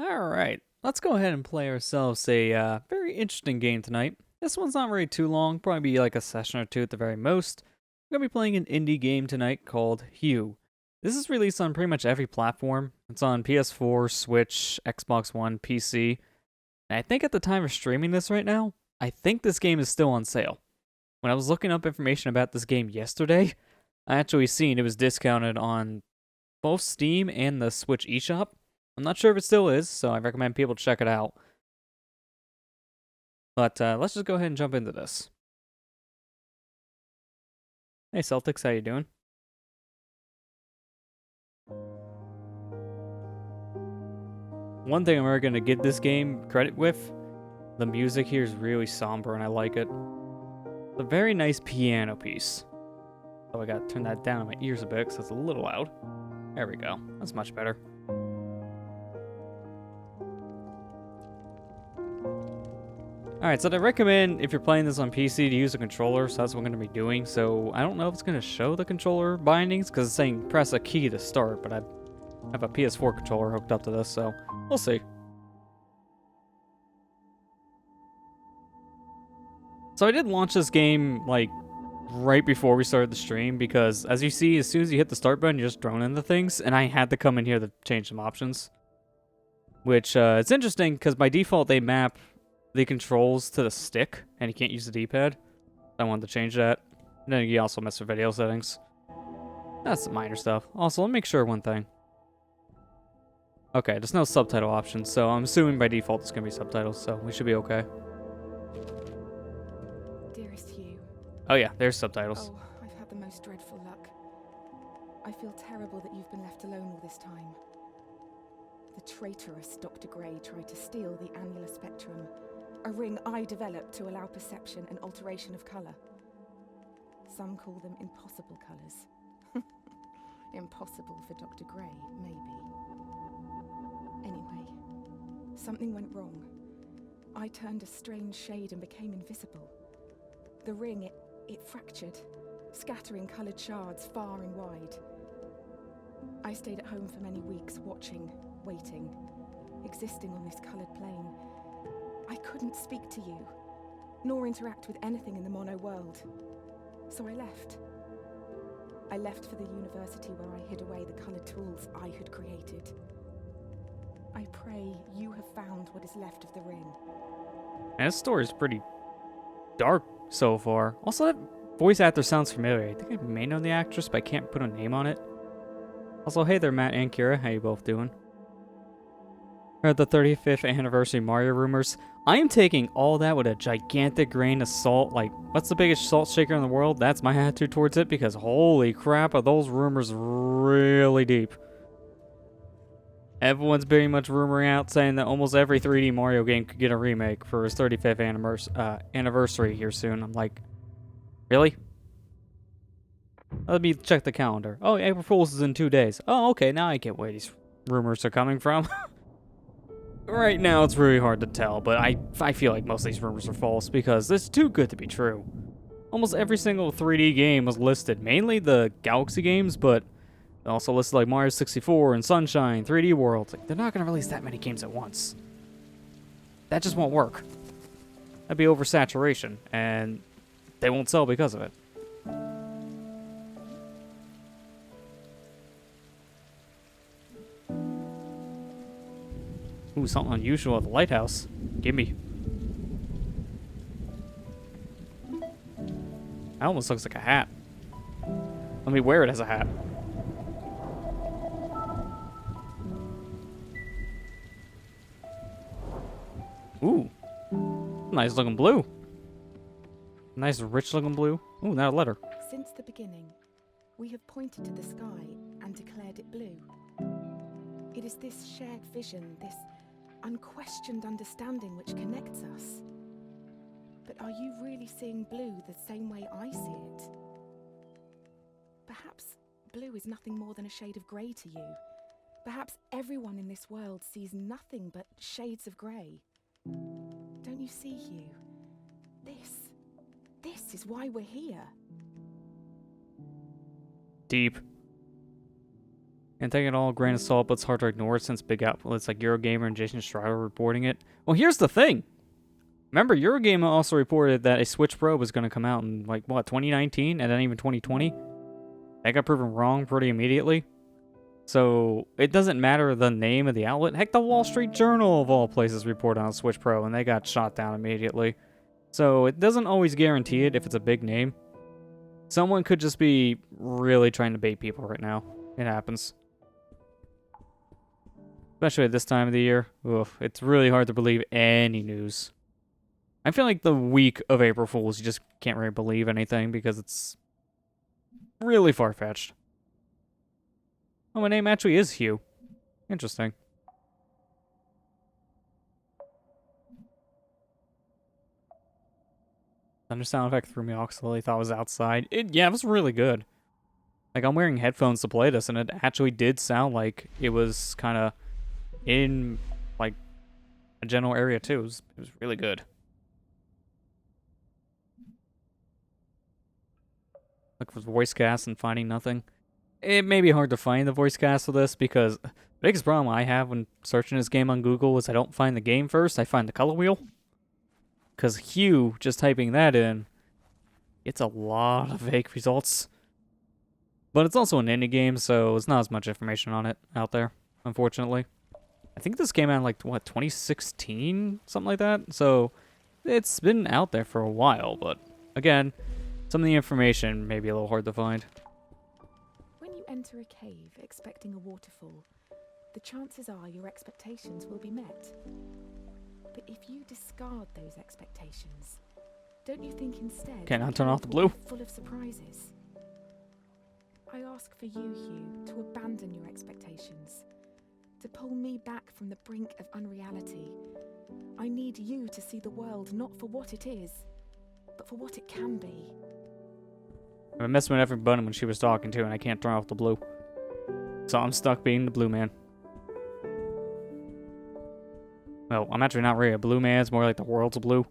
Alright, let's go ahead and play ourselves a very interesting game tonight. This one's not really too long, probably be like a session or two at the very most. I'm going to be playing an indie game tonight called Hue. This is released on pretty much every platform. It's on PS4, Switch, Xbox One, PC. And I think at the time of streaming this right now, I think this game is still on sale. When I was looking up information about this game yesterday, I actually seen it was discounted on both Steam and the Switch eShop. I'm not sure if it still is, so I recommend people check it out. But let's just go ahead and jump into this. Hey Celtics, how you doing? One thing I'm ever going to give this game credit with, the music here is really somber and I like it. It's a very nice piano piece. So I gotta turn that down in my ears a bit because it's a little loud. There we go. That's much better. Alright, so I recommend if you're playing this on PC to use a controller, so that's what I'm going to be doing. So I don't know if it's going to show the controller bindings, because it's saying press a key to start, but I have a PS4 controller hooked up to this, so we'll see. So I did launch this game, like, right before we started the stream, because as you see, as soon as you hit the start button, you're just thrown into things, and I had to come in here to change some options. Which, it's interesting, because by default they map the controls to the stick, and you can't use the D-pad. I wanted to change that. And then you also mess with video settings. That's minor stuff. Also, let me make sure one thing. Okay, there's no subtitle option, so I'm assuming by default it's going to be subtitles, so we should be okay. Dearest Hugh. Oh yeah, there's subtitles. Oh, I've had the most dreadful luck. I feel terrible that you've been left alone all this time. The traitorous Dr. Gray tried to steal the annular spectrum, a ring I developed to allow perception and alteration of colour. Some call them impossible colours. Impossible for Dr. Gray, maybe. Anyway, something went wrong. I turned a strange shade and became invisible. The ring, it fractured, scattering coloured shards far and wide. I stayed at home for many weeks, watching, waiting, existing on this coloured plane. I couldn't speak to you, nor interact with anything in the mono world. So I left. I left for the university where I hid away the coloured tools I had created. I pray you have found what is left of the ring. And this story's pretty dark so far. Also, that voice actor sounds familiar. I think I may know the actress, but I can't put a name on it. Also, hey there, Matt and Kira. How you both doing? Heard the 35th anniversary Mario rumors. I am taking all that with a gigantic grain of salt. Like, what's the biggest salt shaker in the world? That's my attitude towards it, because holy crap, are those rumors really deep. Everyone's very much rumoring out saying that almost every 3D Mario game could get a remake for his 35th anniversary here soon. I'm like, really? Let me check the calendar. Oh, April Fool's is in 2 days. Oh, okay, now I get where these rumors are coming from. Right now, it's really hard to tell, but I feel like most of these rumors are false because it's too good to be true. Almost every single 3D game was listed, mainly the Galaxy games, but they also listed like Mario 64 and Sunshine, 3D World. Like, they're not going to release that many games at once. That just won't work. That'd be oversaturation, and they won't sell because of it. Ooh, something unusual at the lighthouse. Gimme. That almost looks like a hat. Let me wear it as a hat. Ooh. Nice looking blue. Nice rich looking blue. Ooh, now a letter. Since the beginning, we have pointed to the sky and declared it blue. It is this shared vision, this unquestioned understanding which connects us. But are you really seeing blue the same way I see it? Perhaps blue is nothing more than a shade of grey to you. Perhaps everyone in this world sees nothing but shades of grey. Don't you see, Hugh? This is why we're here. Deep. And take it all a grain of salt, but it's hard to ignore since big outlets like Eurogamer and Jason Schreier are reporting it. Well, here's the thing. Remember, Eurogamer also reported that a Switch Pro was going to come out in, like, what, 2019? And then even 2020? That got proven wrong pretty immediately. So, it doesn't matter the name of the outlet. Heck, the Wall Street Journal, of all places, reported on Switch Pro, and they got shot down immediately. So, it doesn't always guarantee it if it's a big name. Someone could just be really trying to bait people right now. It happens. Especially at this time of the year. Oof, it's really hard to believe any news. I feel like the week of April Fools, you just can't really believe anything because it's really far-fetched. Oh, my name actually is Hue. Interesting. Thunder sound effect threw me off because I thought it was outside. Yeah, it was really good. Like, I'm wearing headphones to play this, and it actually did sound like it was kind of in, like, a general area, too. It was really good. Look for voice cast and finding nothing. It may be hard to find the voice cast for this because the biggest problem I have when searching this game on Google is I don't find the game first, I find the color wheel. Because Hue, just typing that in, it's a lot of vague results. But it's also an indie game, so there's not as much information on it out there, unfortunately. I think this came out in, like, what, 2016? Something like that? So, it's been out there for a while, but, again, some of the information may be a little hard to find. When you enter a cave expecting a waterfall, the chances are your expectations will be met. But if you discard those expectations, don't you think instead... Okay, now turn off the blue. ...full of surprises? I ask for you, Hugh, to abandon your expectations, to pull me back from the brink of unreality. I need you to see the world not for what it is, but for what it can be. I've been messing with every button when she was talking to, and I can't turn off the blue. So I'm stuck being the blue man. Well, I'm actually not really a blue man, it's more like the world's blue.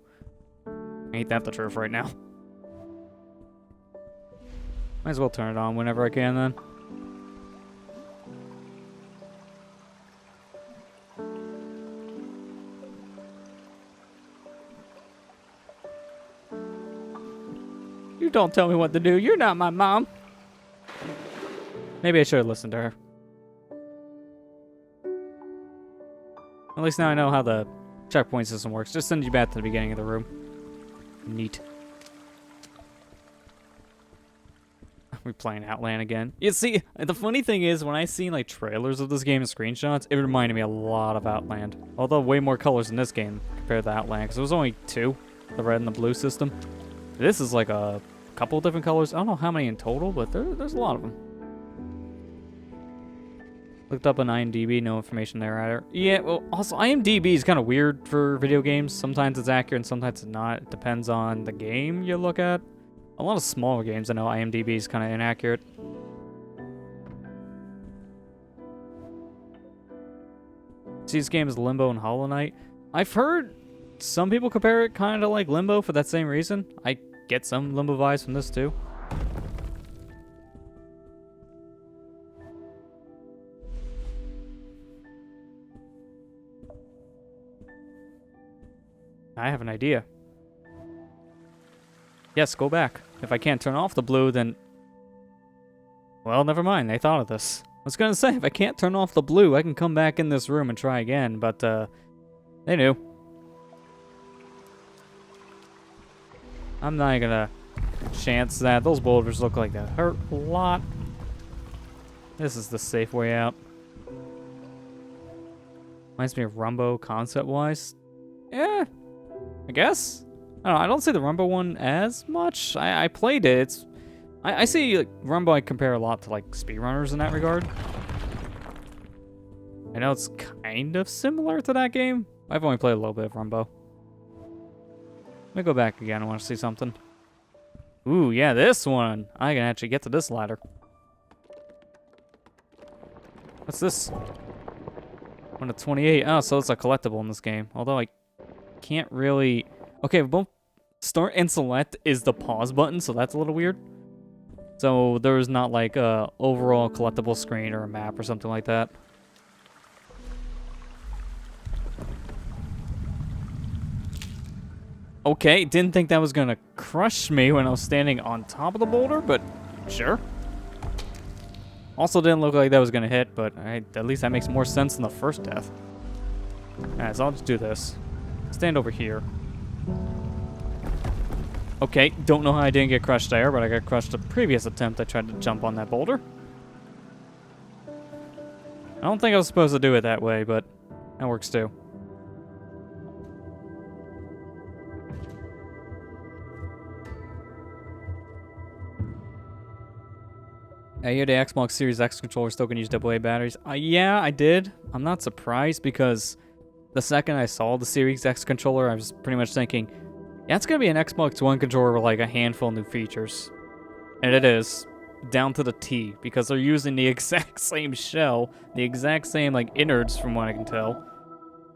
Ain't that the truth right now? Might as well turn it on whenever I can then. You don't tell me what to do. You're not my mom. Maybe I should have listened to her. At least now I know how the checkpoint system works. Just send you back to the beginning of the room. Neat. We're playing Outland again. You see, the funny thing is, when I seen like trailers of this game and screenshots, it reminded me a lot of Outland. Although way more colors in this game compared to Outland, because there was only two, the red and the blue system. This is like a couple of different colors. I don't know how many in total, but there's a lot of them. Looked up on IMDb, no information there either. Yeah, well, also IMDb is kind of weird for video games. Sometimes it's accurate and sometimes it's not. It depends on the game you look at. A lot of smaller games, I know IMDb is kind of inaccurate. See, this game is Limbo and Hollow Knight. I've heard some people compare it kind of like Limbo for that same reason. I get some Limbo vibes from this too. I have an idea. Yes, go back. If I can't turn off the blue, then... Well, never mind. They thought of this. I was gonna say, if I can't turn off the blue, I can come back in this room and try again, but, they knew. I'm not gonna chance that. Those boulders look like that hurt a lot. This is the safe way out. Reminds me of Rumbo concept-wise. Yeah, I guess. I don't know, I don't see the Rumbo one as much. I played it. I see like, Rumbo I compare a lot to like speedrunners in that regard. I know it's kind of similar to that game. I've only played a little bit of Rumbo. Let me go back again. I want to see something. Ooh, yeah, this one. I can actually get to this ladder. What's this? 1 to 28. Oh, so it's a collectible in this game. Although I can't really... Okay, both start and select is the pause button, so that's a little weird. So there's not like a overall collectible screen or a map or something like that. Okay, didn't think that was gonna crush me when I was standing on top of the boulder, but sure. Also didn't look like that was gonna hit, but at least that makes more sense than the first death. Alright, so I'll just do this. Stand over here. Okay, don't know how I didn't get crushed there, but I got crushed the previous attempt I tried to jump on that boulder. I don't think I was supposed to do it that way, but that works too. I hear the Xbox Series X controller still can use AA batteries. Yeah, I did. I'm not surprised because the second I saw the Series X controller, I was pretty much thinking, yeah, it's going to be an Xbox One controller with like a handful of new features. And it is, down to the T, because they're using the exact same shell, the exact same like innards from what I can tell.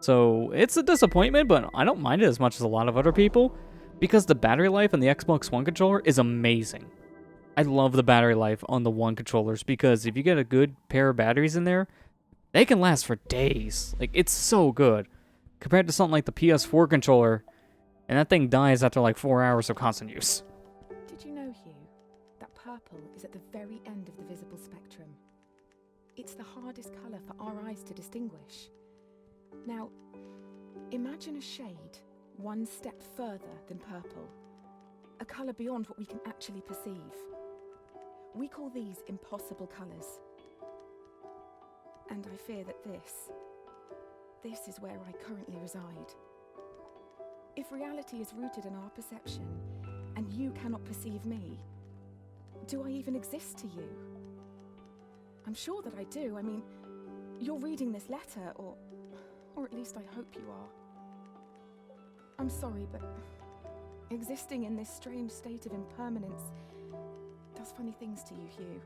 So it's a disappointment, but I don't mind it as much as a lot of other people, because the battery life on the Xbox One controller is amazing. I love the battery life on the One controllers, because if you get a good pair of batteries in there, they can last for days. Like, it's so good. Compared to something like the PS4 controller, and that thing dies after like 4 hours of constant use. Did you know, Hugh, that purple is at the very end of the visible spectrum? It's the hardest colour for our eyes to distinguish. Now, imagine a shade one step further than purple. A colour beyond what we can actually perceive. We call these impossible colours. And I fear that this is where I currently reside. If reality is rooted in our perception, and you cannot perceive me, do I even exist to you? I'm sure that I do. I mean, you're reading this letter, or at least I hope you are. I'm sorry, but existing in this strange state of impermanence does funny things to you, Hugh.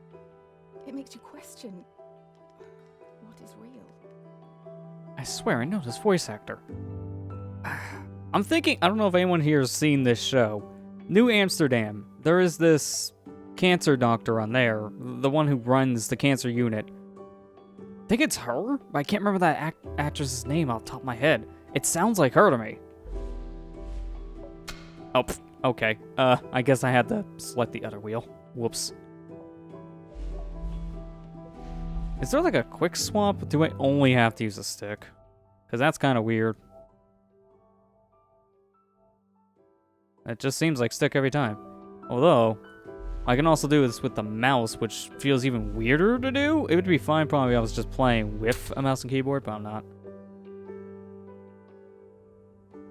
It makes you question what is real. I swear, I know this voice actor. I'm thinking, I don't know if anyone here has seen this show. New Amsterdam. There is this cancer doctor on there, the one who runs the cancer unit. I think it's her, but I can't remember that actress's name off the top of my head. It sounds like her to me. Oh, okay. I guess I had to select the other wheel. Whoops. Is there like a quick swap? Do I only have to use a stick? Because that's kind of weird. It just seems like stick every time. Although, I can also do this with the mouse, which feels even weirder to do. It would be fine probably if I was just playing with a mouse and keyboard, but I'm not.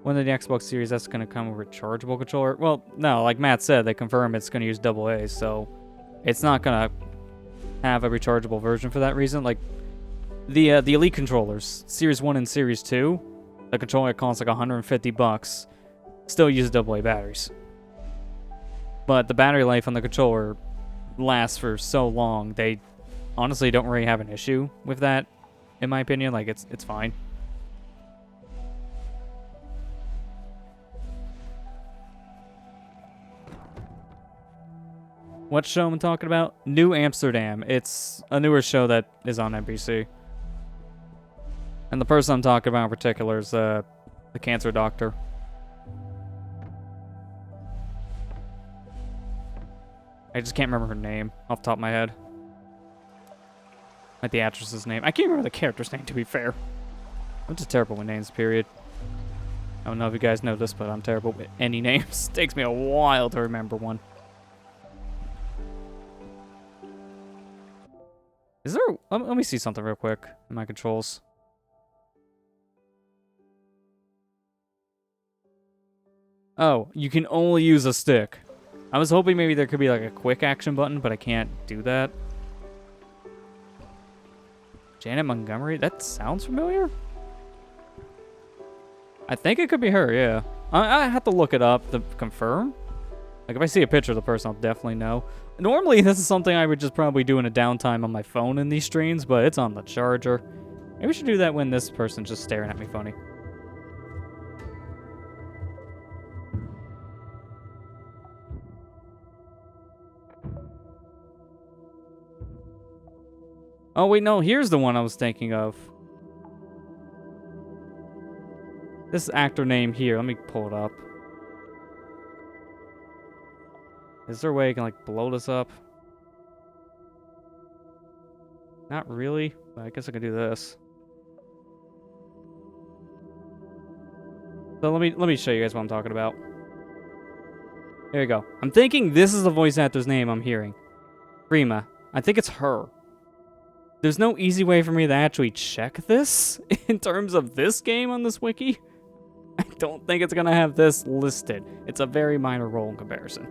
When the Xbox Series S is going to come with a rechargeable controller? Well, no, like Matt said, they confirm it's going to use AA, so it's not going to have a rechargeable version for that reason. Like, the Elite controllers, Series 1 and Series 2, the controller costs like $150, still use AA batteries. But the battery life on the controller lasts for so long, they honestly don't really have an issue with that, in my opinion. Like, it's fine. What show am I talking about? New Amsterdam. It's a newer show that is on NBC. And the person I'm talking about in particular is the cancer doctor. I just can't remember her name off the top of my head. Like the actress's name. I can't remember the character's name, to be fair. I'm just terrible with names, period. I don't know if you guys know this, but I'm terrible with any names. It takes me a while to remember one. Is there... Let me see something real quick in my controls. Oh, you can only use a stick. I was hoping maybe there could be like a quick action button, but I can't do that. Janet Montgomery? That sounds familiar? I think it could be her, yeah. I have to look it up to confirm. Like, if I see a picture of the person, I'll definitely know. Normally, this is something I would just probably do in a downtime on my phone in these streams, but it's on the charger. Maybe we should do that when this person's just staring at me funny. Oh, wait, no. Here's the one I was thinking of. This actor name here. Let me pull it up. Is there a way I can, like, blow this up? Not really, but I guess I could do this. So let me show you guys what I'm talking about. There you go. I'm thinking this is the voice actor's name I'm hearing. Rima. I think it's her. There's no easy way for me to actually check this in terms of this game on this wiki. I don't think it's gonna have this listed. It's a very minor role in comparison.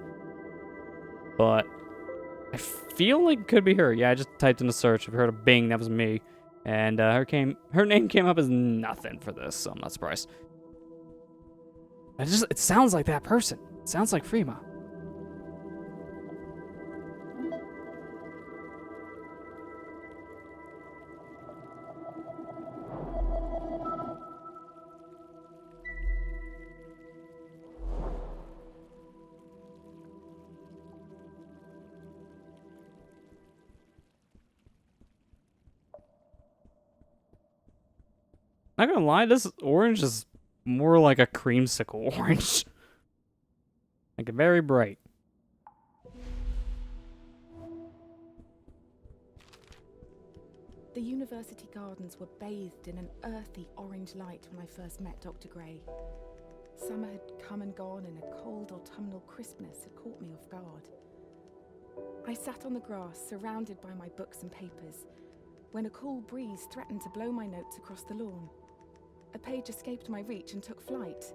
But I feel like it could be her. Yeah, I just typed in a search. If you heard a Bing, that was me. And her name came up as nothing for this, so I'm not surprised. It sounds like that person. It sounds like Freema. Not gonna lie, this orange is more like a creamsicle orange. Like, very bright. The university gardens were bathed in an earthy orange light when I first met Dr. Gray. Summer had come and gone, and a cold autumnal crispness had caught me off guard. I sat on the grass, surrounded by my books and papers, when a cool breeze threatened to blow my notes across the lawn. A page escaped my reach and took flight.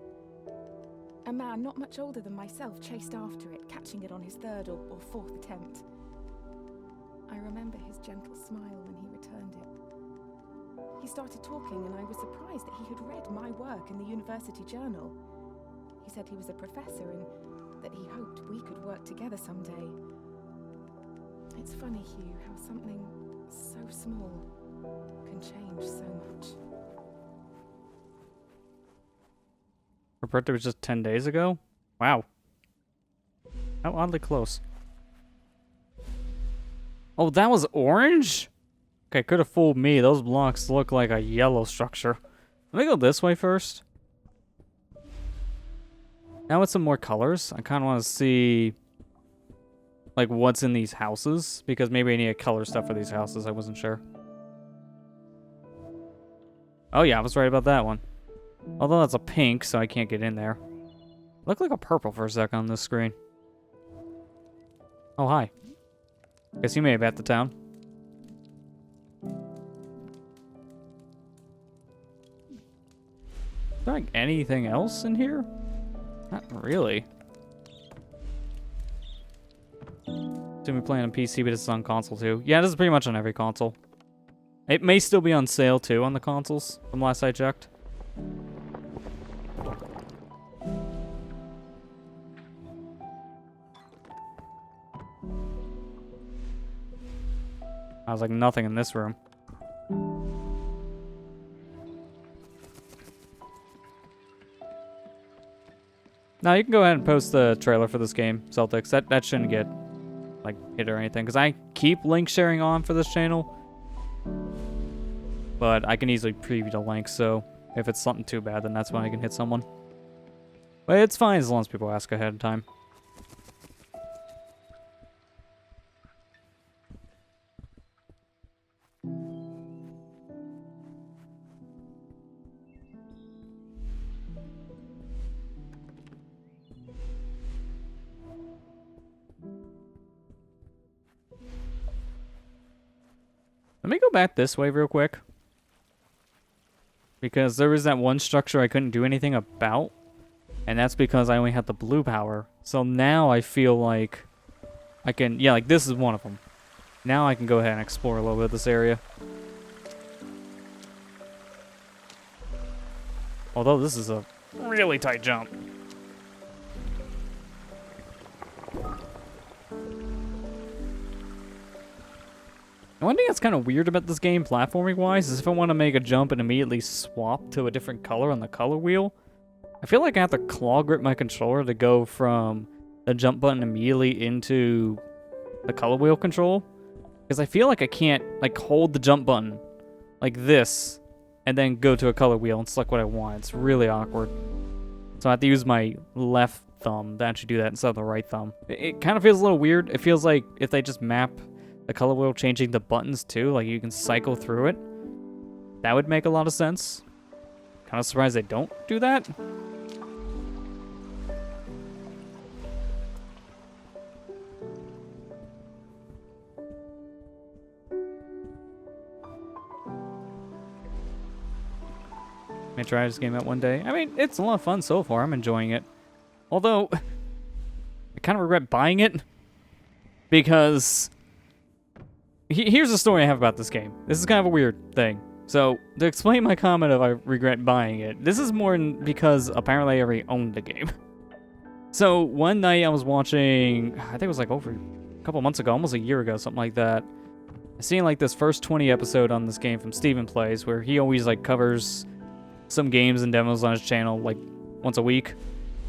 A man not much older than myself chased after it, catching it on his third or fourth attempt. I remember his gentle smile when he returned it. He started talking, and I was surprised that he had read my work in the university journal. He said he was a professor and that he hoped we could work together someday. It's funny, Hugh, how something so small can change so much. Her birthday was just 10 days ago? Wow. How oddly close. Oh, that was orange? Okay, could have fooled me. Those blocks look like a yellow structure. Let me go this way first. Now with some more colors, I kind of want to see like what's in these houses, because maybe I need a color stuff for these houses. I wasn't sure. Oh yeah, I was right about that one. Although that's a pink, so I can't get in there. Looked like a purple for a second on this screen. Oh, hi. Guess you may have at the town. Is there like anything else in here? Not really. Assuming we're playing on PC, but it's on console too. Yeah, this is pretty much on every console. It may still be on sale too on the consoles, from last I checked. I was like nothing in this room. Now you can go ahead and post the trailer for this game, Celtics. That shouldn't get like hit or anything, because I keep link sharing on for this channel, but I can easily preview the link. So if it's something too bad, then that's when I can hit someone. But it's fine as long as people ask ahead of time. Let me go back this way real quick, because there was that one structure I couldn't do anything about, and that's because I only had the blue power. So now I feel like I can, yeah, like this is one of them. Now I can go ahead and explore a little bit of this area. Although this is a really tight jump. One thing that's kind of weird about this game, platforming-wise, is if I want to make a jump and immediately swap to a different color on the color wheel, I feel like I have to claw grip my controller to go from the jump button immediately into the color wheel control. Because I feel like I can't, like, hold the jump button like this and then go to a color wheel and select what I want. It's really awkward. So I have to use my left thumb to actually do that instead of the right thumb. It kind of feels a little weird. It feels like if they just map the color wheel changing the buttons too, like you can cycle through it, that would make a lot of sense. Kind of surprised they don't do that. May try this game out one day. I mean, it's a lot of fun so far. I'm enjoying it. Although, I kind of regret buying it because here's the story I have about this game. This is kind of a weird thing. So, to explain my comment of I regret buying it, this is more because apparently I already owned the game. So, one night I was watching, I think it was like over a couple months ago, almost a year ago, something like that. I seen like this first 20 episode on this game from Steven Plays, where he always like covers some games and demos on his channel like once a week.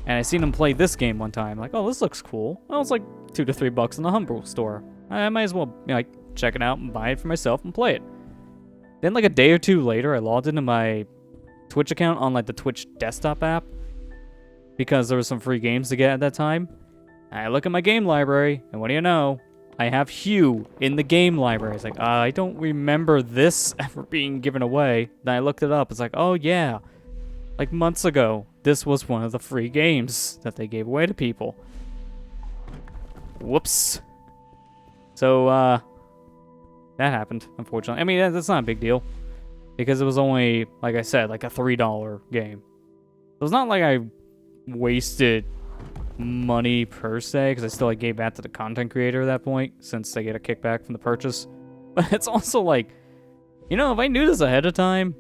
And I seen him play this game one time. Like, oh, this looks cool. Well, it's like $2 to $3 in the Humble store. I might as well, you know, like, check it out and buy it for myself and play it. Then, like, a day or two later, I logged into my Twitch account on, like, the Twitch desktop app because there were some free games to get at that time. And I look at my game library, and what do you know? I have Hue in the game library. It's like, I don't remember this ever being given away. Then I looked it up. It's like, oh, yeah. Like, months ago, this was one of the free games that they gave away to people. Whoops. So, that happened, unfortunately. I mean, that's not a big deal. Because it was only, like I said, like a $3 game. So it's not like I wasted money per se, because I still like gave back to the content creator at that point, since they get a kickback from the purchase. But it's also like, you know, if I knew this ahead of time,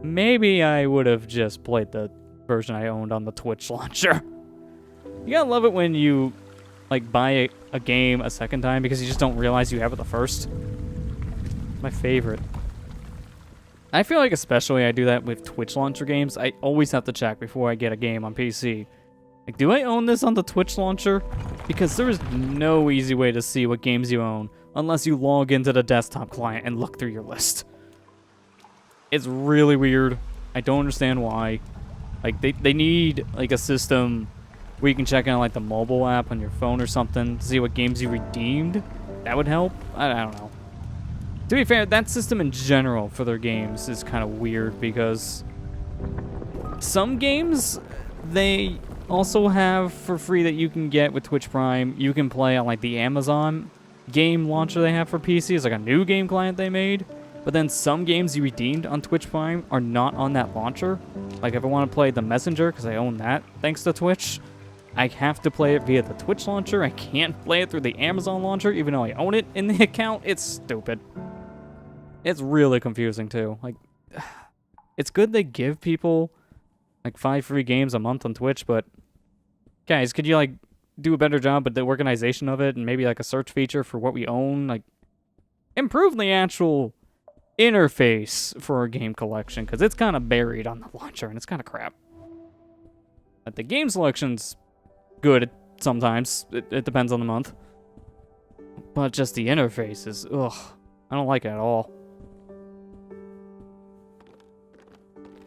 maybe I would have just played the version I owned on the Twitch launcher. You gotta love it when you like buy a game a second time because you just don't realize you have it the first. My favorite. I feel like especially I do that with Twitch launcher games. I always have to check before I get a game on PC. Like, do I own this on the Twitch launcher? Because there is no easy way to see what games you own unless you log into the desktop client and look through your list. It's really weird. I don't understand why. Like, they need, like, a system where you can check out, like, the mobile app on your phone or something to see what games you redeemed. That would help. I don't know. To be fair, that system in general for their games is kind of weird because some games they also have for free that you can get with Twitch Prime. You can play on like the Amazon game launcher they have for PC. It's like a new game client they made. But then some games you redeemed on Twitch Prime are not on that launcher. Like if I want to play The Messenger, because I own that thanks to Twitch, I have to play it via the Twitch launcher. I can't play it through the Amazon launcher, even though I own it in the account. It's stupid. It's really confusing too. Like, it's good they give people like 5 free games a month on Twitch, but guys, could you like do a better job with the organization of it and maybe like a search feature for what we own? Like, improve the actual interface for our game collection, because it's kind of buried on the launcher and it's kind of crap. But the game selection's good sometimes. It depends on the month. But just the interface is, ugh, I don't like it at all.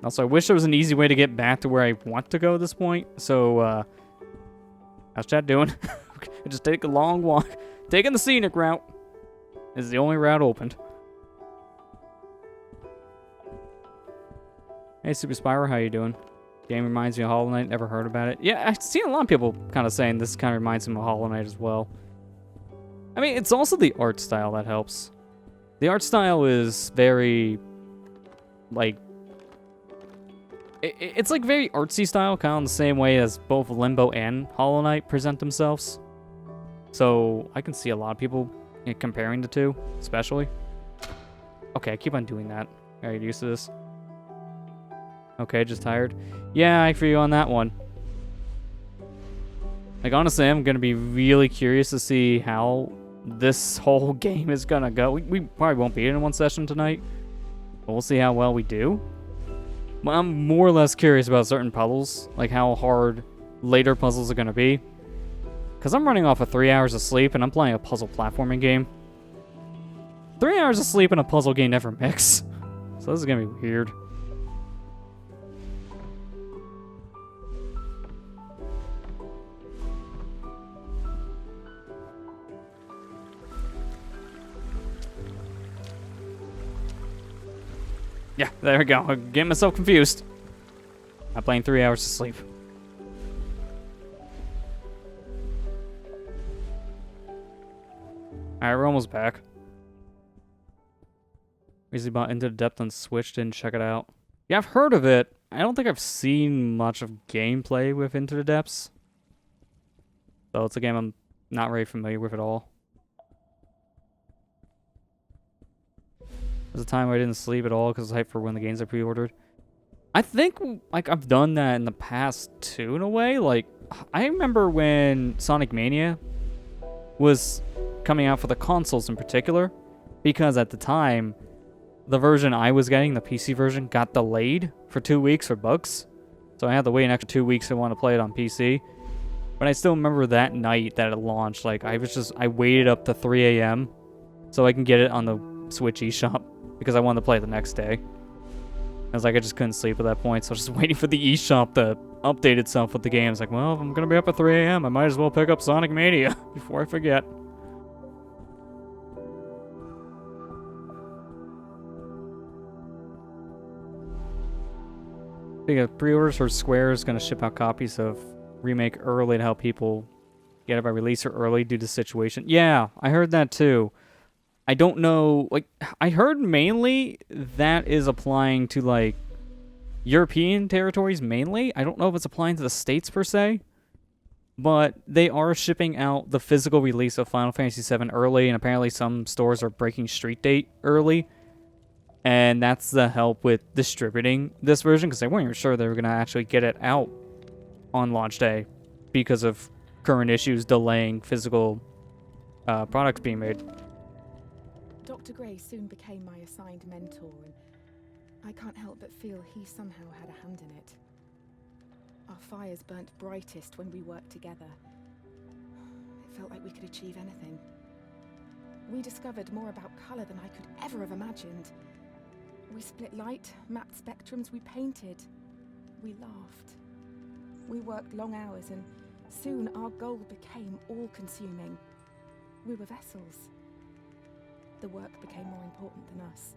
Also, I wish there was an easy way to get back to where I want to go at this point. So, how's chat doing? Just take a long walk. Taking the scenic route is the only route opened. Hey, Super Spyro, how you doing? Game reminds me of Hollow Knight. Never heard about it. Yeah, I've seen a lot of people kind of saying this kind of reminds them of Hollow Knight as well. I mean, it's also the art style that helps. The art style is very, like, it's like very artsy style, kind of in the same way as both Limbo and Hollow Knight present themselves. So I can see a lot of people comparing the two, especially. Okay, I keep on doing that. I get used to this. Okay, just tired. Yeah, I feel you on that one. Like, honestly, I'm going to be really curious to see how this whole game is going to go. We probably won't beat it in one session tonight, but we'll see how well we do. But I'm more or less curious about certain puzzles, like how hard later puzzles are going to be. Because I'm running off of 3 hours of sleep, and I'm playing a puzzle platforming game. 3 hours of sleep and a puzzle game never mix. So this is gonna be weird. Yeah, there we go. I'm getting myself confused. I'm playing 3 hours of sleep. Alright, we're almost back. Recently bought Into the Depth on Switch, didn't check it out. Yeah, I've heard of it. I don't think I've seen much of gameplay with Into the Depths. So it's a game I'm not very familiar with at all. There's a time where I didn't sleep at all because I was hyped for when the games are pre-ordered. I think like I've done that in the past too, in a way. Like I remember when Sonic Mania was coming out for the consoles in particular, because at the time the version I was getting, the PC version, got delayed for 2 weeks for bugs. So I had to wait an extra 2 weeks to want to play it on PC. But I still remember that night that it launched, like I waited up to 3 a.m. so I can get it on the Switch eShop because I wanted to play it the next day. I was like, I just couldn't sleep at that point, so I was just waiting for the eShop to update itself with the game. I was like, well, if I'm gonna be up at 3 a.m., I might as well pick up Sonic Mania before I forget. Speaking of pre-orders, for Square is going to ship out copies of Remake early to help people get it by release or early due to the situation. Yeah, I heard that too. I don't know, like, I heard mainly that is applying to, like, European territories mainly. I don't know if it's applying to the States per se, but they are shipping out the physical release of Final Fantasy VII early, and apparently some stores are breaking street date early. And that's the help with distributing this version, because they weren't even sure they were going to actually get it out on launch day because of current issues delaying physical products being made. Dr. Gray soon became my assigned mentor, and I can't help but feel he somehow had a hand in it. Our fires burnt brightest when we worked together. It felt like we could achieve anything. We discovered more about color than I could ever have imagined. We split light, mapped spectrums, we painted. We laughed. We worked long hours, and soon our goal became all-consuming. We were vessels. The work became more important than us,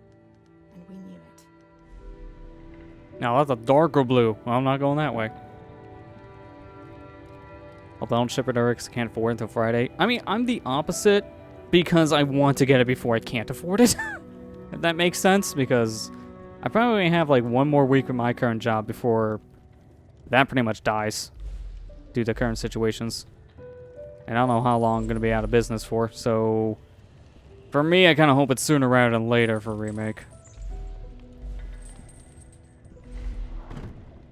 and we knew it. Now that's a darker blue. Well, I'm not going that way. Hope I don't ship it early because I can't afford it until Friday. I mean, I'm the opposite because I want to get it before I can't afford it. If that makes sense, because I probably have like 1 more week with my current job before that pretty much dies due to current situations. And I don't know how long I'm going to be out of business for, so for me, I kind of hope it's sooner rather than later for Remake.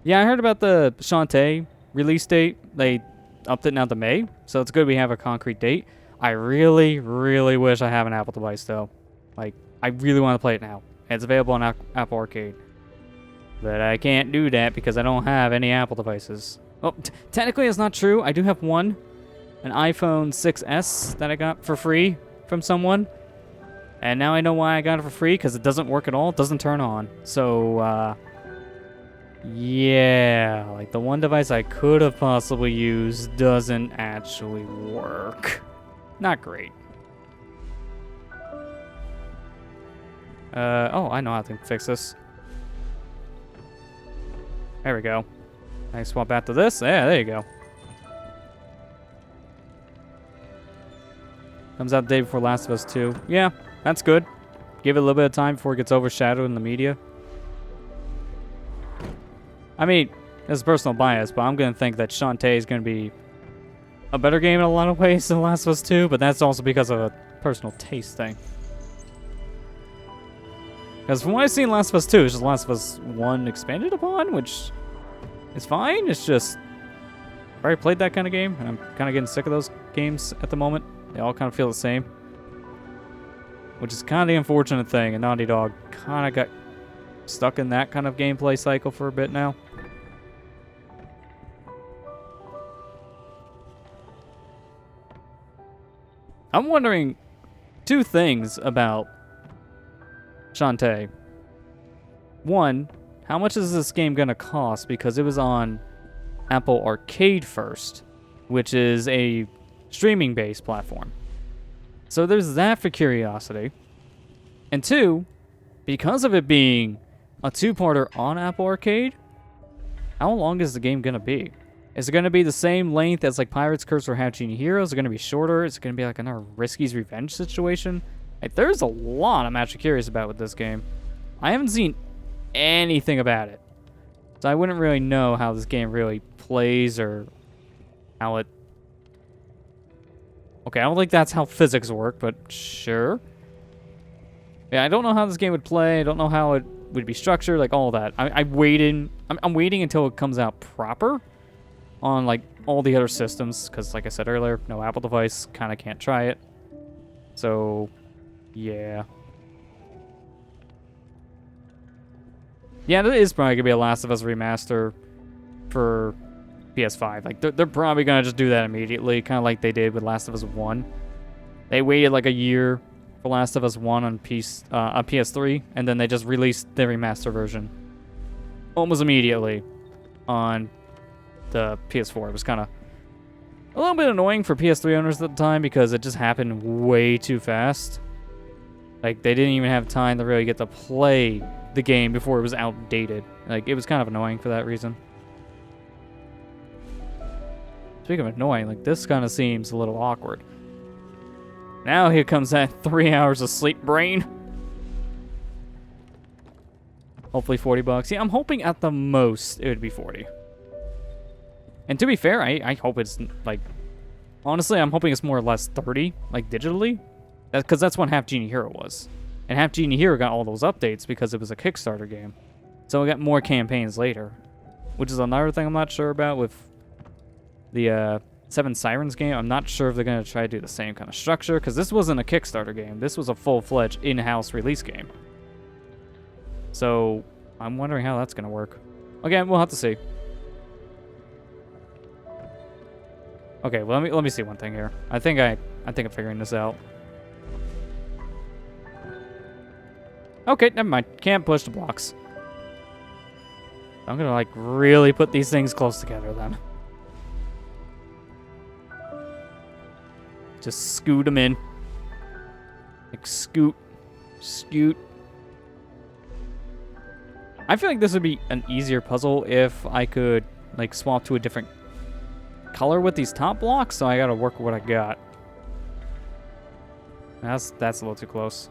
Yeah, I heard about the Shantae release date. They upped it now to May, so it's good we have a concrete date. I really, really wish I have an Apple device, though. Like, I really want to play it now. It's available on Apple Arcade. But I can't do that because I don't have any Apple devices. Oh, technically it's not true. I do have one. An iPhone 6S that I got for free from someone. And now I know why I got it for free, because it doesn't work at all. It doesn't turn on. So, yeah. Like, the one device I could have possibly used doesn't actually work. Not great. Oh, I know how to fix this. There we go. I swap back to this. Yeah, there you go. Comes out the day before Last of Us 2. Yeah, that's good. Give it a little bit of time before it gets overshadowed in the media. I mean, this is personal bias, but I'm going to think that Shantae is going to be a better game in a lot of ways than Last of Us 2, but that's also because of a personal taste thing. Because from what I've seen in Last of Us 2, it's just Last of Us 1 expanded upon, which is fine. It's just, I've already played that kind of game, and I'm kind of getting sick of those games at the moment. They all kind of feel the same. Which is kind of the unfortunate thing, and Naughty Dog kind of got stuck in that kind of gameplay cycle for a bit now. I'm wondering 2 things about Shantae. One, how much is this game gonna cost? Because it was on Apple Arcade first, which is a streaming-based platform. So there's that for curiosity. And two, because of it being a two-parter on Apple Arcade, how long is the game gonna be? Is it gonna be the same length as like Pirate's Curse or Half Genie Hero? Is it gonna be shorter? Is it gonna be like another Risky's Revenge situation? Like, there's a lot I'm actually curious about with this game. I haven't seen anything about it, so I wouldn't really know how this game really plays or how it... Okay, I don't think that's how physics work, but sure. Yeah, I don't know how this game would play. I don't know how it would be structured, like all that. I'm waiting until it comes out proper on like all the other systems, because like I said earlier, no Apple device, kind of can't try it. So, yeah. Yeah, it is probably going to be a Last of Us remaster for PS5. Like, they're probably going to just do that immediately, kind of like they did with Last of Us 1. They waited like a year for Last of Us 1 on PS3, and then they just released the remaster version almost immediately on the PS4. It was kind of a little bit annoying for PS3 owners at the time because it just happened way too fast. Like, they didn't even have time to really get to play the game before it was outdated. Like, it was kind of annoying for that reason. Speaking of annoying, like, this kind of seems a little awkward. Now here comes that 3 hours of sleep brain. Hopefully $40. Yeah, I'm hoping at the most it would be 40. And to be fair, I hope it's, like... Honestly, I'm hoping it's more or less 30, like, digitally. Because that's what Half Genie Hero was. And Half Genie Hero got all those updates because it was a Kickstarter game. So we got more campaigns later. Which is another thing I'm not sure about with the Seven Sirens game. I'm not sure if they're going to try to do the same kind of structure. Because this wasn't a Kickstarter game. This was a full-fledged in-house release game. So I'm wondering how that's going to work. Again, we'll have to see. Okay, well, let me see one thing here. I think I'm figuring this out. Okay, never mind. Can't push the blocks. I'm gonna, like, really put these things close together, then. Just scoot them in. Like, scoot. Scoot. I feel like this would be an easier puzzle if I could, like, swap to a different color with these top blocks, so I gotta work with what I got. That's a little too close.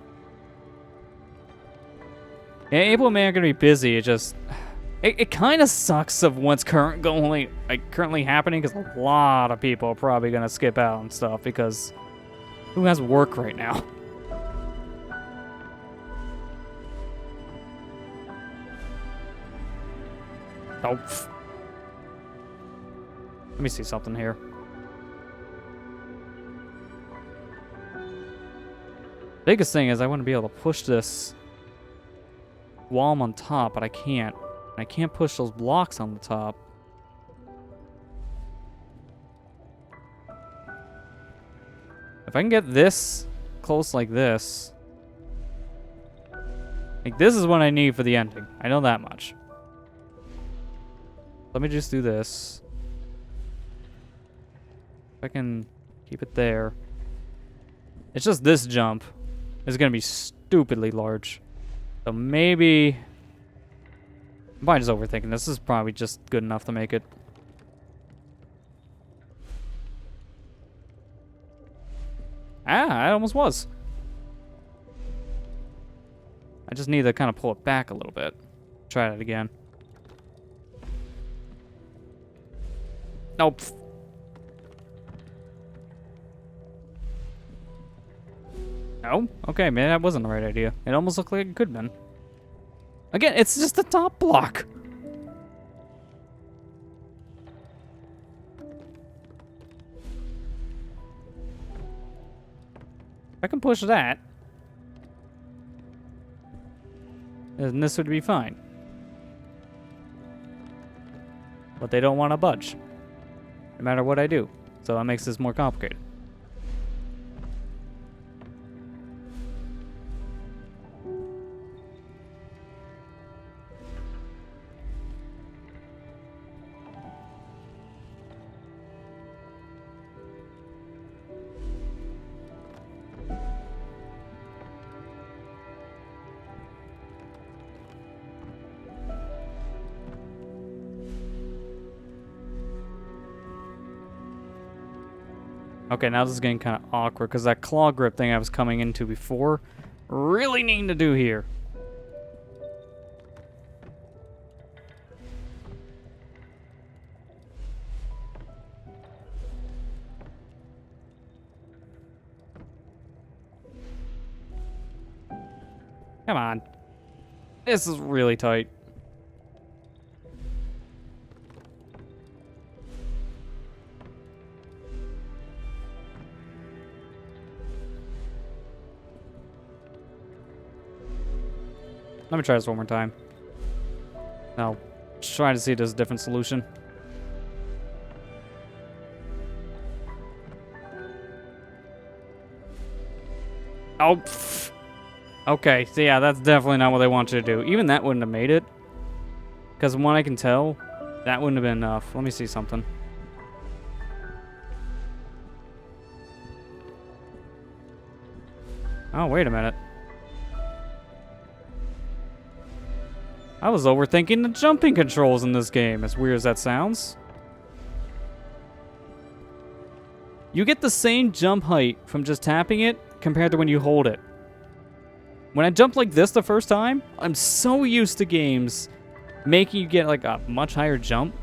Yeah, April and May are gonna be busy. It just, it kind of sucks of what's currently happening, because a lot of people are probably gonna skip out and stuff because who has work right now? Oh. Let me see something here. Biggest thing is I want to be able to push this while I'm on top, but I can't. I can't push those blocks on the top. If I can get this close like this. Like, this is what I need for the ending. I know that much. Let me just do this. If I can keep it there. It's just this jump is going to be stupidly large. So maybe... I'm probably just overthinking this. This is probably just good enough to make it. Ah, it almost was. I just need to kind of pull it back a little bit. Try that again. Nope. No? Okay, man, that wasn't the right idea. It almost looked like it could have been. Again, it's just the top block. If I can push that, then this would be fine. But they don't want to budge, no matter what I do. So that makes this more complicated. Okay, now this is getting kind of awkward because that claw grip thing I was coming into before, really needing to do here. Come on. This is really tight. Let me try this one more time. I'll try to see if there's a different solution. Oh, pfft. Okay, so yeah, that's definitely not what they want you to do. Even that wouldn't have made it. Because from what I can tell, that wouldn't have been enough. Let me see something. Oh, wait a minute. I was overthinking the jumping controls in this game, as weird as that sounds. You get the same jump height from just tapping it compared to when you hold it. When I jumped like this the first time, I'm so used to games making you get like a much higher jump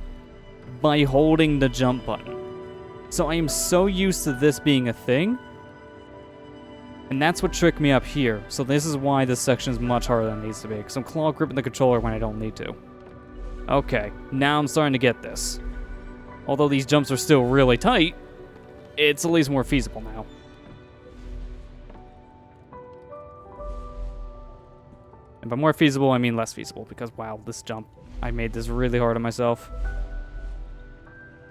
by holding the jump button. So I am so used to this being a thing. And that's what tricked me up here. So this is why this section is much harder than it needs to be. Because I'm claw gripping the controller when I don't need to. Okay, now I'm starting to get this. Although these jumps are still really tight, it's at least more feasible now. And by more feasible, I mean less feasible. Because, wow, this jump, I made this really hard on myself.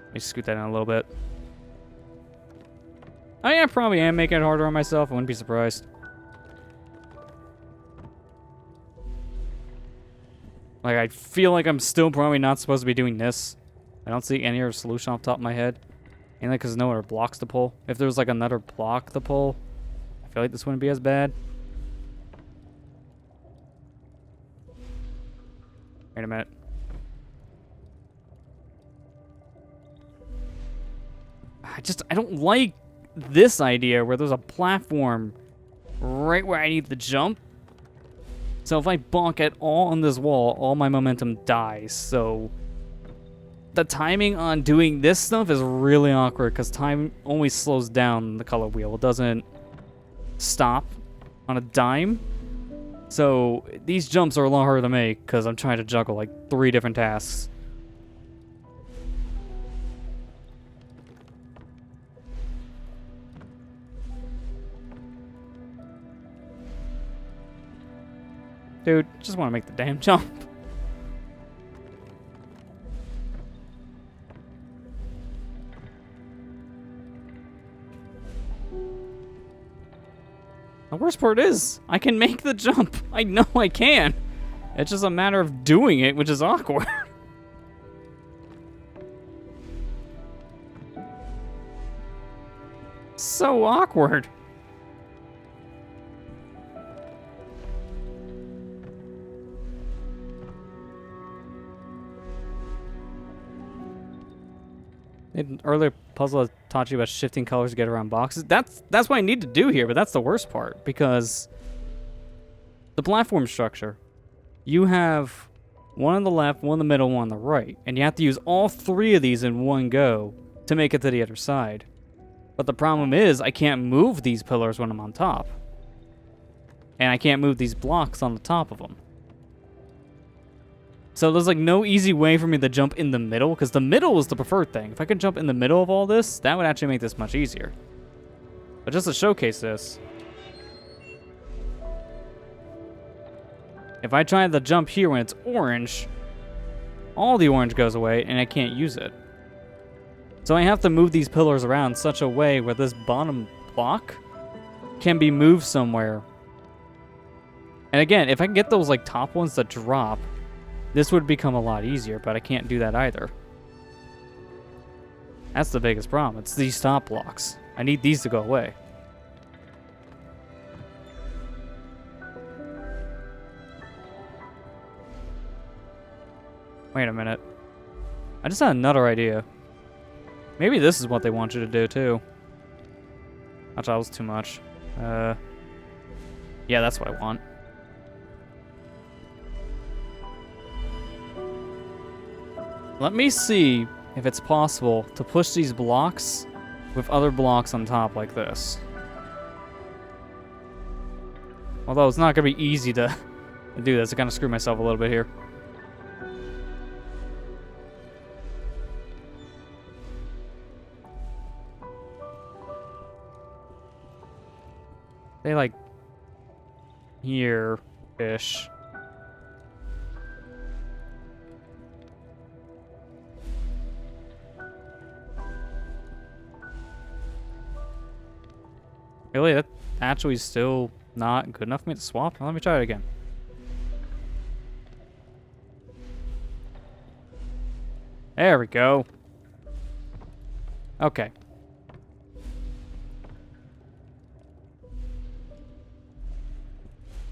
Let me scoot that in a little bit. I probably am making it harder on myself. I wouldn't be surprised. Like, I feel like I'm still probably not supposed to be doing this. I don't see any other solution off the top of my head. Mainly because there's no other blocks to pull. If there was, like, another block to pull, I feel like this wouldn't be as bad. Wait a minute. I don't like this idea where there's a platform right where I need to jump. So if I bonk at all on this wall, all my momentum dies. So the timing on doing this stuff is really awkward because time only slows down the color wheel. It doesn't stop on a dime. So these jumps are a lot harder to make because I'm trying to juggle like 3 different tasks. Dude, just want to make the damn jump. The worst part is, I can make the jump. I know I can. It's just a matter of doing it, which is awkward. So awkward. An earlier puzzle taught you about shifting colors to get around boxes. That's what I need to do here, but that's the worst part because the platform structure, you have one on the left, one in the middle, one on the right, and you have to use all 3 of these in one go to make it to the other side. But the problem is I can't move these pillars when I'm on top. And I can't move these blocks on the top of them. So there's like no easy way for me to jump in the middle, because the middle is the preferred thing. If I could jump in the middle of all this, that would actually make this much easier. But just to showcase this, if I try to jump here when it's orange, all the orange goes away and I can't use it. So I have to move these pillars around in such a way where this bottom block can be moved somewhere. And again, if I can get those like top ones to drop, this would become a lot easier, but I can't do that either. That's the biggest problem. It's these top blocks. I need these to go away. Wait a minute. I just had another idea. Maybe this is what they want you to do, too. Ouch, that was too much. Yeah, that's what I want. Let me see if it's possible to push these blocks with other blocks on top like this. Although it's not going to be easy to do this. I kind of screwed myself a little bit here. They like here-ish. Really? That actually is still not good enough for me to swap? Let me try it again. There we go. Okay.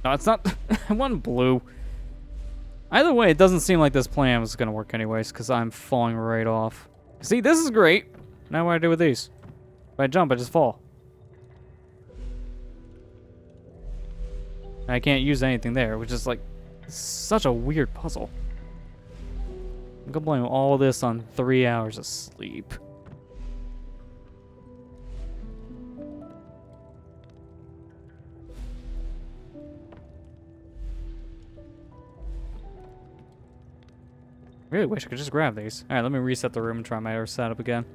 No, it's not. I want blue. Either way, it doesn't seem like this plan is going to work anyways, because I'm falling right off. See, this is great. Now what do I do with these? If I jump, I just fall. I can't use anything there, which is like such a weird puzzle. I'm gonna blame all this on 3 hours of sleep. Really wish I could just grab these. Alright, let me reset the room and try my other setup again.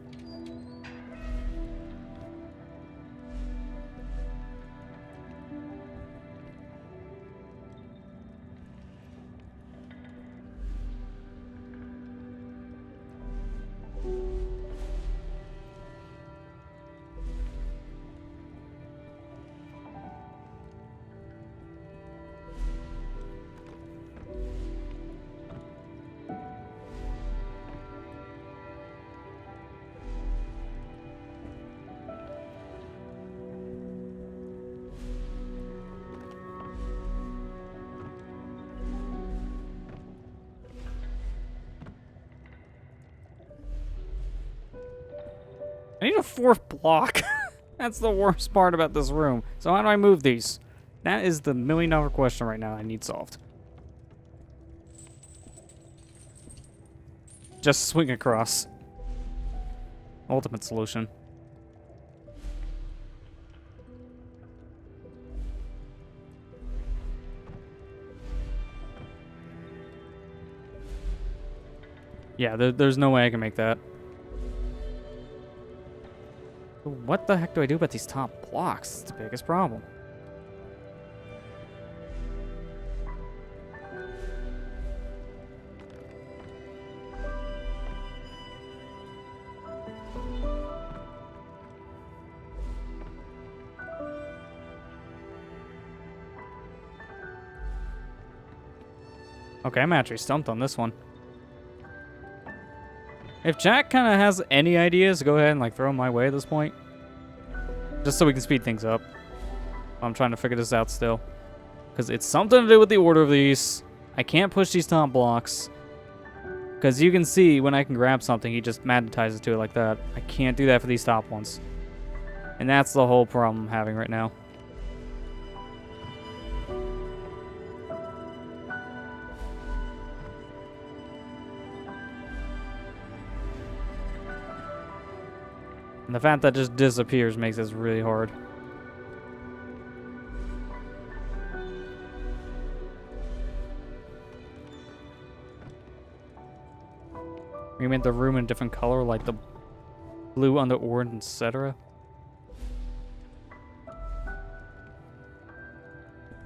I need a 4th block. That's the worst part about this room. So how do I move these? That is the $1 million question right now I need solved. Just swing across. Ultimate solution. Yeah, there's no way I can make that. What the heck do I do about these top blocks? It's the biggest problem. Okay, I'm actually stumped on this one. If Jack kind of has any ideas, go ahead and like throw them my way at this point. Just so we can speed things up. I'm trying to figure this out still. Because it's something to do with the order of these. I can't push these top blocks. Because you can see when I can grab something, he just magnetizes to it like that. I can't do that for these top ones. And that's the whole problem I'm having right now. And the fact that it just disappears makes this really hard. You made the room in a different color, like the blue on the orange, etc.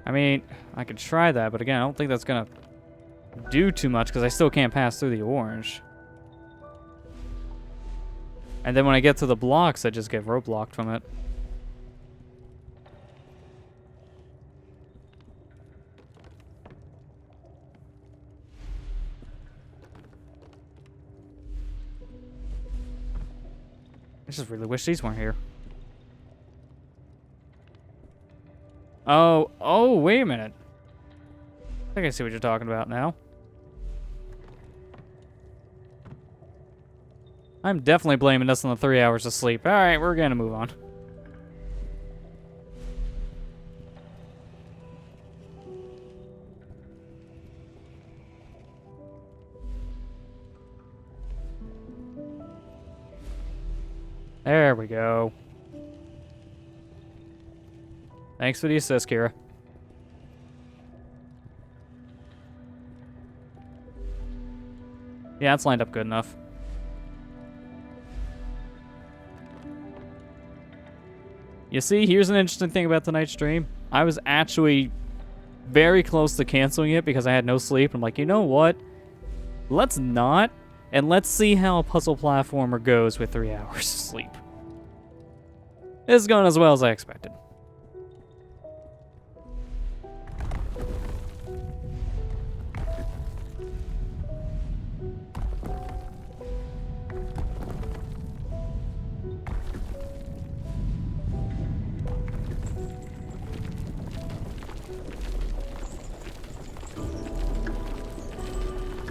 I mean, I could try that, but again, I don't think that's gonna do too much because I still can't pass through the orange. And then when I get to the blocks, I just get roadblocked from it. I just really wish these weren't here. Oh, wait a minute. I think I see what you're talking about now. I'm definitely blaming this on the 3 hours of sleep. Alright, we're gonna move on. There we go. Thanks for the assist, Kira. Yeah, it's lined up good enough. You see, here's an interesting thing about tonight's stream. I was actually very close to canceling it because I had no sleep. I'm like, you know what? Let's not, and let's see how a puzzle platformer goes with 3 hours of sleep. This is going as well as I expected.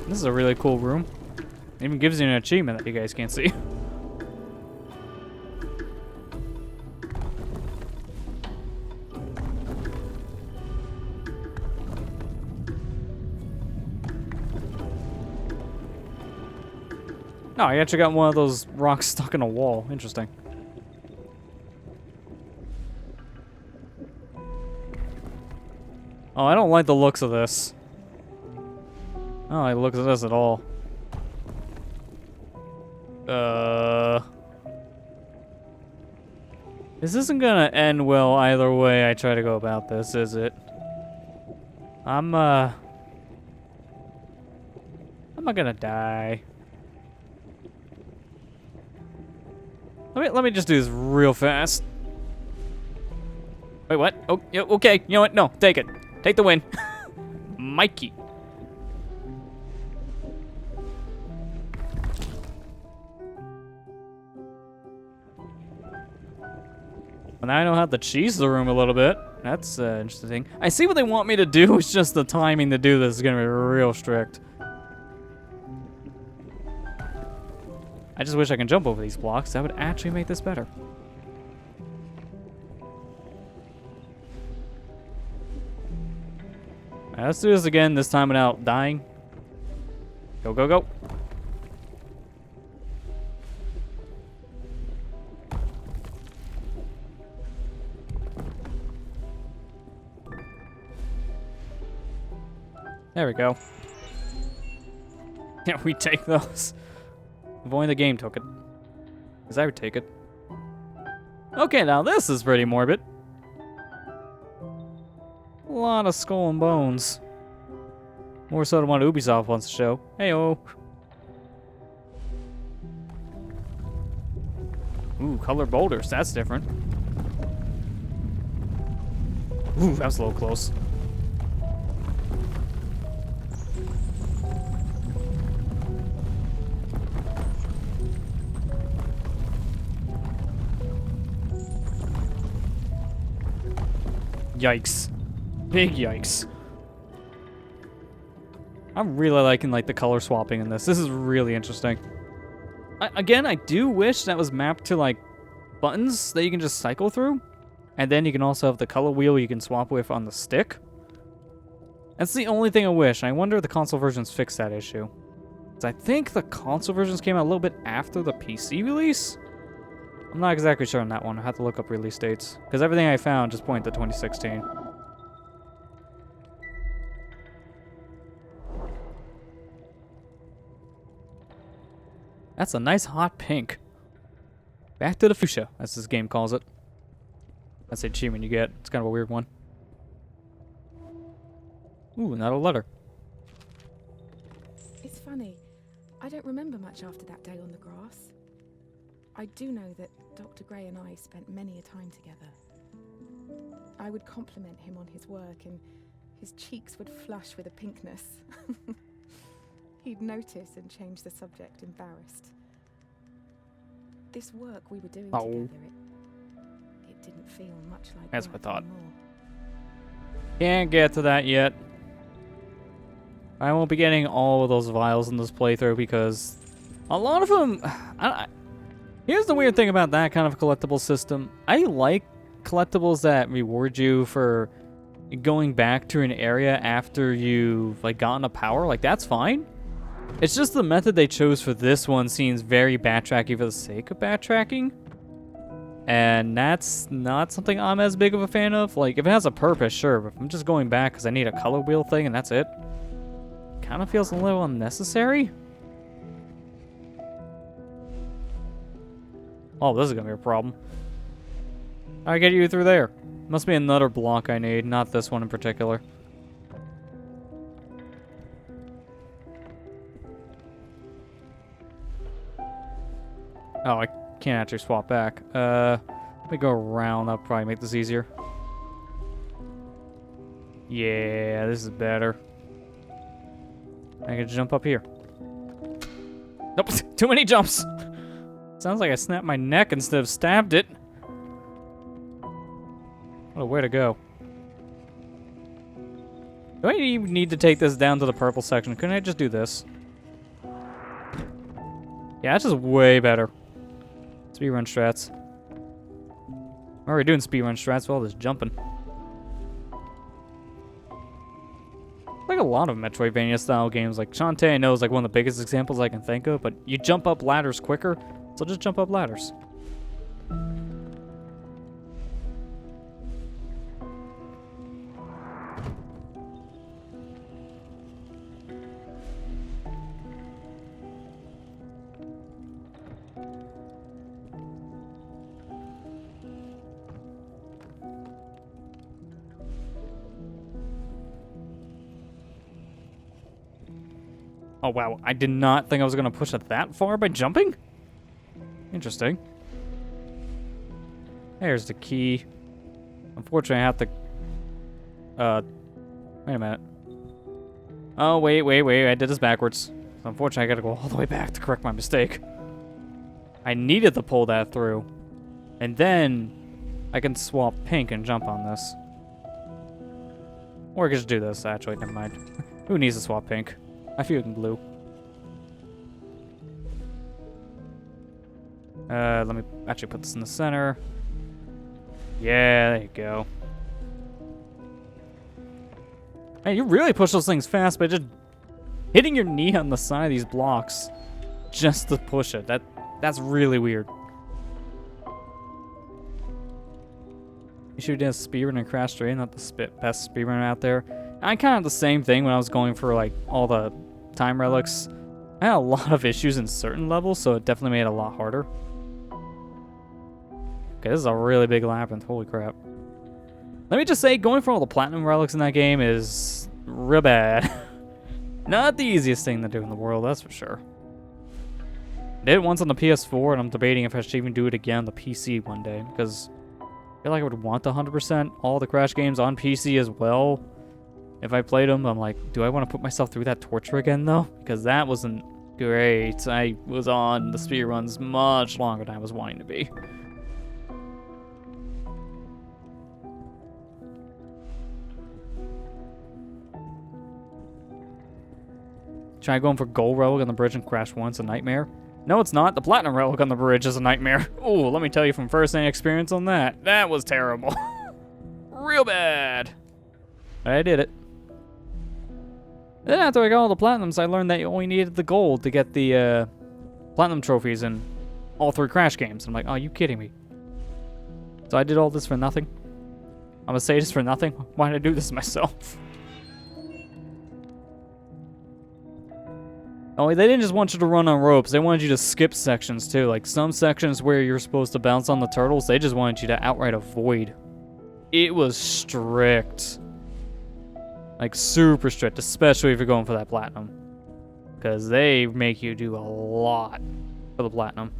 This is a really cool room. It even gives you an achievement that you guys can't see. Oh, I actually got one of those rocks stuck in a wall. Interesting. Oh, I don't like the looks of this. I don't like the looks of this at all. This isn't gonna end well either way I try to go about this, is it? I'm not gonna die. Let me just do this real fast. Wait, what? Oh, yeah, okay. You know what? No, take it. Take the win. Mikey. Well, now I know how to cheese the room a little bit. That's interesting. I see what they want me to do. It's just the timing to do this is gonna be real strict. I just wish I could jump over these blocks. That would actually make this better. Alright, let's do this again, this time without dying. Go, go, go. There we go. Yeah, we take those. If only the game took it. Because I would take it. Okay, now this is pretty morbid. A lot of skull and bones. More so than what Ubisoft wants to show. Heyo. Ooh, colored boulders. That's different. Ooh, that was a little close. Yikes. Big yikes. I'm really liking the color swapping in this. This is really interesting. Again, I do wish that was mapped to buttons that you can just cycle through. And then you can also have the color wheel you can swap with on the stick. That's the only thing I wish. I wonder if the console versions fix that issue. 'Cause I think the console versions came out a little bit after the PC release. I'm not exactly sure on that one. I have to look up release dates. Because everything I found just pointed to 2016. That's a nice hot pink. Back to the fuchsia, as this game calls it. That's the achievement you get. It's kind of a weird one. Ooh, not a letter. It's funny. I don't remember much after that day on the grass. I do know that Dr. Gray and I spent many a time together. I would compliment him on his work and his cheeks would flush with a pinkness. He'd notice and change the subject, embarrassed. This work we were doing together, it didn't feel much like That's work what I thought. anymore. Can't get to that yet. I won't be getting all of those vials in this playthrough because a lot of them... Here's the weird thing about that kind of collectible system. I like collectibles that reward you for going back to an area after you've gotten a power. That's fine. It's just the method they chose for this one seems very backtracky for the sake of backtracking. And that's not something I'm as big of a fan of. Like, if it has a purpose, sure, but if I'm just going back because I need a color wheel thing and that's it, kind of feels a little unnecessary. Oh, this is gonna be a problem. How do I get you through there? Must be another block I need, not this one in particular. Oh, I can't actually swap back. Let me go around. That'll probably make this easier. Yeah, this is better. I can jump up here. Nope, too many jumps. Sounds like I snapped my neck instead of stabbed it. What a way to go. Do I even need to take this down to the purple section? Couldn't I just do this? Yeah, that's just way better. Speedrun strats. I'm already doing speedrun strats with all this jumping. Like a lot of Metroidvania style games, like Shantae I know is like one of the biggest examples I can think of, but you jump up ladders quicker, so just jump up ladders. Oh wow, I did not think I was going to push it that far by jumping? Interesting. There's the key. Unfortunately, I have to... wait a minute. Oh, wait, I did this backwards. So unfortunately, I gotta go all the way back to correct my mistake. I needed to pull that through. And then, I can swap pink and jump on this. Or I could just do this, actually, never mind. Who needs to swap pink? I feel it in blue. Let me actually put this in the center. Yeah, there you go. Man, you really push those things fast by just hitting your knee on the side of these blocks just to push it. That's really weird. You should have done a speedrun and crash straight, not the best speedrun out there. I kind of the same thing when I was going for like all the time relics. I had a lot of issues in certain levels, so it definitely made it a lot harder. Okay, this is a really big labyrinth. Holy crap. Let me just say, going for all the platinum relics in that game is real bad. Not the easiest thing to do in the world, that's for sure. I did it once on the PS4, and I'm debating if I should even do it again on the PC one day, because I feel like I would want the 100% all the Crash games on PC as well. If I played them, I'm like, do I want to put myself through that torture again, though? Because that wasn't great. I was on the speedruns much longer than I was wanting to be. Try going for gold relic on the bridge and crash once, a nightmare. No, it's not. The platinum relic on the bridge is a nightmare. Ooh, let me tell you from first-hand experience on that. That was terrible. Real bad. I did it. Then after I got all the platinums, I learned that you only needed the gold to get the platinum trophies in all 3 Crash games. I'm like, oh, you kidding me? So I did all this for nothing? I'm gonna say this for nothing? Why did I do this to myself? Oh, they didn't just want you to run on ropes. They wanted you to skip sections, too. Like, some sections where you're supposed to bounce on the turtles, they just wanted you to outright avoid. It was strict. Like, super strict, especially if you're going for that platinum. Because they make you do a lot for the platinum.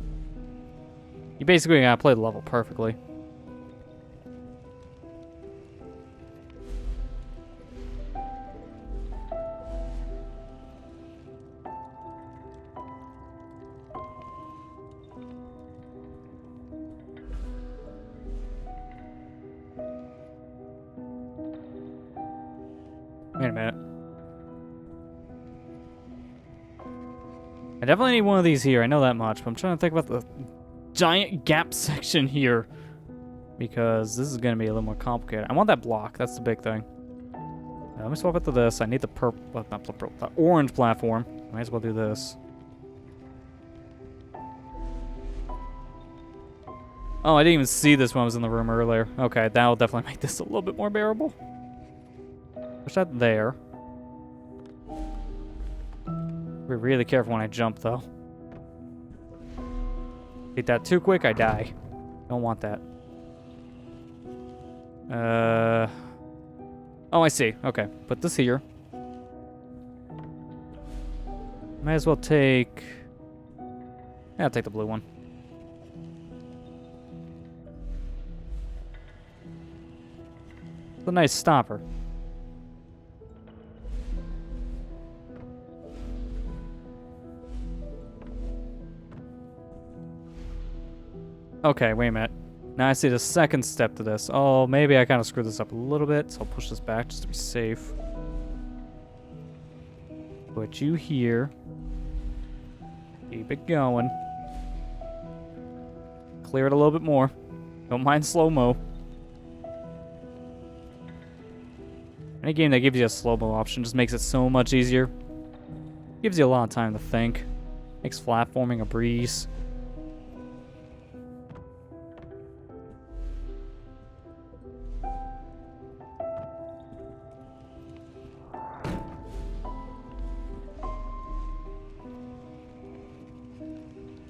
You basically gotta play the level perfectly. Wait a minute. I definitely need one of these here. I know that much, but I'm trying to think about the giant gap section here. Because this is going to be a little more complicated. I want that block. That's the big thing. Let me swap it to this. I need the purple, well, not the purple, the orange platform. Might as well do this. Oh, I didn't even see this when I was in the room earlier. Okay, that'll definitely make this a little bit more bearable. Push that there. Be really careful when I jump, though. Hit that too quick, I die. Don't want that. Oh, I see. Okay, put this here. Might as well take... Yeah, I'll take the blue one. It's a nice stopper. Okay, wait a minute. Now I see the second step to this. Oh, maybe I kind of screwed this up a little bit, so I'll push this back just to be safe. Put you here. Keep it going. Clear it a little bit more. Don't mind slow-mo. Any game that gives you a slow-mo option just makes it so much easier. Gives you a lot of time to think. Makes platforming a breeze.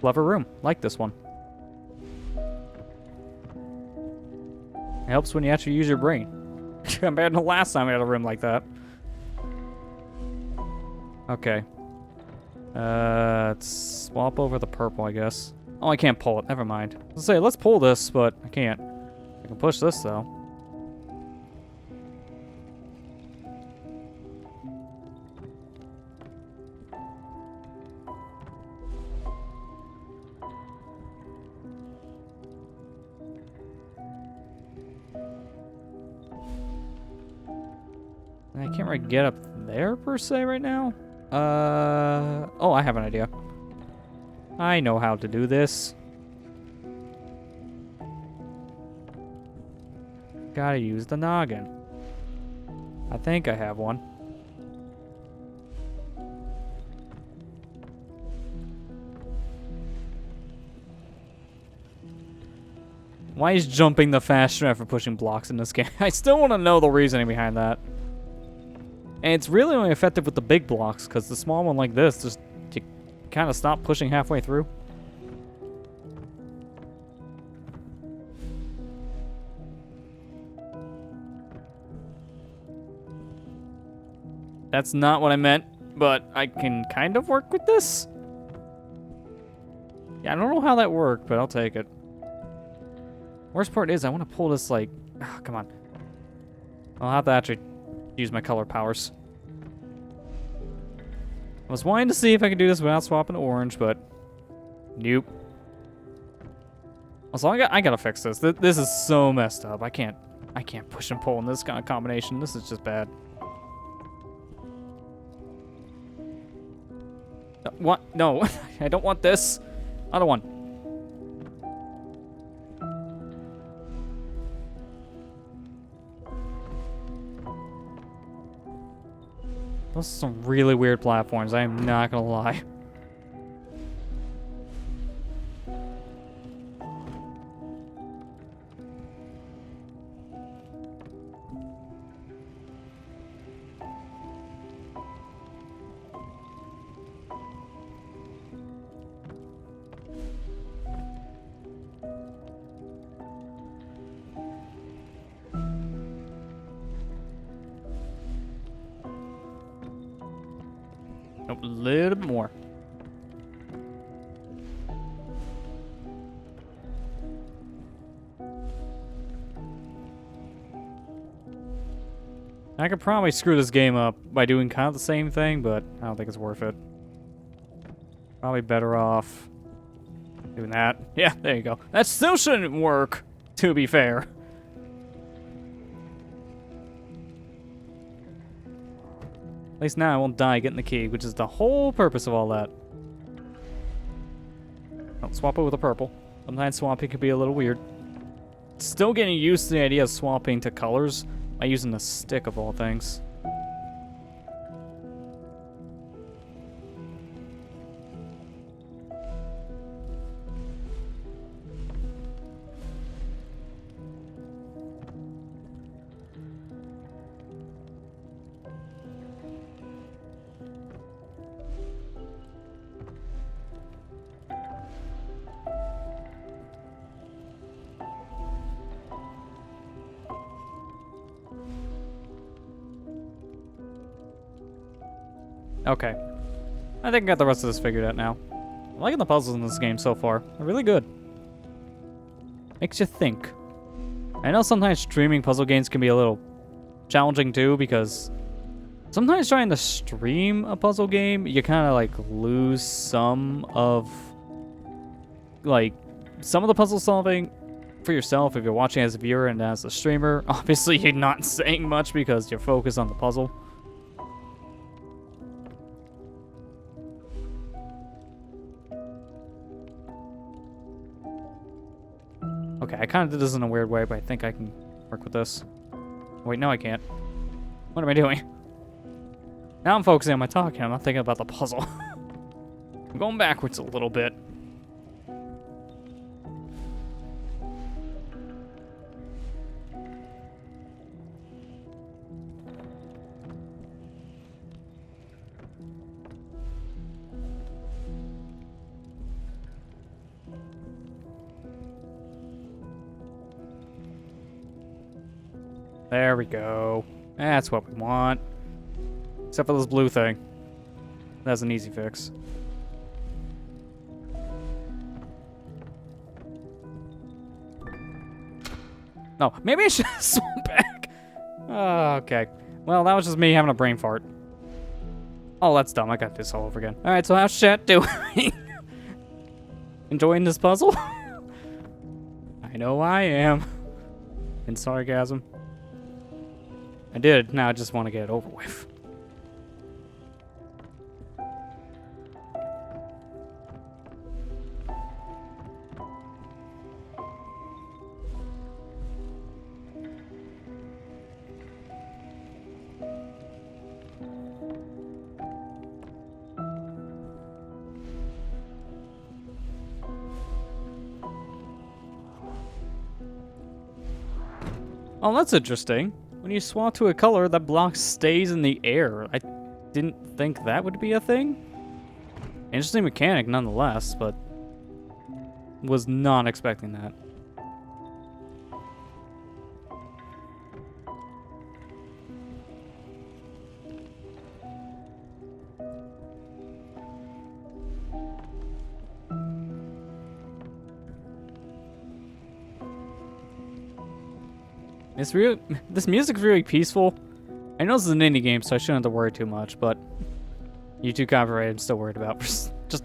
Love a room. Like this one. It helps when you actually use your brain. Compared to last time we had a room like that. Okay. Let's swap over the purple, I guess. Oh, I can't pull it. Never mind. Let's say, let's pull this, but I can't. I can push this, though. I can't really get up there, per se, right now. Oh, I have an idea. I know how to do this. Gotta use the noggin. I think I have one. Why is jumping the faster after pushing blocks in this game? I still want to know the reasoning behind that. And it's really only effective with the big blocks, because the small one like this, just you kind of stop pushing halfway through. That's not what I meant, but I can kind of work with this. Yeah, I don't know how that worked, but I'll take it. Worst part is I want to pull this like... Oh, come on. I'll have to actually use my color powers. I was wanting to see if I could do this without swapping orange, but nope. Also, I gotta fix this. This is so messed up. I can't push and pull in this kind of combination. This is just bad. What? No, I don't want this. Other one. Those are some really weird platforms, I am not gonna lie. Nope, a little bit more. I could probably screw this game up by doing kind of the same thing, but I don't think it's worth it. Probably better off doing that. Yeah, there you go. That still shouldn't work, to be fair. At least now I won't die getting the key, which is the whole purpose of all that. I'll swap it with a purple. Sometimes swapping can be a little weird. Still getting used to the idea of swapping to colors by using the stick of all things. Okay. I think I got the rest of this figured out now. I'm liking the puzzles in this game so far. They're really good. Makes you think. I know sometimes streaming puzzle games can be a little challenging too, because sometimes trying to stream a puzzle game, you kind of like lose some of the puzzle solving for yourself if you're watching as a viewer and as a streamer. Obviously, you're not saying much because you're focused on the puzzle. Okay, I kind of did this in a weird way, but I think I can work with this. Wait, no, I can't. What am I doing? Now I'm focusing on my talking. I'm not thinking about the puzzle. I'm going backwards a little bit. There we go. That's what we want. Except for this blue thing. That's an easy fix. No, maybe I should have swum back. Okay. Well, that was just me having a brain fart. Oh, that's dumb. I got this all over again. Alright, so how's chat doing? Enjoying this puzzle? I know I am. In sarcasm. I did. Now I just want to get it over with. Oh, that's interesting. When you swap to a color, that block stays in the air. I didn't think that would be a thing. Interesting mechanic nonetheless, but was not expecting that. This music's really peaceful. I know this is an indie game, so I shouldn't have to worry too much, but YouTube copyright I'm still worried about. Just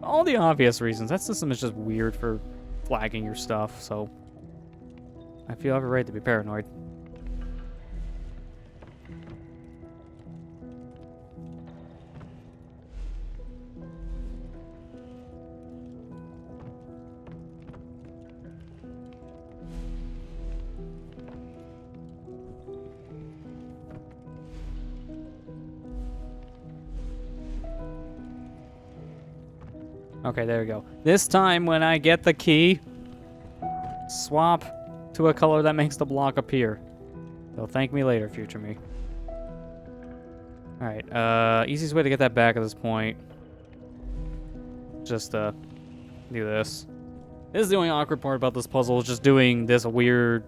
all the obvious reasons. That system is just weird for flagging your stuff, so I feel I have a right to be paranoid. Okay, there we go. This time when I get the key, swap to a color that makes the block appear. So thank me later, future me. Alright, easiest way to get that back at this point. Just, do this. This is the only awkward part about this puzzle, is just doing this weird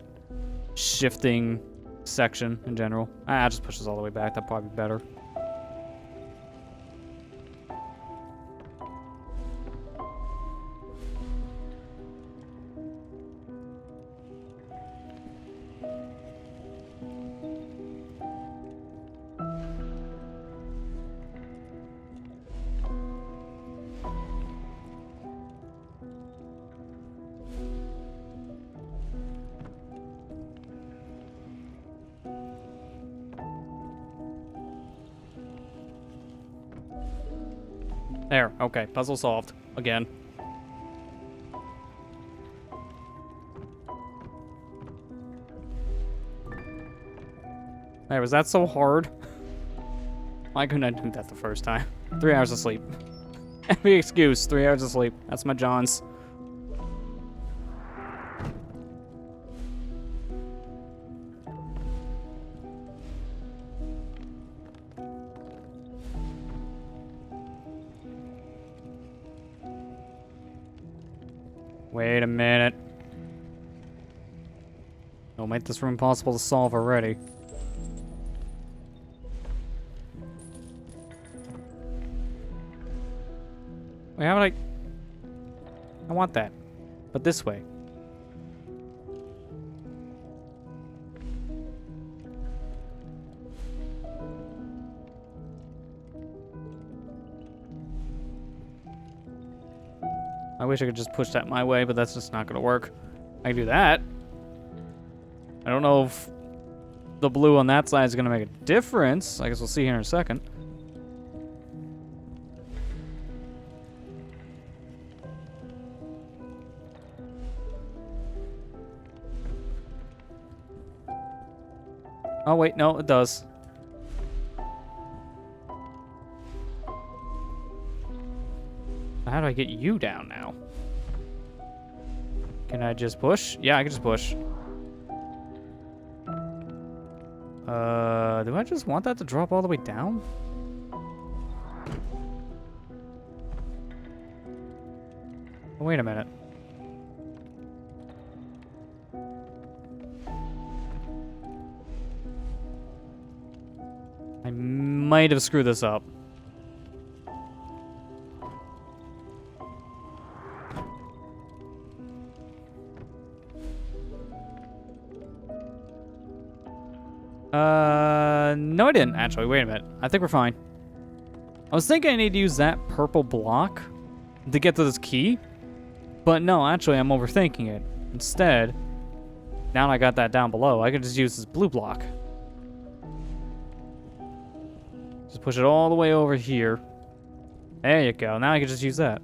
shifting section in general. I'll just push this all the way back, that'd probably be better. There, okay, puzzle solved. Again. There, was that so hard? Why couldn't I do that the first time? 3 hours of sleep. Every excuse, 3 hours of sleep. That's my Johns. Wait a minute. Don't make this room impossible to solve already. Wait, how would I want that. But this way. I wish I could just push that my way, but that's just not gonna work. I can do that. I don't know if the blue on that side is gonna make a difference. I guess we'll see here in a second. Oh wait, no, it does. How do I get you down now? Can I just push? Yeah, I can just push. Do I just want that to drop all the way down? Oh, wait a minute. I might have screwed this up. No I didn't, actually. Wait a minute. I think we're fine. I was thinking I need to use that purple block to get to this key. But no, actually, I'm overthinking it. Instead, now I got that down below, I can just use this blue block. Just push it all the way over here. There you go. Now I can just use that.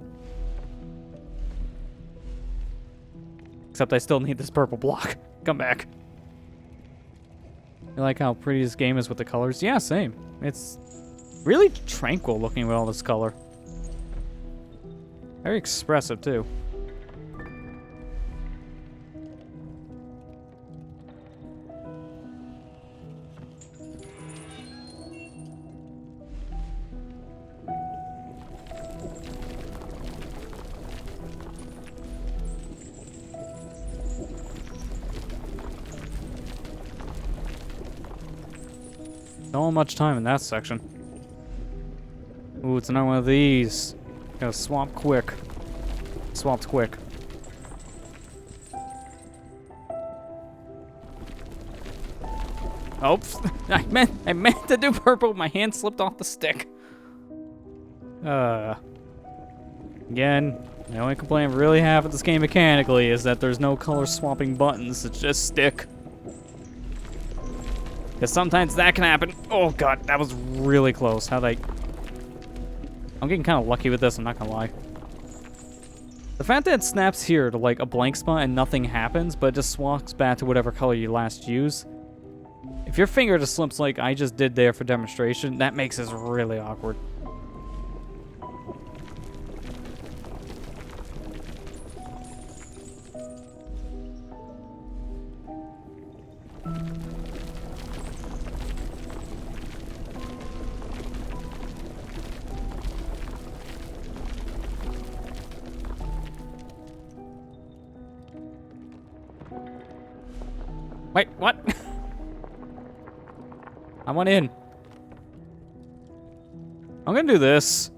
Except I still need this purple block. Come back. You like how pretty this game is with the colors? Yeah, same. It's really tranquil looking with all this color. Very expressive, too. Not much time in that section. Ooh, it's another one of these. Gotta swamp quick. Swamped quick. Oops. I meant to do purple. My hand slipped off the stick. Again, the only complaint I really have with this game mechanically is that there's no color swapping buttons. It's just stick. Because sometimes that can happen. Oh god, that was really close. How'd I... I'm getting kind of lucky with this, I'm not gonna lie. The fact that it snaps here to like a blank spot and nothing happens, but it just swaps back to whatever color you last used. If your finger just slips like I just did there for demonstration, that makes this really awkward. Wait, what? I want in. I'm gonna do this.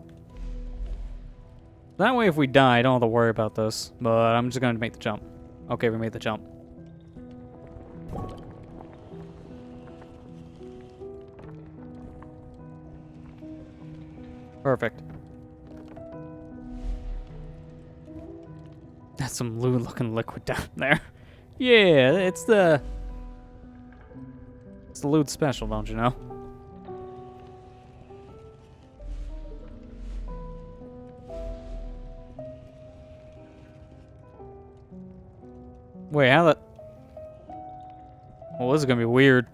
That way if we die, I don't have to worry about this. But I'm just gonna make the jump. Okay, we made the jump. Perfect. That's some lewd looking liquid down there. Yeah, it's the lewd special, don't you know? Wait, how the... Well, this is gonna be weird.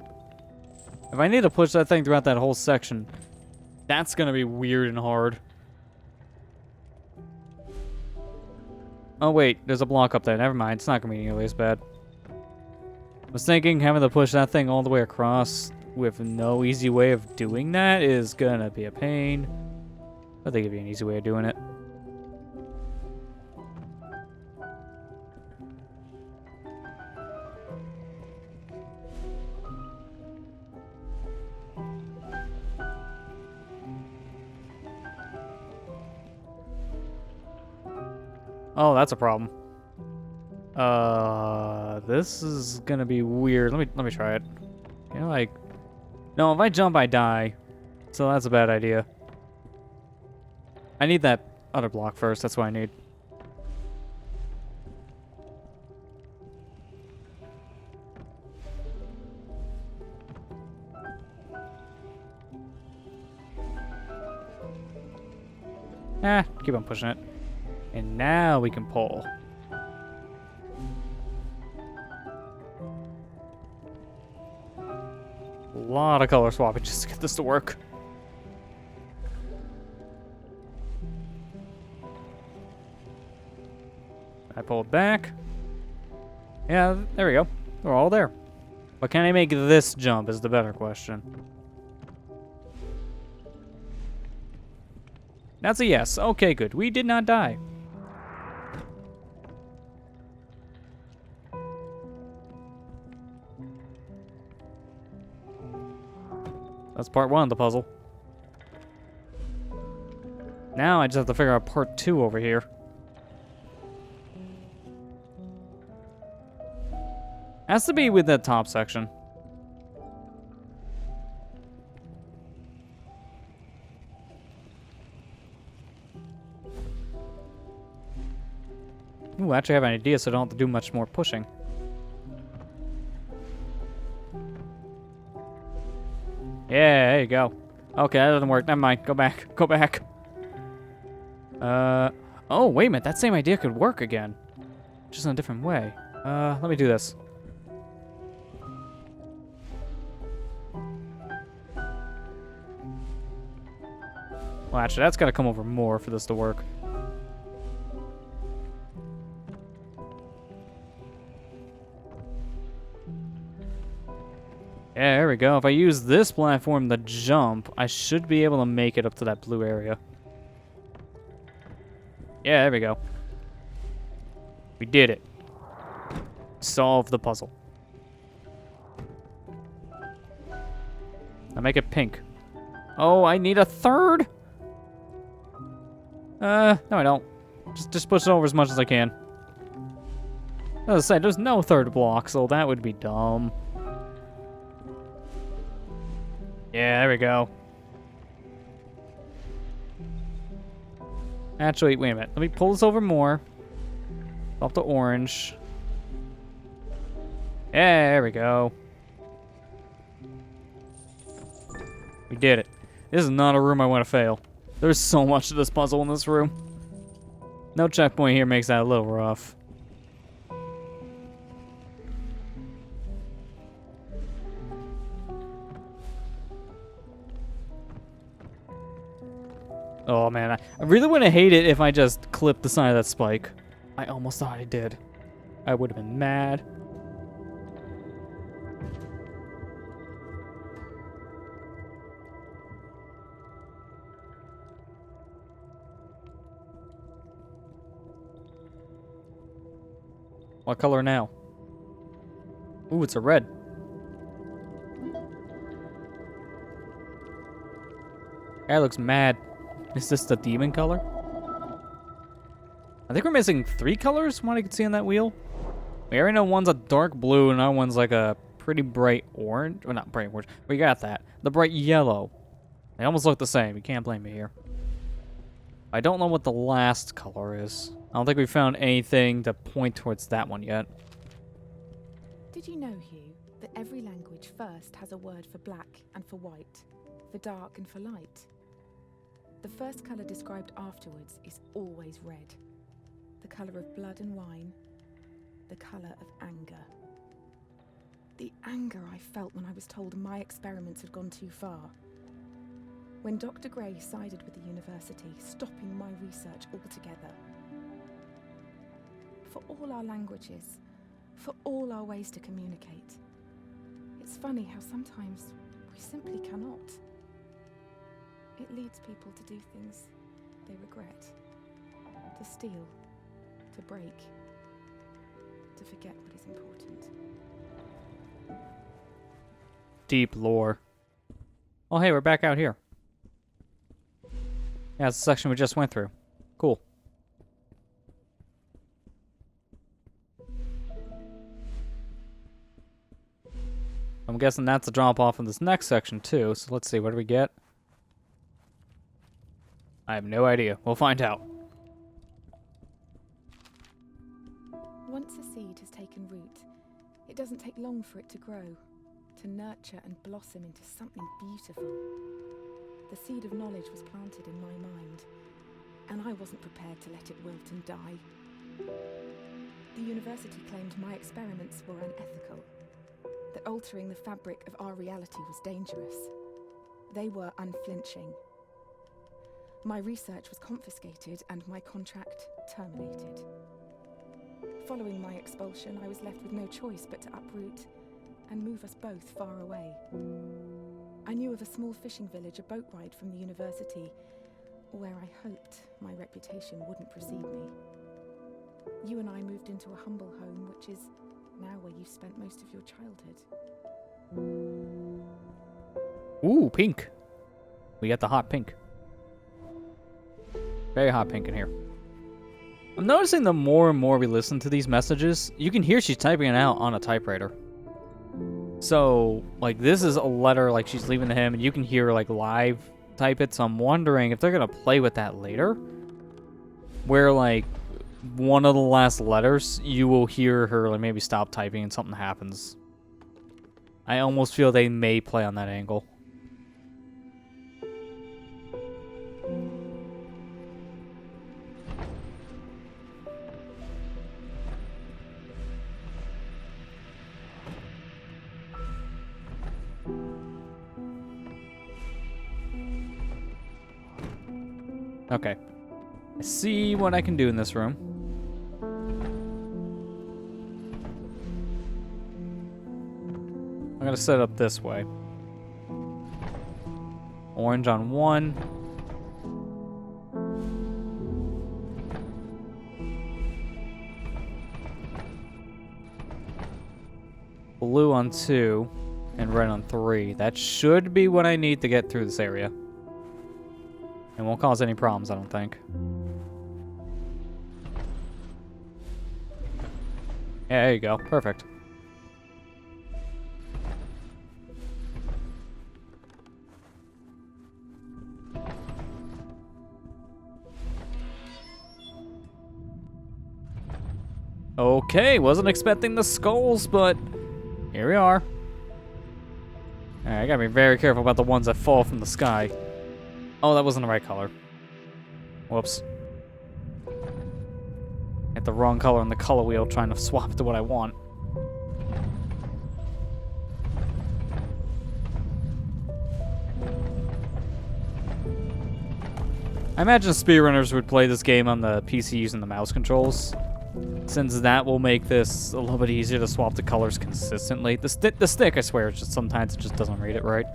If I need to push that thing throughout that whole section, that's gonna be weird and hard. Oh wait, there's a block up there. Never mind, it's not gonna be nearly as bad. I was thinking having to push that thing all the way across with no easy way of doing that is gonna be a pain. I think it'd be an easy way of doing it. Oh, that's a problem. This is gonna be weird. Let me try it. You know, like, no, if I jump, I die. So that's a bad idea. I need that other block first. That's what I need. Keep on pushing it. And now we can pull. A lot of color swapping just to get this to work. I pull it back. Yeah, there we go. We're all there. But can I make this jump is the better question. That's a yes. Okay, good. We did not die. That's part one of the puzzle. Now I just have to figure out part two over here. Has to be with that top section. Ooh, actually I have an idea so I don't have to do much more pushing. Yeah, there you go. Okay, that doesn't work. Never mind. Go back. Go back. Oh, wait a minute. That same idea could work again. Just in a different way. Let me do this. Well, actually, that's got to come over more for this to work. Yeah, there we go. If I use this platform to jump, I should be able to make it up to that blue area. Yeah, there we go. We did it. Solve the puzzle. Now make it pink. Oh, I need a third? No I don't. Just push it over as much as I can. As I said, there's no third block, so that would be dumb. Yeah, there we go. Actually, wait a minute. Let me pull this over more. Off the orange. Yeah, there we go. We did it. This is not a room I want to fail. There's so much to this puzzle in this room. No checkpoint here makes that a little rough. Oh man, I really wouldn't hate it if I just clipped the side of that spike. I almost thought I did. I would have been mad. What color now? Ooh, it's a red. Guy looks mad. Is this the demon color? I think we're missing 3 colors from what I can see on that wheel. We already know one's a dark blue and another one's like a pretty bright orange. Well, not bright orange. We got that. The bright yellow. They almost look the same. You can't blame me here. I don't know what the last color is. I don't think we found anything to point towards that one yet. Did you know, Hugh, that every language first has a word for black and for white, for dark and for light? The first colour described afterwards is always red. The colour of blood and wine. The colour of anger. The anger I felt when I was told my experiments had gone too far. When Dr. Gray sided with the university, stopping my research altogether. For all our languages, for all our ways to communicate, it's funny how sometimes we simply cannot. It leads people to do things they regret, to steal, to break, to forget what is important. Deep lore. Oh, hey, we're back out here. Yeah, it's the section we just went through. Cool. I'm guessing that's a drop off in this next section too. So let's see, what do we get? I have no idea. We'll find out. Once a seed has taken root, it doesn't take long for it to grow, to nurture and blossom into something beautiful. The seed of knowledge was planted in my mind, and I wasn't prepared to let it wilt and die. The university claimed my experiments were unethical, that altering the fabric of our reality was dangerous. They were unflinching. My research was confiscated and my contract terminated. Following my expulsion, I was left with no choice but to uproot and move us both far away. I knew of a small fishing village a boat ride from the university, where I hoped my reputation wouldn't precede me. You and I moved into a humble home, which is now where you spent most of your childhood. Ooh, pink. We got the hot pink. Very hot pink in here. I'm noticing the more and more we listen to these messages, you can hear she's typing it out on a typewriter. So, like, this is a letter, like, she's leaving to him, and you can hear her, like, live type it. So I'm wondering if they're going to play with that later. Where, like, one of the last letters, you will hear her, like, maybe stop typing and something happens. I almost feel they may play on that angle. Okay. I see what I can do in this room. I'm gonna set it up this way. Orange on one. Blue on 2. And red on 3. That should be what I need to get through this area. It won't cause any problems, I don't think. Yeah, there you go. Perfect. Okay, wasn't expecting the skulls, but here we are. Alright, I gotta be very careful about the ones that fall from the sky. Oh, that wasn't the right color. Whoops. Hit the wrong color on the color wheel trying to swap to what I want. I imagine speedrunners would play this game on the PC using the mouse controls, since that will make this a little bit easier to swap the colors consistently. The stick, I swear, just sometimes it just doesn't read it right.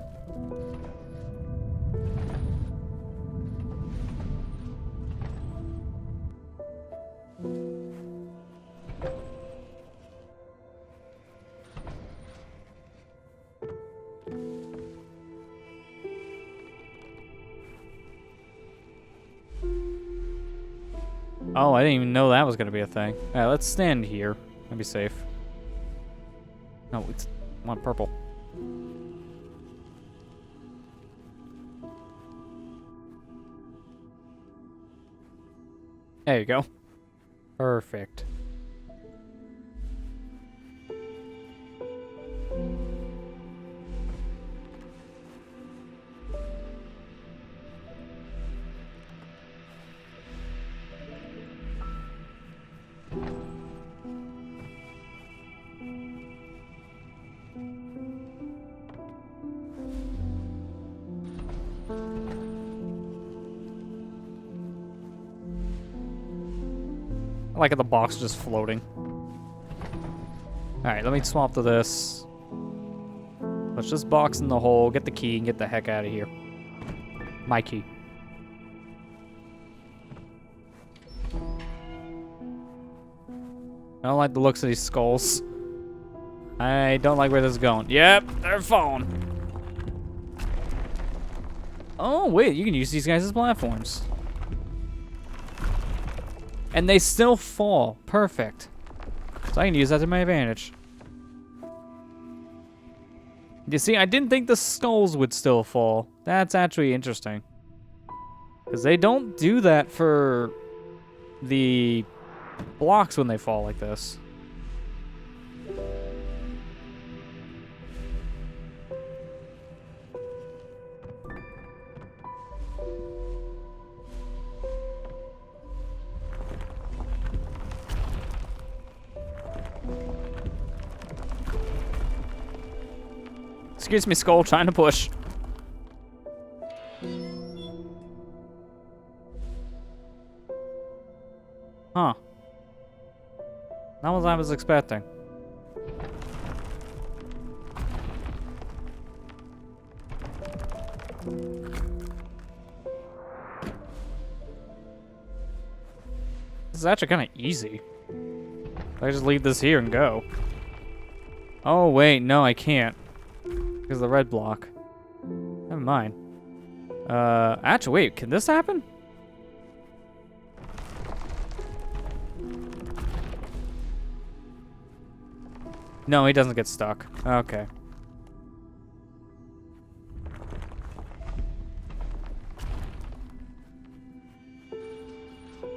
Oh, I didn't even know that was going to be a thing. Alright, let's stand here. I'll be safe. No, it's one purple. There you go. Perfect. I like the box just floating. Alright, let me swap to this. Let's just box in the hole, get the key, and get the heck out of here. My key. I don't like the looks of these skulls. I don't like where this is going. Yep, they're falling. Oh, wait, you can use these guys as platforms. And they still fall. Perfect. So I can use that to my advantage. You see, I didn't think the skulls would still fall. That's actually interesting. Because they don't do that for the blocks when they fall like this. Excuse me, skull, trying to push. Huh. Not what I was expecting. This is actually kind of easy. I just leave this here and go. Oh, wait, no, I can't. Because of the red block. Never mind. Actually, wait, can this happen? No, he doesn't get stuck. Okay.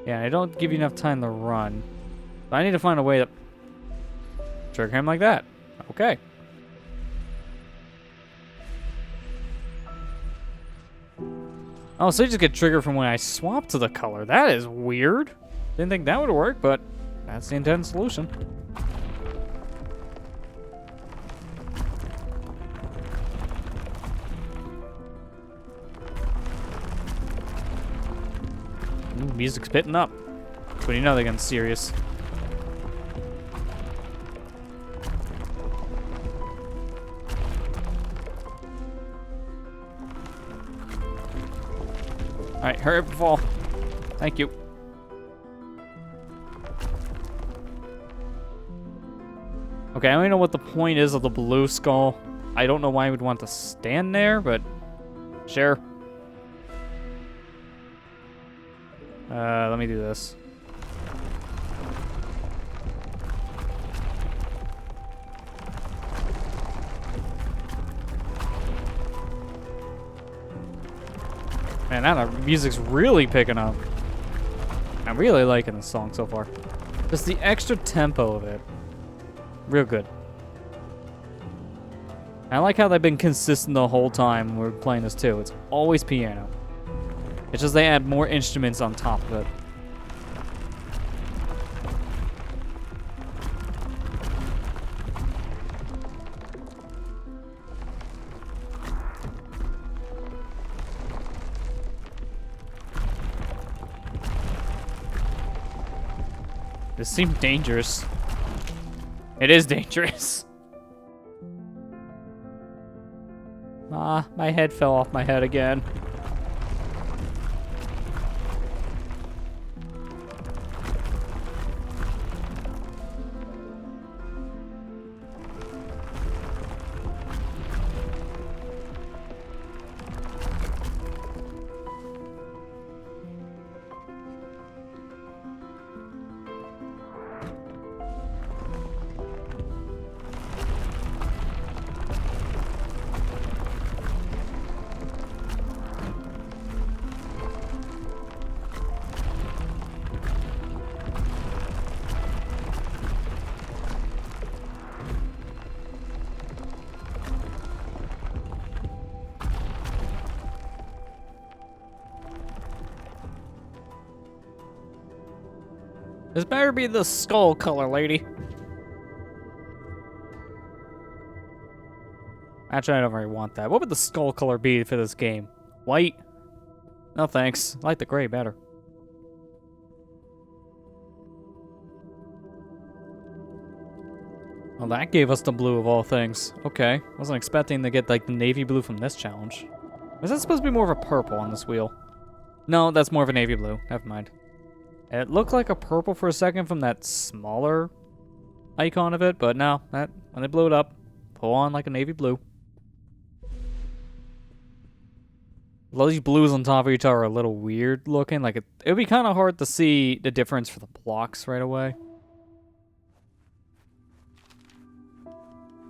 Yeah, I don't give you enough time to run. But I need to find a way to trigger him like that. Okay. Oh, so you just get triggered from when I swap to the color. That is weird. Didn't think that would work, but that's the intended solution. Ooh, music's picking up. That's when you know they're getting serious. Alright, hurry up and fall. Thank you. Okay, I don't even know what the point is of the blue skull. I don't know why I would want to stand there, but sure. Let me do this. Man, that music's really picking up. I'm really liking this song so far. Just the extra tempo of it. Real good. I like how they've been consistent the whole time when we're playing this too. It's always piano. It's just they add more instruments on top of it. This seems dangerous. It is dangerous. Ah, my head fell off my head again. This better be the skull color, lady. Actually, I don't really want that. What would the skull color be for this game? White? No thanks. I like the gray better. Well, that gave us the blue of all things. Okay. Wasn't expecting to get, like, the navy blue from this challenge. Was that supposed to be more of a purple on this wheel? No, that's more of a navy blue. Never mind. It looked like a purple for a second from that smaller icon of it, but no, that when they blew it up, full on like a navy blue. All these blues on top of each other are a little weird looking. Like it would be kind of hard to see the difference for the blocks right away.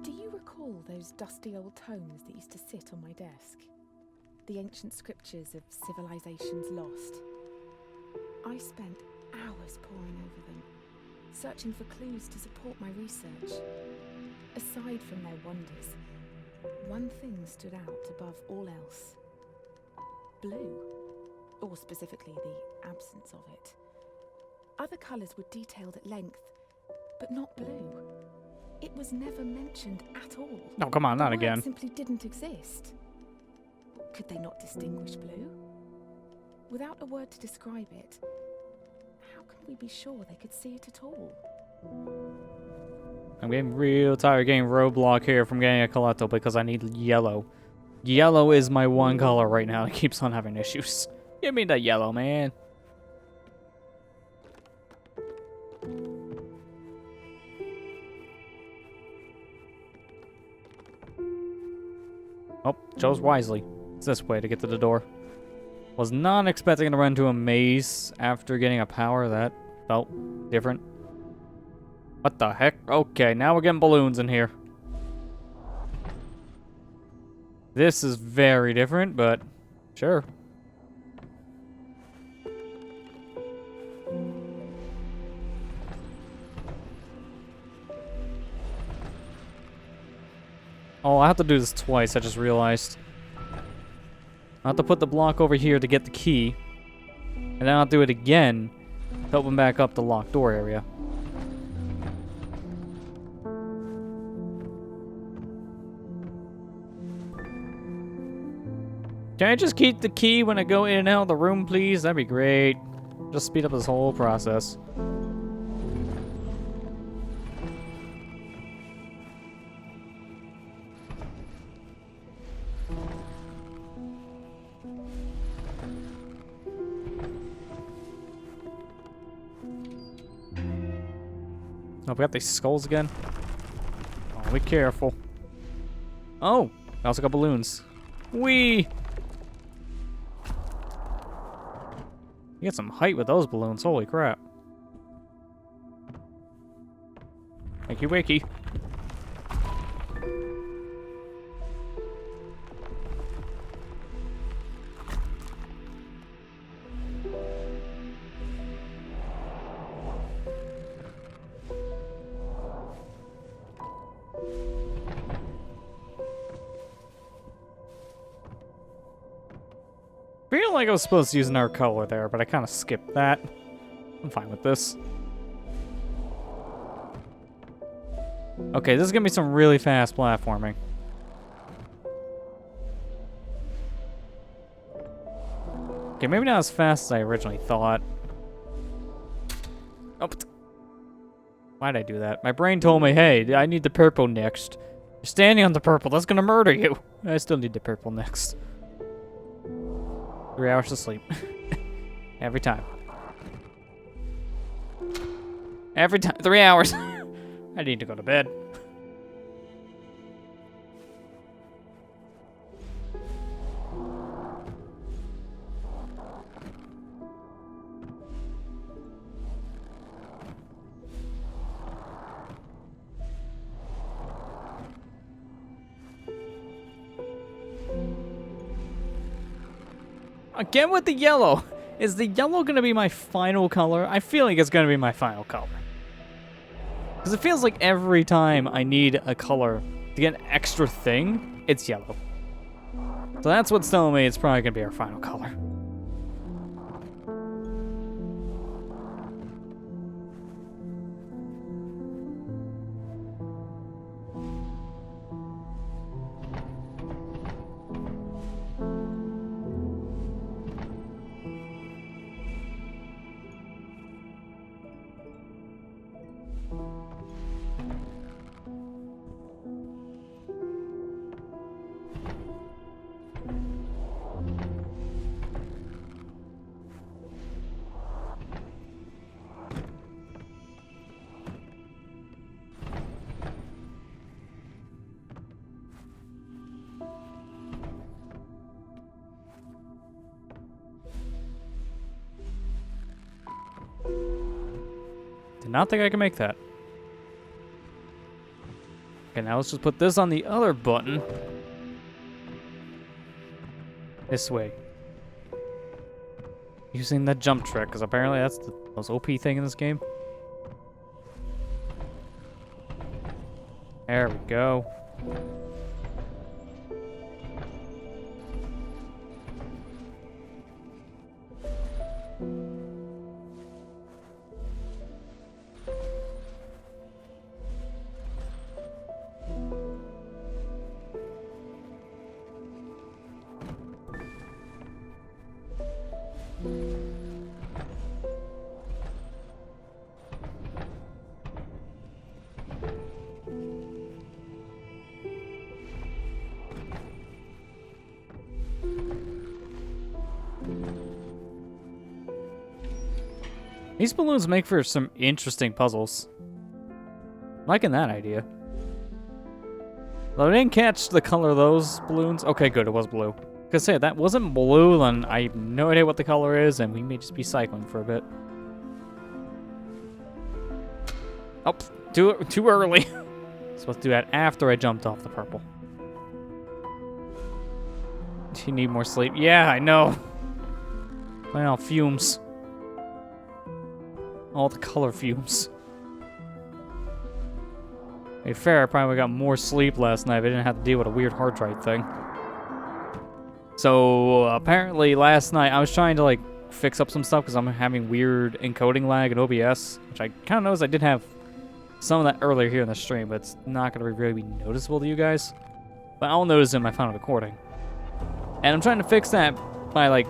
Do you recall those dusty old tomes that used to sit on my desk. The ancient scriptures of civilizations lost. I spent hours poring over them, searching for clues to support my research. Aside from their wonders, one thing stood out above all else. Blue, or specifically the absence of it. Other colours were detailed at length, but not blue. It was never mentioned at all. No, come on, not The word again. simply didn't exist. Could they not distinguish blue? Without a word to describe it, how can we be sure they could see it at all? I'm getting real tired of getting roadblock here from getting a collectible because I need yellow. Yellow is my one color right now that keeps on having issues. Give me that yellow, man. Oh, chose wisely. It's this way to get to the door. Was not expecting to run into a maze after getting a power. That felt different. What the heck? Okay, now we're getting balloons in here. This is very different, but sure. Oh, I have to do this twice, I just realized. I have to put the block over here to get the key. And then I'll do it again to open back up the locked door area. Can I just keep the key when I go in and out of the room, please? That'd be great. Just speed up this whole process. Oh, we got these skulls again. Oh, be careful. Oh, I also got balloons. Whee! You get some height with those balloons. Holy crap. Wakey wakey. I feel like I was supposed to use another color there, but I kind of skipped that. I'm fine with this. Okay, this is gonna be some really fast platforming. Okay, maybe not as fast as I originally thought. Oh, why'd I do that? My brain told me, hey, I need the purple next. You're standing on the purple, that's gonna murder you. I still need the purple next. 3 hours of sleep. Every time. Every time. 3 hours. I need to go to bed. Again with the yellow. Is the yellow going to be my final color? I feel like it's going to be my final color. Because it feels like every time I need a color to get an extra thing, it's yellow. So that's what's telling me it's probably going to be our final color. Did not think I could make that. Okay, now let's just put this on the other button. This way. Using that jump trick, because apparently that's the most OP thing in this game. There we go. These balloons make for some interesting puzzles. Liking that idea. Though I didn't catch the color of those balloons. Okay, good, it was blue. Like I said, that wasn't blue, then I have no idea what the color is, and we may just be cycling for a bit. Oh, too early. Supposed to do that after I jumped off the purple. Do you need more sleep? Yeah, I know. Playing on fumes. All the color fumes. Hey, fair, I probably got more sleep last night if I didn't have to deal with a weird hard drive thing. So, apparently last night I was trying to, like, fix up some stuff because I'm having weird encoding lag in OBS, which I kind of noticed I did have some of that earlier here in the stream, but it's not going to really be noticeable to you guys. But I'll notice in my final recording. And I'm trying to fix that by, like,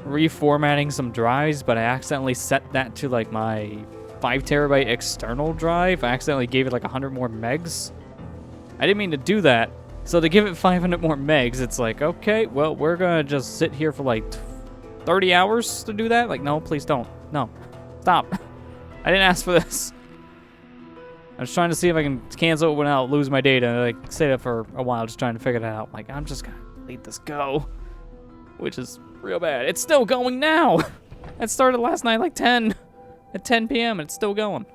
reformatting some drives, but I accidentally set that to like my 5 terabyte external drive. I accidentally gave it like 100 more megs. I didn't mean to do that. So to give it 500 more megs, it's like, okay, well, we're gonna just sit here for like 30 hours to do that? Like, no, please don't. No. Stop. I didn't ask for this. I was trying to see if I can cancel it without lose my data. And like, stayed up for a while just trying to figure that out. Like, I'm just gonna let this go. Which is real bad. It's still going now! It started last night like 10. At 10 p.m. and it's still going.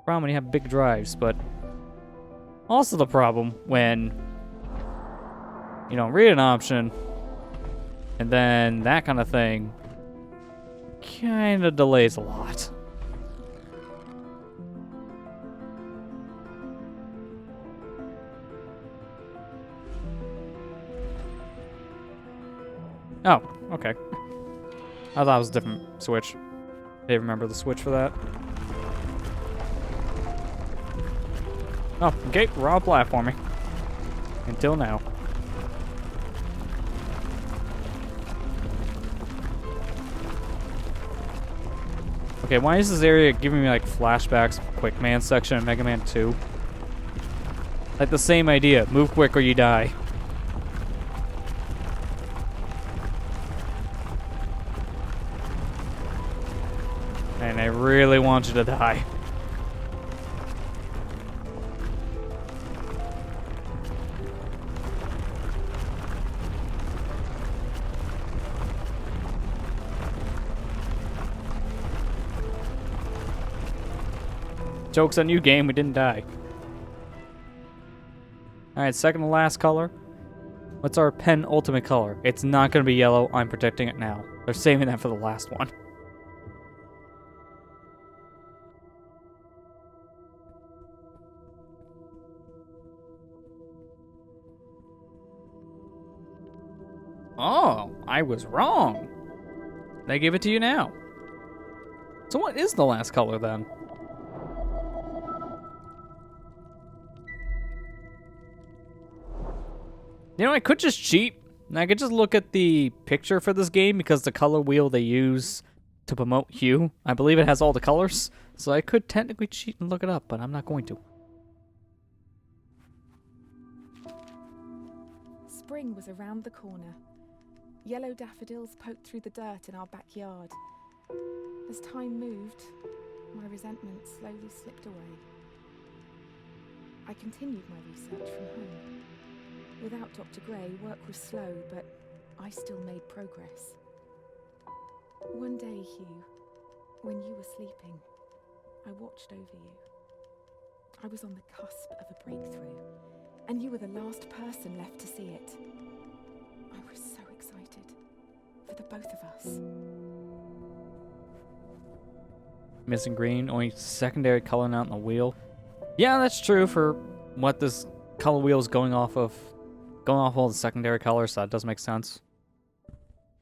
Problem when you have big drives, but also the problem when you don't read an option and then that kind of thing kind of delays a lot. Oh, okay. I thought it was a different switch. I didn't remember the switch for that. Oh, okay, raw platforming. Until now. Okay, why is this area giving me like flashbacks of Quick Man section in Mega Man 2? Like the same idea, move quick or you die. And I really want you to die. Joke's on you, game, we didn't die. Alright, second to last color. What's our penultimate color? It's not going to be yellow, I'm predicting it now. They're saving that for the last one. Oh, I was wrong. They give it to you now. So what is the last color then? You know, I could just cheat. I could just look at the picture for this game because the color wheel they use to promote Hue, I believe it has all the colors. So I could technically cheat and look it up, but I'm not going to. Spring was around the corner. Yellow daffodils poked through the dirt in our backyard. As time moved, my resentment slowly slipped away. I continued my research from home. Without Dr. Gray, work was slow, but I still made progress. One day, Hugh, when you were sleeping, I watched over you. I was on the cusp of a breakthrough, and you were the last person left to see it. I was so excited for the both of us. Missing green, only secondary color not in the wheel. Yeah, that's true for what this color wheel is going off of. Going off all the secondary colors, so that does make sense.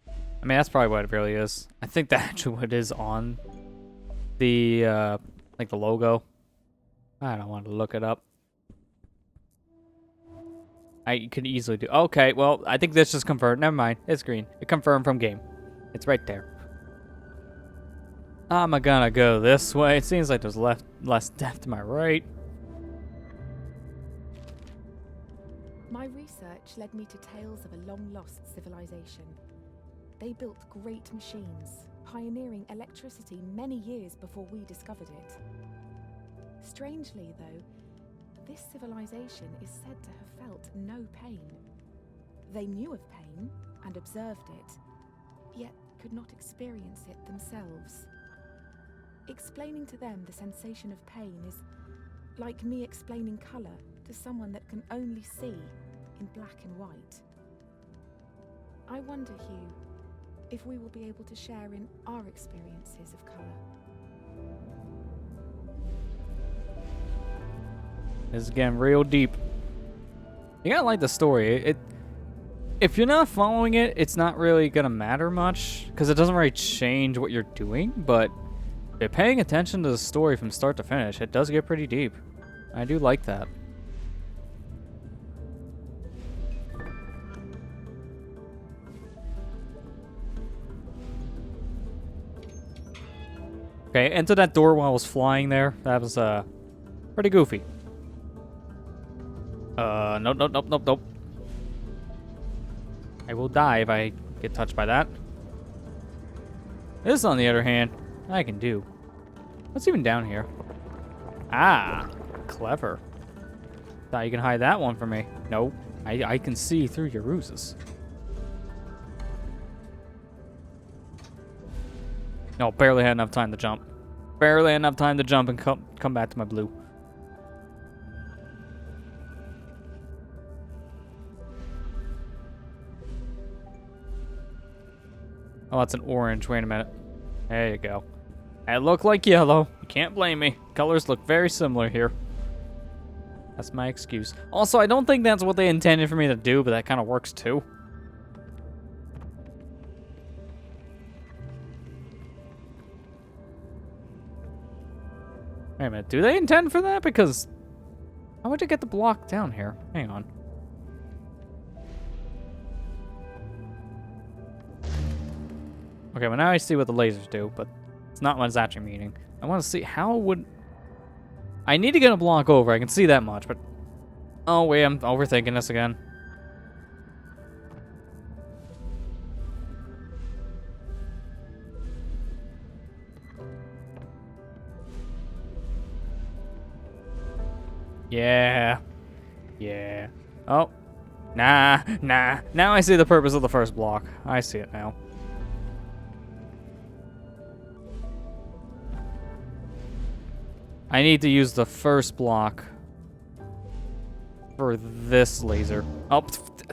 I mean, that's probably what it really is. I think that's actually what it is on the, like the logo. I don't want to look it up. I could easily do. Okay, well, I think this just confirmed. Never mind. It's green. It confirmed from game. It's right there. I'm gonna go this way. It seems like there's less depth to my right. My research led me to tales of a long-lost civilization. They built great machines, pioneering electricity many years before we discovered it. Strangely, though, this civilization is said to have felt no pain. They knew of pain and observed it, yet could not experience it themselves. Explaining to them the sensation of pain is like me explaining colour to someone that can only see in black and white. I wonder, Hugh, if we will be able to share in our experiences of colour. This is getting real deep. You gotta like the story. If you're not following it, it's not really gonna matter much, because it doesn't really change what you're doing, but if you're paying attention to the story from start to finish, it does get pretty deep. I do like that. Okay, enter that door while I was flying there. That was, pretty goofy. Nope. I will die if I get touched by that. This, on the other hand, I can do. What's even down here? Ah, clever. Thought you can hide that one from me. Nope. I can see through your ruses. No, barely had enough time to jump. Barely had enough time to jump and come back to my blue. Oh, that's an orange. Wait a minute. There you go. I look like yellow. You can't blame me. Colors look very similar here. That's my excuse. Also, I don't think that's what they intended for me to do, but that kind of works too. Wait a minute. Do they intend for that? Because how would you get the block down here? Hang on. Okay, well now I see what the lasers do, but it's not what it's actually meaning. I want to see how would... I need to get a block over, I can see that much, but... Oh wait, I'm overthinking this again. Yeah. Yeah. Oh. Nah. Now I see the purpose of the first block. I see it now. I need to use the first block for this laser. Oh,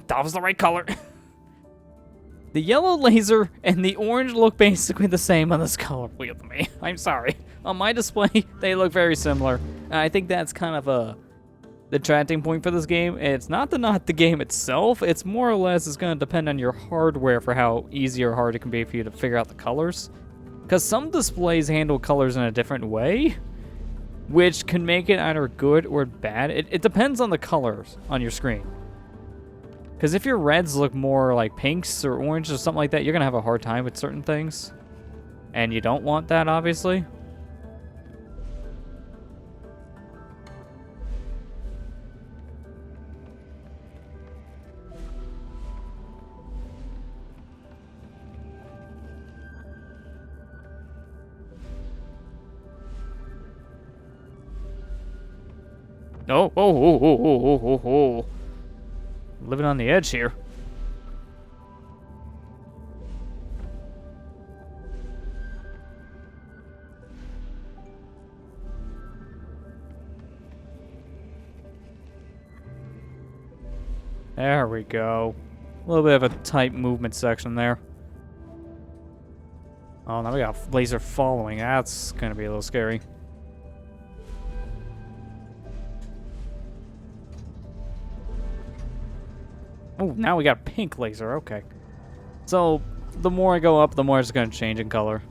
that was the right color. The yellow laser and the orange look basically the same on this color wheel to me. I'm sorry. On my display, they look very similar. And I think that's kind of the detracting point for this game. It's not the game itself. It's more or less it's going to depend on your hardware for how easy or hard it can be for you to figure out the colors. Because some displays handle colors in a different way, which can make it either good or bad. It depends on the colors on your screen. Because if your reds look more like pinks or oranges or something like that, you're going to have a hard time with certain things. And you don't want that, obviously. Oh. Living on the edge here. There we go. A little bit of a tight movement section there. Oh, now we got laser following. That's gonna be a little scary. Oh, now we got a pink laser. Okay. So, the more I go up, the more it's gonna change in color.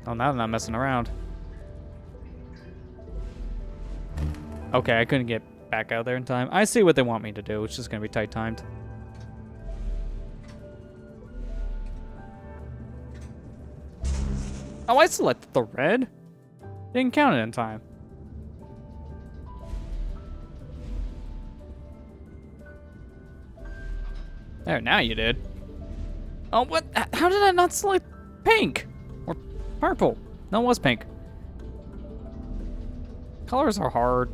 Oh, now they're not messing around. Okay, I couldn't get back out there in time. I see what they want me to do. It's just gonna be tight timed. Oh, I selected the red. Didn't count it in time. There, now you did. Oh, what? How did I not select pink? Or purple? No, it was pink. Colors are hard.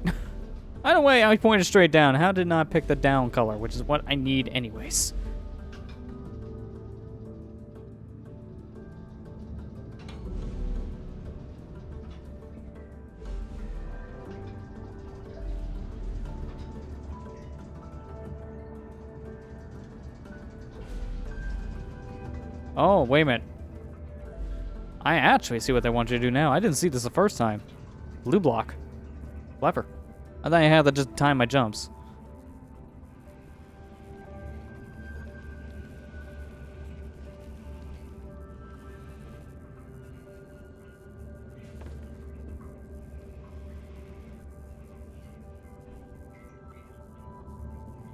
Either way, I pointed straight down. How did not pick the down color, which is what I need anyways? Oh, wait a minute. I actually see what they want you to do now. I didn't see this the first time. Blue block. Clever. I thought I had to just time my jumps.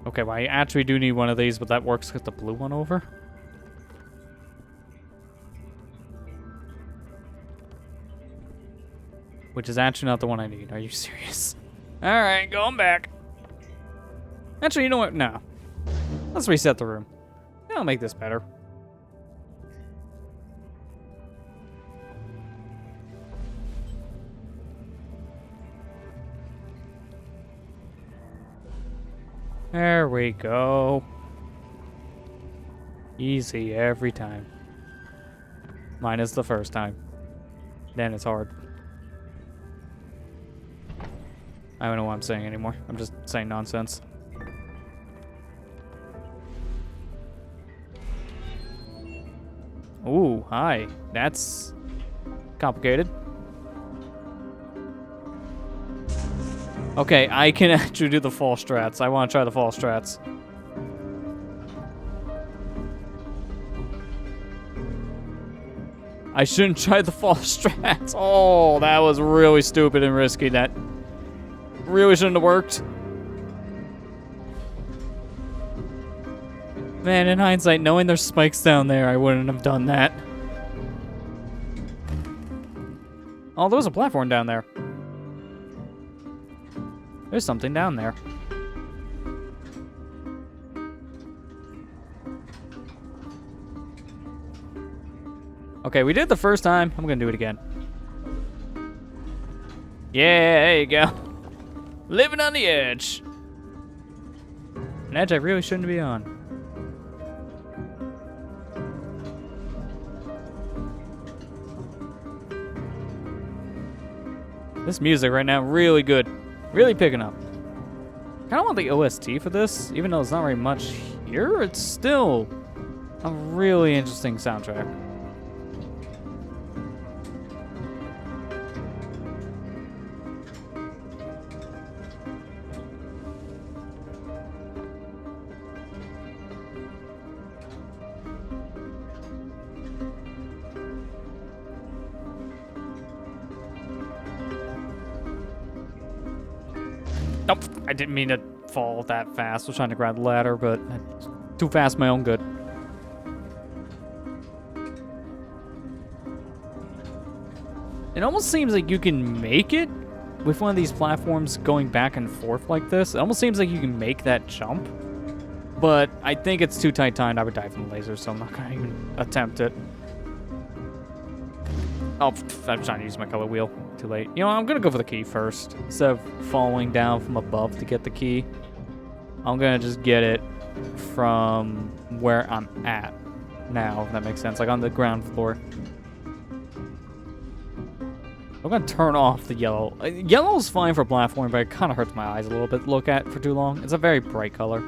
Okay, well, I actually do need one of these, but that works with the blue one over. Which is actually not the one I need. Are you serious? Alright, going back. Actually, you know what? No. Let's reset the room. That'll make this better. There we go. Easy every time. Minus the first time. Then it's hard. I don't know what I'm saying anymore. I'm just saying nonsense. Ooh, hi. That's complicated. Okay, I can actually do the fall strats. I want to try the fall strats. I shouldn't try the fall strats. Oh, that was really stupid and risky. That really shouldn't have worked. Man, in hindsight, knowing there's spikes down there, I wouldn't have done that. Oh, there was a platform down there. There's something down there. Okay, we did it the first time. I'm gonna do it again. Yeah, there you go. Living on the edge. An edge I really shouldn't be on. This music right now, really good. Really picking up. Kind of want the OST for this, even though it's not very much here. It's still a really interesting soundtrack. Nope, I didn't mean to fall that fast. I was trying to grab the ladder, but too fast, my own good. It almost seems like you can make it with one of these platforms going back and forth like this. It almost seems like you can make that jump, but I think it's too tight timed. I would die from the laser, so I'm not gonna even attempt it. Oh, I'm trying to use my color wheel. Too late. You know, I'm gonna go for the key first. Instead of falling down from above to get the key, I'm gonna just get it from where I'm at. now, if that makes sense. Like on the ground floor. I'm gonna turn off the yellow. Yellow's fine for platforming, but it kind of hurts my eyes a little bit to look at for too long. It's a very bright color.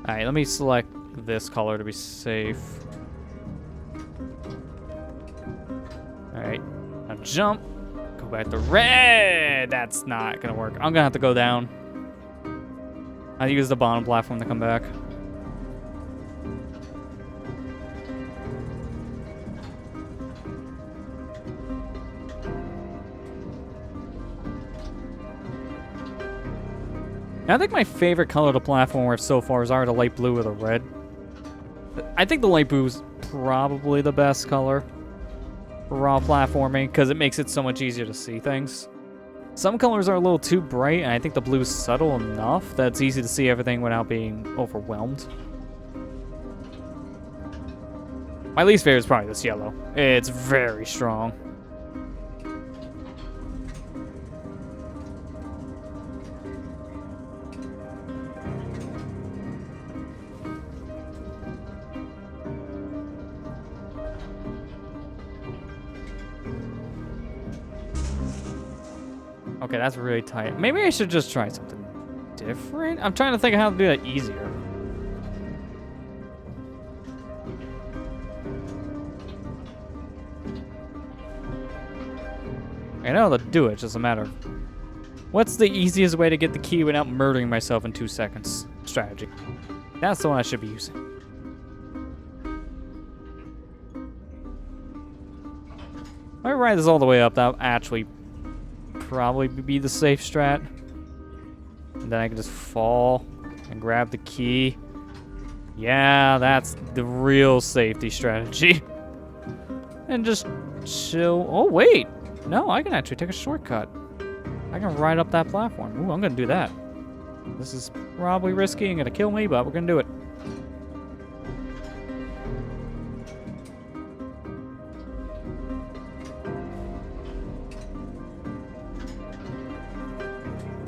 Alright, let me select this color to be safe. Alright, now jump. Go back to red. That's not gonna work. I'm gonna have to go down. I use the bottom platform to come back. I think my favorite color to platform so far is either the light blue or the red. I think the light blue is probably the best color for raw platforming because it makes it so much easier to see things. Some colors are a little too bright, and I think the blue is subtle enough that it's easy to see everything without being overwhelmed. My least favorite is probably this yellow. It's very strong. Okay, that's really tight. Maybe I should just try something different. I'm trying to think of how to do that easier. I know how to do it, it's just a matter of what's the easiest way to get the key without murdering myself in 2 seconds? Strategy. That's the one I should be using. If I ride this all the way up, that'll actually probably be the safe strat. And then I can just fall and grab the key. Yeah, that's the real safety strategy. And just chill. Oh, wait. No, I can actually take a shortcut. I can ride up that platform. Ooh, I'm gonna do that. This is probably risky and gonna kill me, but we're gonna do it.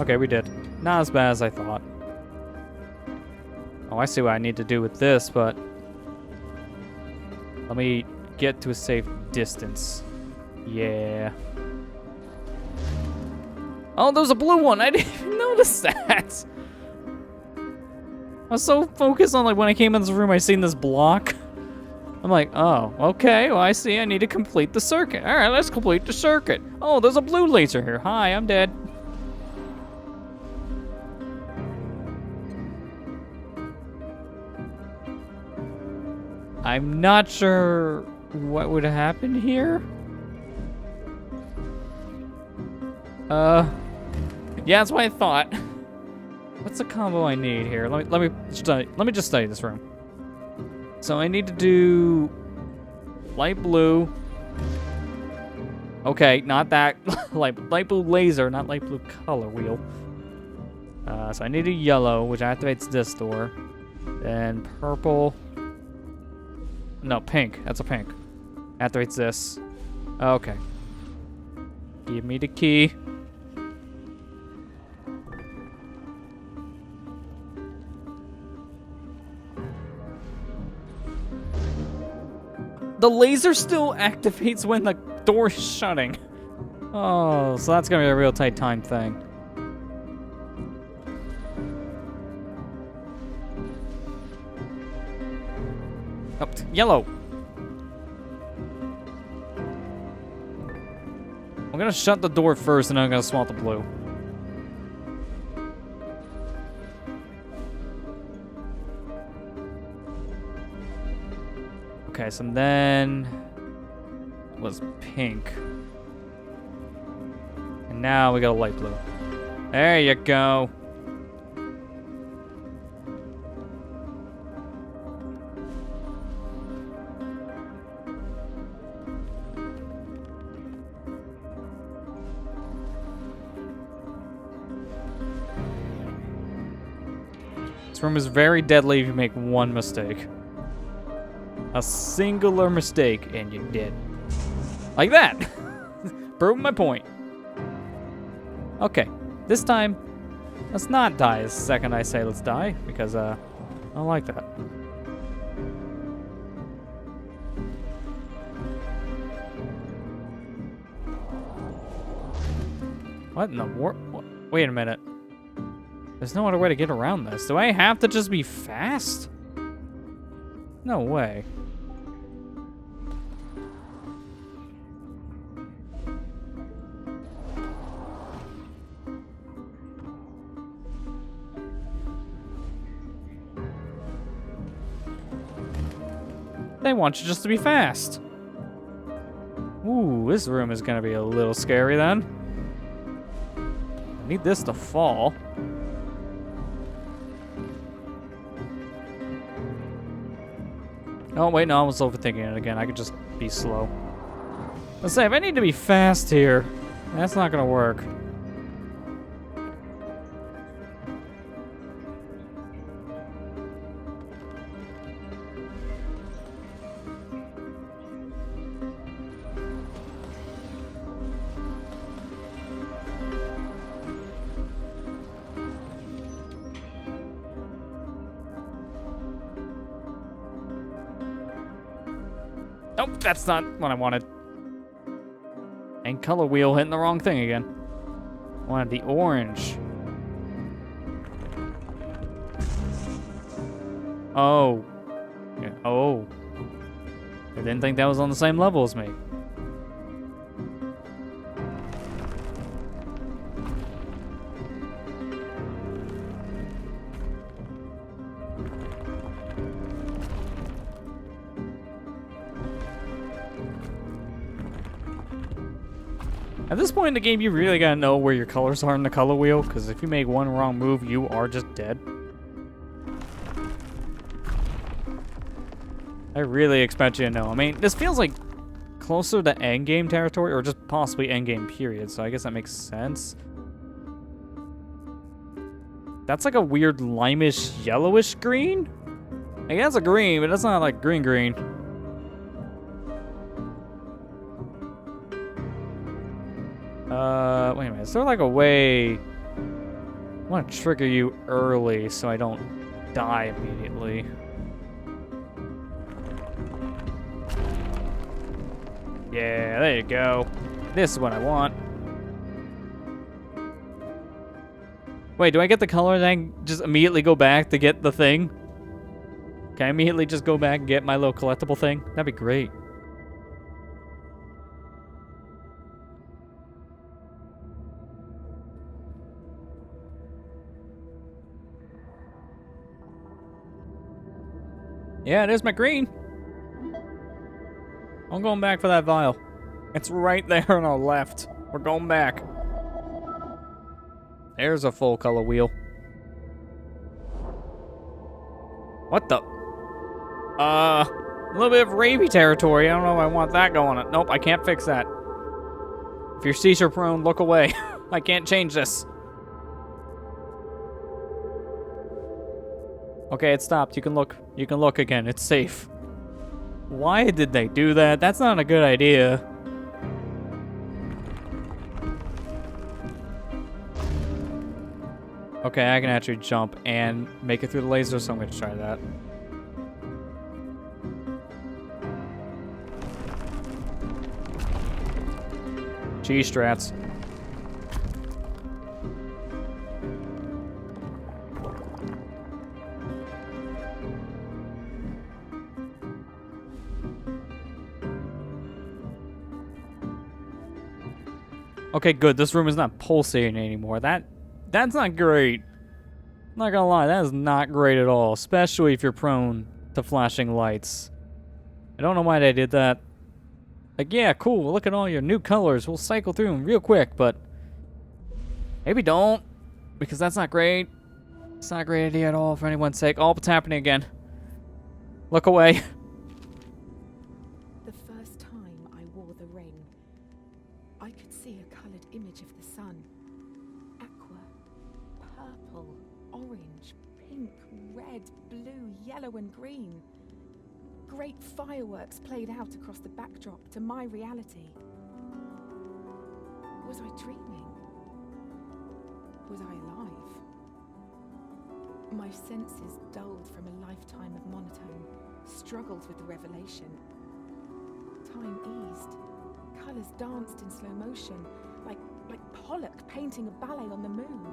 Okay, we did. Not as bad as I thought. Oh, I see what I need to do with this, but let me get to a safe distance. Yeah. Oh, there's a blue one. I didn't even notice that. I was so focused on, like, when I came in this room, I seen this block. I'm like, oh, okay. Well, I see. I need to complete the circuit. All right, let's complete the circuit. Oh, there's a blue laser here. Hi, I'm dead. I'm not sure what would happen here. Yeah, that's what I thought. What's the combo I need here? Let me just study this room. So I need to do light blue. Okay, not that light blue laser, not light blue color wheel. So I need a yellow, which activates this door. Then purple. No, pink. That's a pink. Activates this. Okay. Give me the key. The laser still activates when the door is shutting. Oh, so that's gonna be a real tight time thing. Oh, yellow. I'm gonna shut the door first, and then I'm gonna swap the blue. Okay, so then was pink. And now we got a light blue. There you go. This room is very deadly if you make one mistake. A singular mistake, and you're dead. Like that. proving my point. Okay, this time, let's not die the second I say let's die, because I don't like that. What in the world? Wait a minute. There's no other way to get around this. Do I have to just be fast? No way. They want you just to be fast. Ooh, this room is gonna be a little scary then. I need this to fall. Oh, wait, no, I was overthinking it again. I could just be slow. Let's say, if I need to be fast here, that's not gonna work. Nope, that's not what I wanted. And color wheel hitting the wrong thing again. I wanted the orange. Oh. Yeah. Oh. I didn't think that was on the same level as me. At this point in the game, you really gotta know where your colors are in the color wheel, because if you make one wrong move, you are just dead. I really expect you to know. I mean, this feels like closer to endgame territory, or just possibly endgame period, so I guess that makes sense. That's like a weird limeish, yellowish green? I guess it's a green, but it's not like green. Wait a minute. Is there like a way... I want to trigger you early so I don't die immediately. Yeah, there you go. This is what I want. Wait, do I get the color and then just immediately go back to get the thing? Can I immediately just go back and get my little collectible thing? That'd be great. Yeah, there's my green. I'm going back for that vial. It's right there on our left. We're going back. There's a full color wheel. What the? A little bit of ravey territory. I don't know if I want that going on. Nope, I can't fix that. If you're seizure prone, look away. I can't change this. Okay, it stopped. You can look. You can look again. It's safe. Why did they do that? That's not a good idea. Okay, I can actually jump and make it through the laser, so I'm going to try that. G-strats. Okay, good. This room is not pulsating anymore. That's not great. I'm not gonna lie, that is not great at all, especially if you're prone to flashing lights. I don't know why they did that. Like, yeah, cool, look at all your new colors. We'll cycle through them real quick, but maybe don't, because that's not great. It's not a great idea at all for anyone's sake. Oh, it's happening again. Look away. The first time I wore the ring, I could see a coloured image of the sun. Aqua, purple, orange, pink, red, blue, yellow and green. Great fireworks played out across the backdrop to my reality. Was I dreaming? Was I alive? My senses dulled from a lifetime of monotone, struggled with the revelation. Time eased. Colours danced in slow motion, like Pollock painting a ballet on the moon.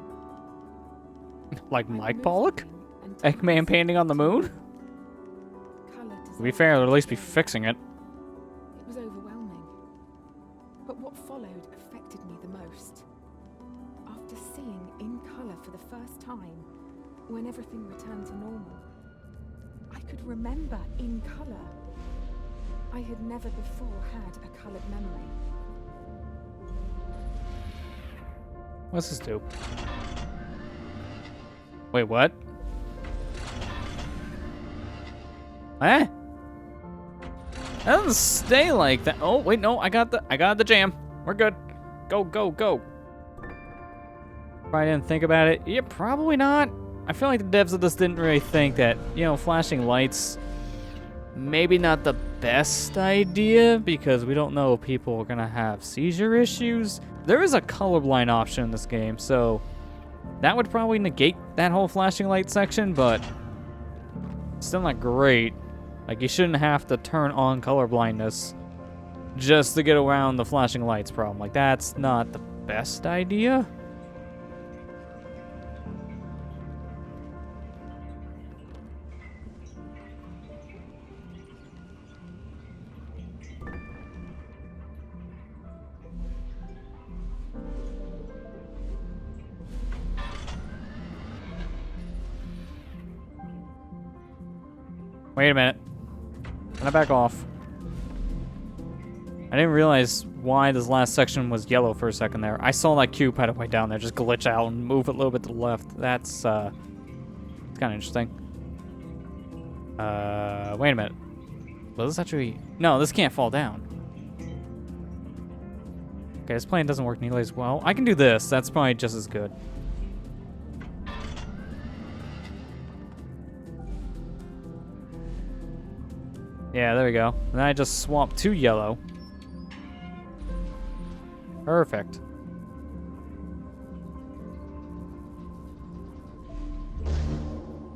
Like I Mike removed Pollock? the ring and time Eggman painting on the moon? Colour To be fair, dissolved they'll at least be again. fixing it. It was overwhelming. But what followed affected me the most. After seeing in colour for the first time, when everything returned to normal, I could remember in colour. I had never before had a coloured memory. What's this do? Wait, what? Eh? That doesn't stay like that. Oh, wait, no, I got the jam. We're good. Go, go, go. Probably didn't think about it. Yeah, probably not. I feel like the devs of this didn't really think that, you know, flashing lights, maybe not the best idea because we don't know if people are gonna have seizure issues. There is a colorblind option in this game, so that would probably negate that whole flashing light section, but still not great. Like, you shouldn't have to turn on color blindness just to get around the flashing lights problem. Like, that's not the best idea. Wait a minute. Can I back off? I didn't realize why this last section was yellow for a second there. I saw that cube had it way down there, just glitch out and move a little bit to the left. That's kind of interesting. Wait a minute. Will this actually... No, this can't fall down. Okay, this plan doesn't work nearly as well. I can do this. That's probably just as good. Yeah, there we go. And then I just swap to yellow. Perfect.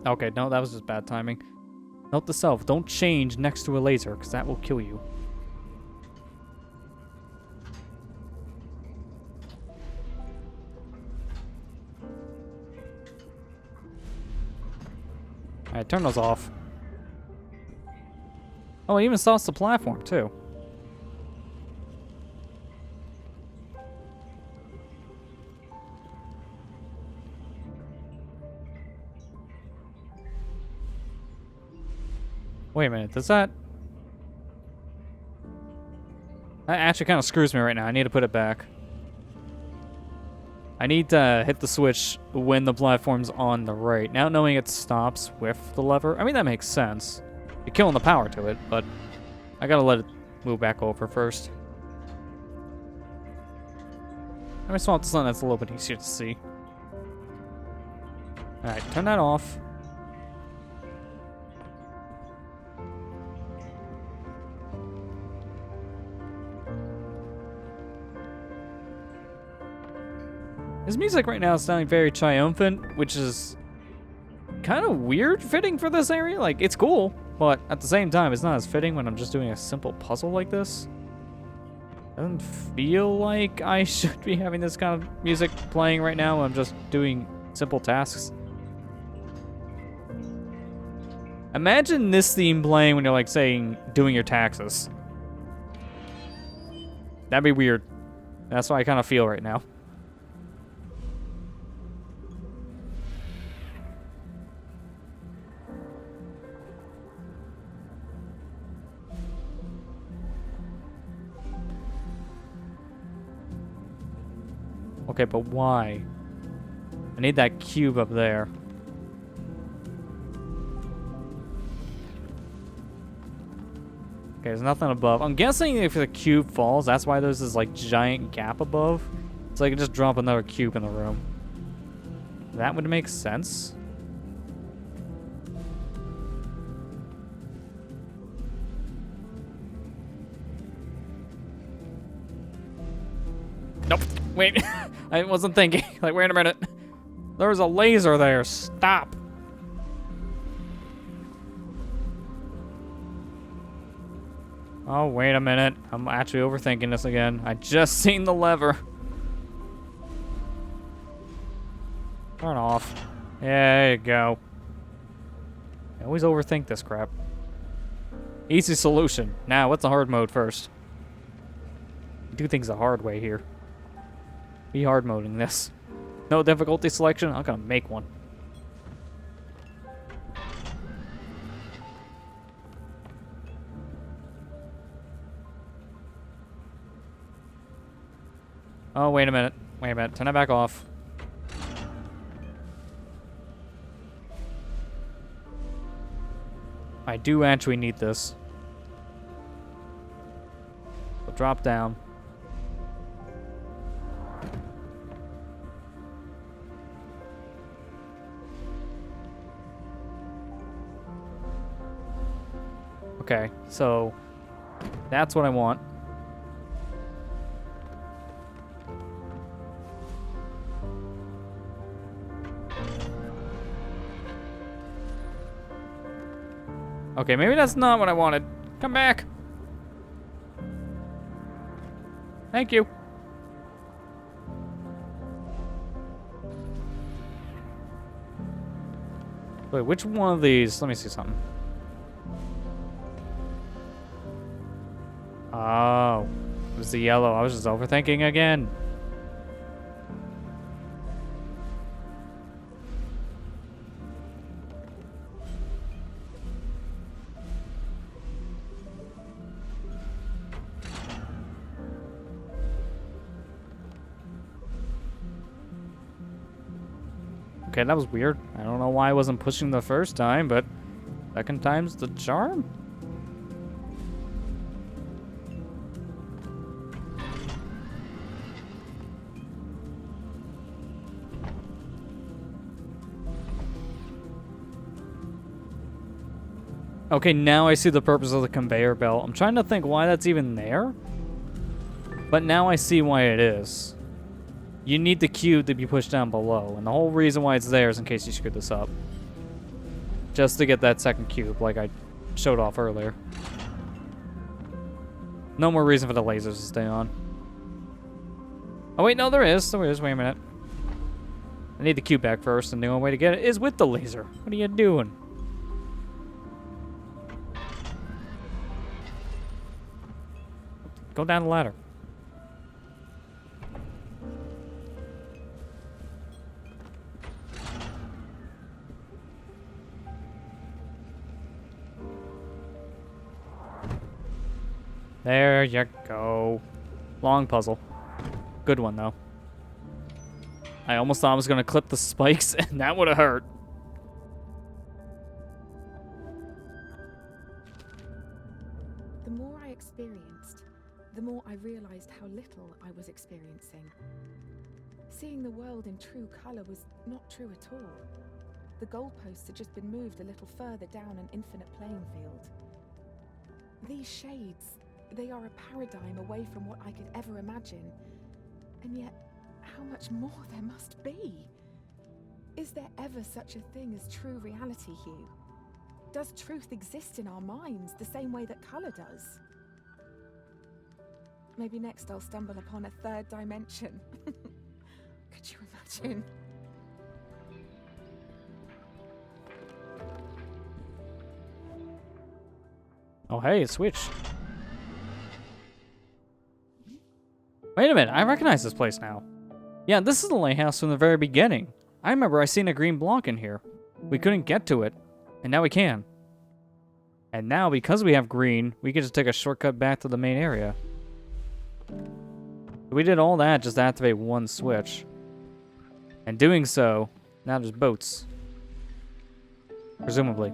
Okay, no, that was just bad timing. Note to self, don't change next to a laser, because that will kill you. Alright, turn those off. Oh, it even stops the platform, too. Wait a minute, does that... That actually kind of screws me right now. I need to put it back. I need to hit the switch when the platform's on the right. Now knowing it stops with the lever, I mean, that makes sense. You're killing the power to it, but I gotta let it move back over first. Let me swap to something that's a little bit easier to see. Alright, turn that off. His music right now is sounding very triumphant, which is kind of weird fitting for this area. Like, it's cool, but at the same time, it's not as fitting when I'm just doing a simple puzzle like this. Doesn't feel like I should be having this kind of music playing right now when I'm just doing simple tasks. Imagine this theme playing when you're, like, saying, doing your taxes. That'd be weird. That's what I kind of feel right now. Okay, but why? I need that cube up there. Okay, there's nothing above. I'm guessing if the cube falls, that's why there's this, like, giant gap above. So I can just drop another cube in the room. That would make sense. Nope. Wait, I wasn't thinking. Like, wait a minute. There's a laser there. Stop. Oh, wait a minute. I'm actually overthinking this again. I just seen the lever. Turn off. There you go. I always overthink this crap. Easy solution. Now, what's the hard mode first? Do things the hard way here. Be hard moding this. No difficulty selection? I'm gonna make one. Oh, wait a minute. Wait a minute. Turn it back off. I do actually need this. So drop down. Okay, so that's what I want. Okay, maybe that's not what I wanted. Come back. Thank you. Wait, which one of these? Let me see something. Oh, it was the yellow. I was just overthinking again. Okay, that was weird. I don't know why I wasn't pushing the first time, but second time's the charm? Okay, now I see the purpose of the conveyor belt. I'm trying to think why that's even there. But now I see why it is. You need the cube to be pushed down below, and the whole reason why it's there is in case you screwed this up. Just to get that second cube, like I showed off earlier. No more reason for the lasers to stay on. Oh wait, no, there is. There is. Wait a minute. I need the cube back first, and the only way to get it is with the laser. What are you doing? Go down the ladder. There you go. Long puzzle. Good one, though. I almost thought I was going to clip the spikes, and that would have hurt. The more I experienced, the more I realized how little I was experiencing. Seeing the world in true color was not true at all. The goalposts had just been moved a little further down an infinite playing field. These shades, they are a paradigm away from what I could ever imagine. And yet, how much more there must be? Is there ever such a thing as true reality, Hue? Does truth exist in our minds the same way that color does? Maybe next I'll stumble upon a third dimension. Could you imagine? Oh, hey, it switched. Wait a minute, I recognize this place now. Yeah, this is the lighthouse from the very beginning. I remember I seen a green block in here. We couldn't get to it, and now we can. And now, because we have green, we can just take a shortcut back to the main area. We did all that just to activate one switch. And doing so, now there's boats. Presumably.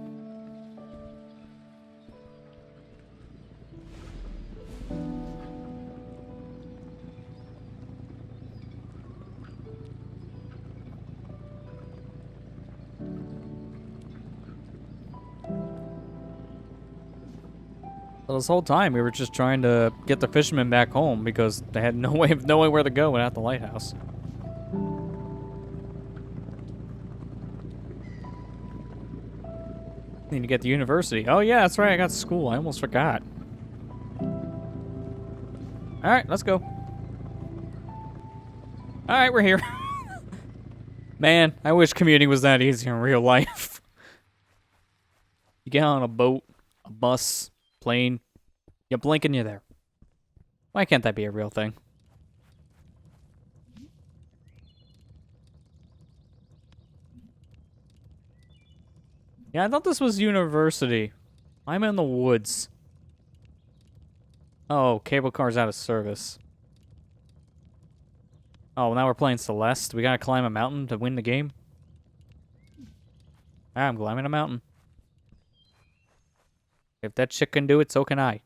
So this whole time we were just trying to get the fishermen back home because they had no way of knowing where to go without the lighthouse. Need to get to university. Oh yeah, that's right, I got school. I almost forgot. Alright, let's go. Alright, we're here. Man, I wish commuting was that easy in real life. You get on a boat, a bus, plane, you blink and you're there. Why can't that be a real thing? Yeah, I thought this was university. I'm in the woods. Oh, cable car's out of service. Oh, now we're playing Celeste. We gotta climb a mountain to win the game. I'm climbing a mountain. If that chick can do it, so can I.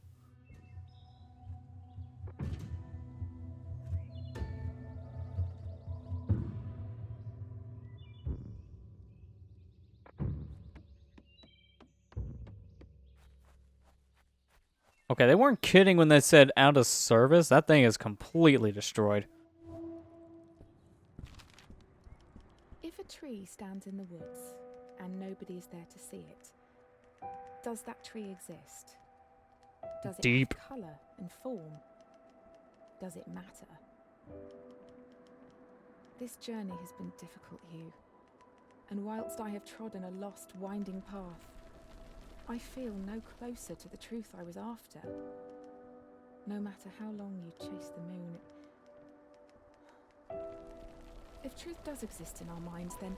Okay, they weren't kidding when they said out of service. That thing is completely destroyed. If a tree stands in the woods and nobody's there to see it, does that tree exist? Does it Deep. have colour and form? Does it matter? This journey has been difficult, Hugh. And whilst I have trodden a lost, winding path, I feel no closer to the truth I was after. No matter how long you chase the moon. If truth does exist in our minds, then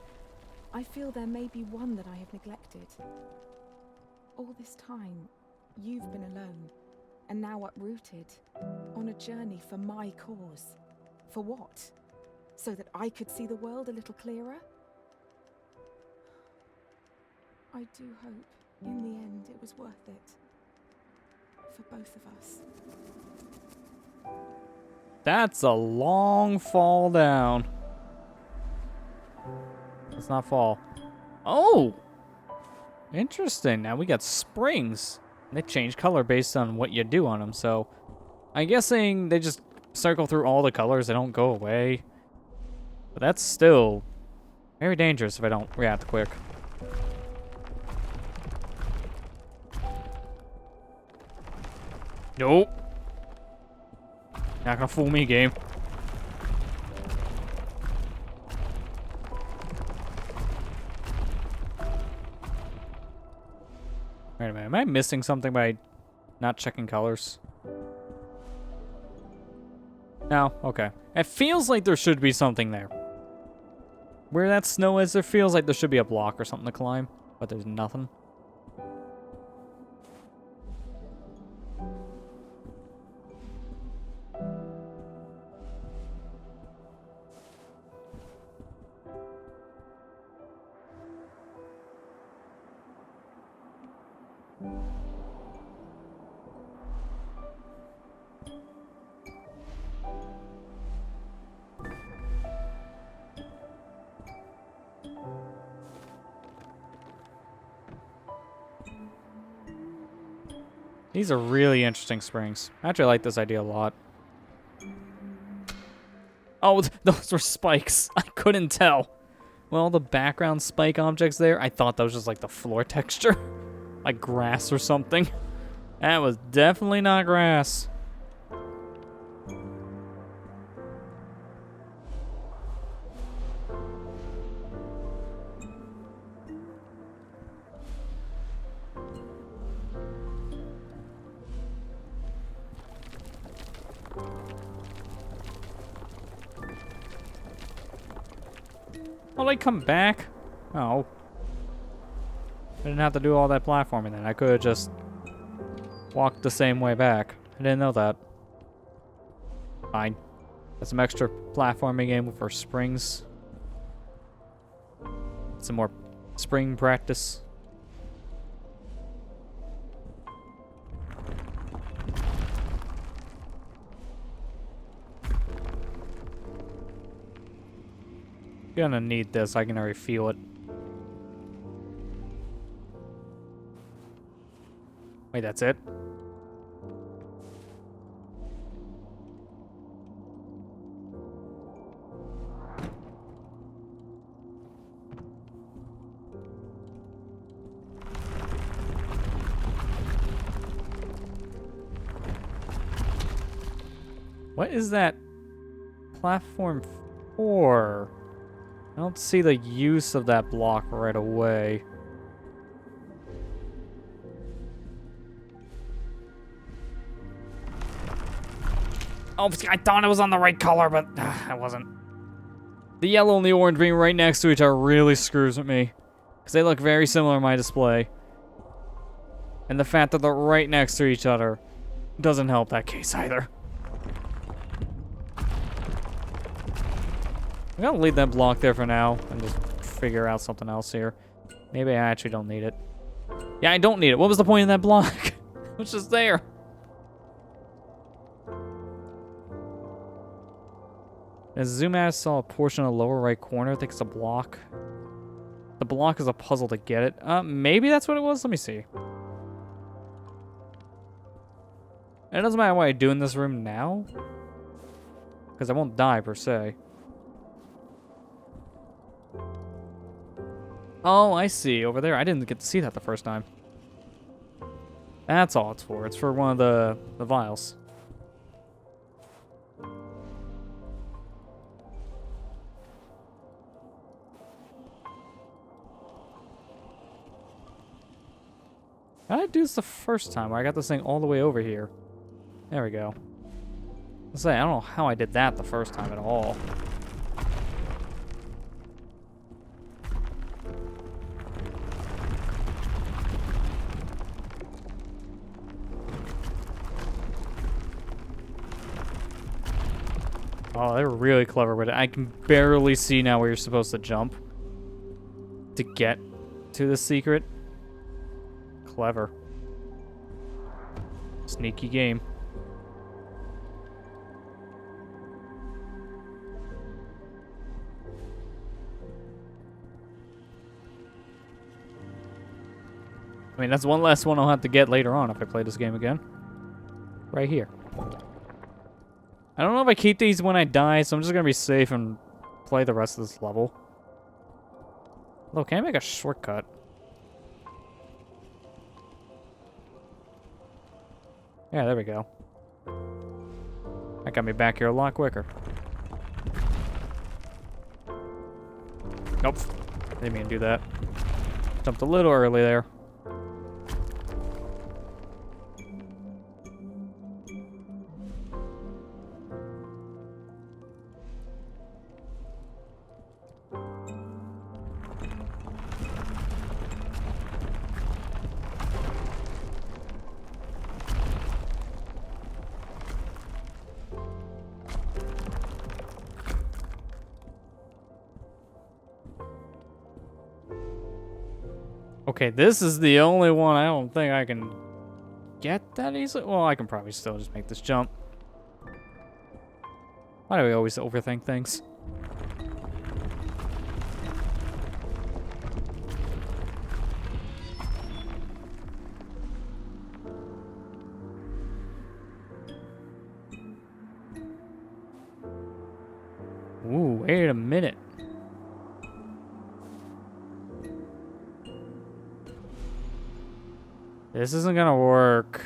I feel there may be one that I have neglected. All this time, you've been alone, and now uprooted, on a journey for my cause. For what? So that I could see the world a little clearer? I do hope, in the end, it was worth it. For both of us. That's a long fall down. Let's not fall. Oh! Interesting. Now we got springs. They change color based on what you do on them, so I'm guessing they just circle through all the colors. They don't go away. But that's still very dangerous if I don't react quick. Nope. Not gonna fool me, game. Wait a minute, am I missing something by not checking colors? No, okay. It feels like there should be something there. Where that snow is, there feels like there should be a block or something to climb, but there's nothing. These are really interesting springs. I actually like this idea a lot. Oh, those were spikes. I couldn't tell. Well, the background spike objects there, I thought that was just like the floor texture. Like grass or something. That was definitely not grass. Oh, they come back? Oh. I didn't have to do all that platforming then. I could have just walked the same way back. I didn't know that. Fine. That's some extra platforming game for springs. Some more spring practice. Gonna need this. I can already feel it. Wait, that's it? What is that platform for? I don't see the use of that block right away. Oh, I thought it was on the right color, but I wasn't. The yellow and the orange being right next to each other really screws with me. Because they look very similar in my display. And the fact that they're right next to each other doesn't help that case either. I'm gonna leave that block there for now and just figure out something else here. Maybe I actually don't need it. Yeah, I don't need it. What was the point of that block? It was just there. As zoom out, I saw a portion of the lower right corner. I think it's a block. The block is a puzzle to get it. Maybe that's what it was. Let me see. It doesn't matter what I do in this room now, because I won't die per se. Oh, I see. Over there. I didn't get to see that the first time. That's all it's for. It's for one of the vials. How did I do this the first time where I got this thing all the way over here? There we go. Let's say, I don't know how I did that the first time at all. Oh, they were really clever with it. I can barely see now where you're supposed to jump to get to the secret. Clever. Sneaky game. I mean, that's one less one I'll have to get later on if I play this game again. Right here. I don't know if I keep these when I die, so I'm just gonna be safe and play the rest of this level. Look, can I make a shortcut? Yeah, there we go. That got me back here a lot quicker. Nope. Didn't mean to do that. Jumped a little early there. Okay, this is the only one I don't think I can get that easily. Well, I can probably still just make this jump. Why do we always overthink things? Ooh, wait a minute. This isn't gonna work.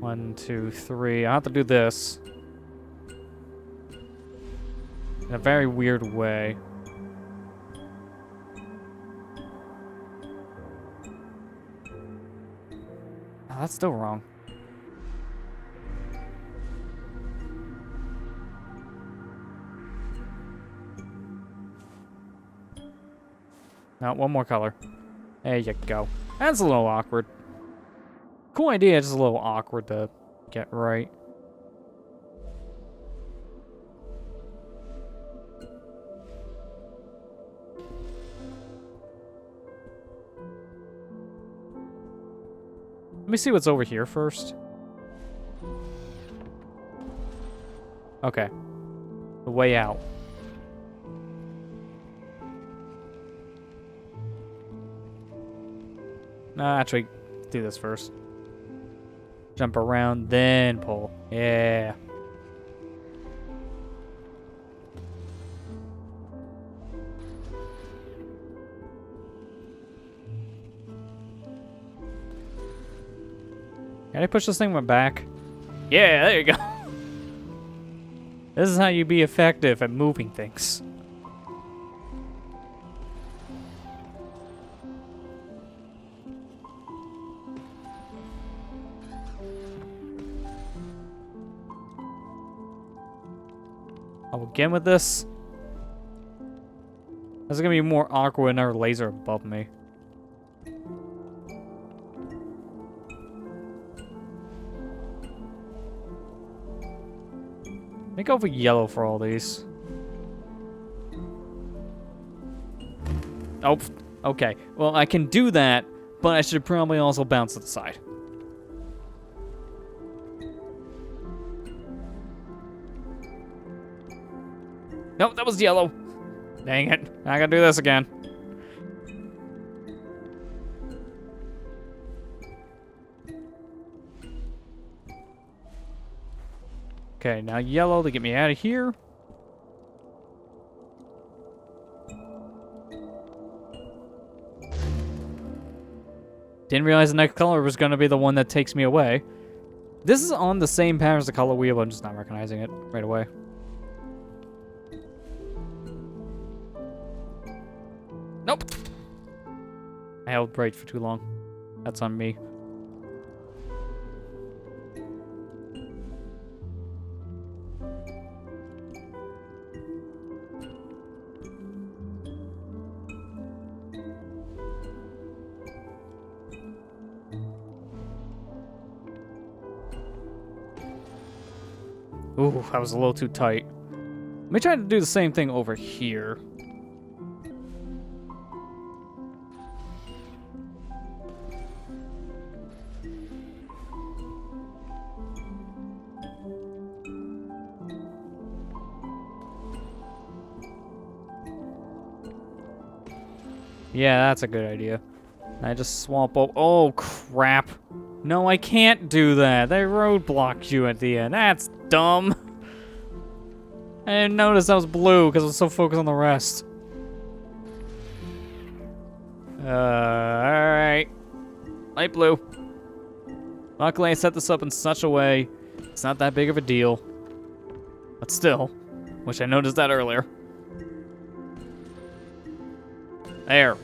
One, two, three. I have to do this. In a very weird way. Oh, that's still wrong. No, one more color. There you go. That's a little awkward. Cool idea, just a little awkward to get right. Let me see what's over here first. Okay. The way out. No, actually, do this first. Jump around, then pull. Yeah. Can I push this thing back? Yeah, there you go. This is how you be effective at moving things. I'll begin with this. There's gonna be more aqua and another laser above me. Let me go for yellow for all these. Oh, okay. Well, I can do that, but I should probably also bounce to the side. Nope, that was yellow. Dang it. I gotta do this again. Okay, now yellow to get me out of here. Didn't realize the next color was going to be the one that takes me away. This is on the same pattern as the color wheel, but I'm just not recognizing it right away. Nope. I held bright for too long. That's on me. Ooh, that was a little too tight. Let me try to do the same thing over here. Yeah, that's a good idea. I just swamp over. Oh, crap. No, I can't do that. They roadblocked you at the end. That's dumb. I didn't notice that was blue because I was so focused on the rest. Alright. Light blue. Luckily, I set this up in such a way it's not that big of a deal. But still, wish I noticed that earlier. There.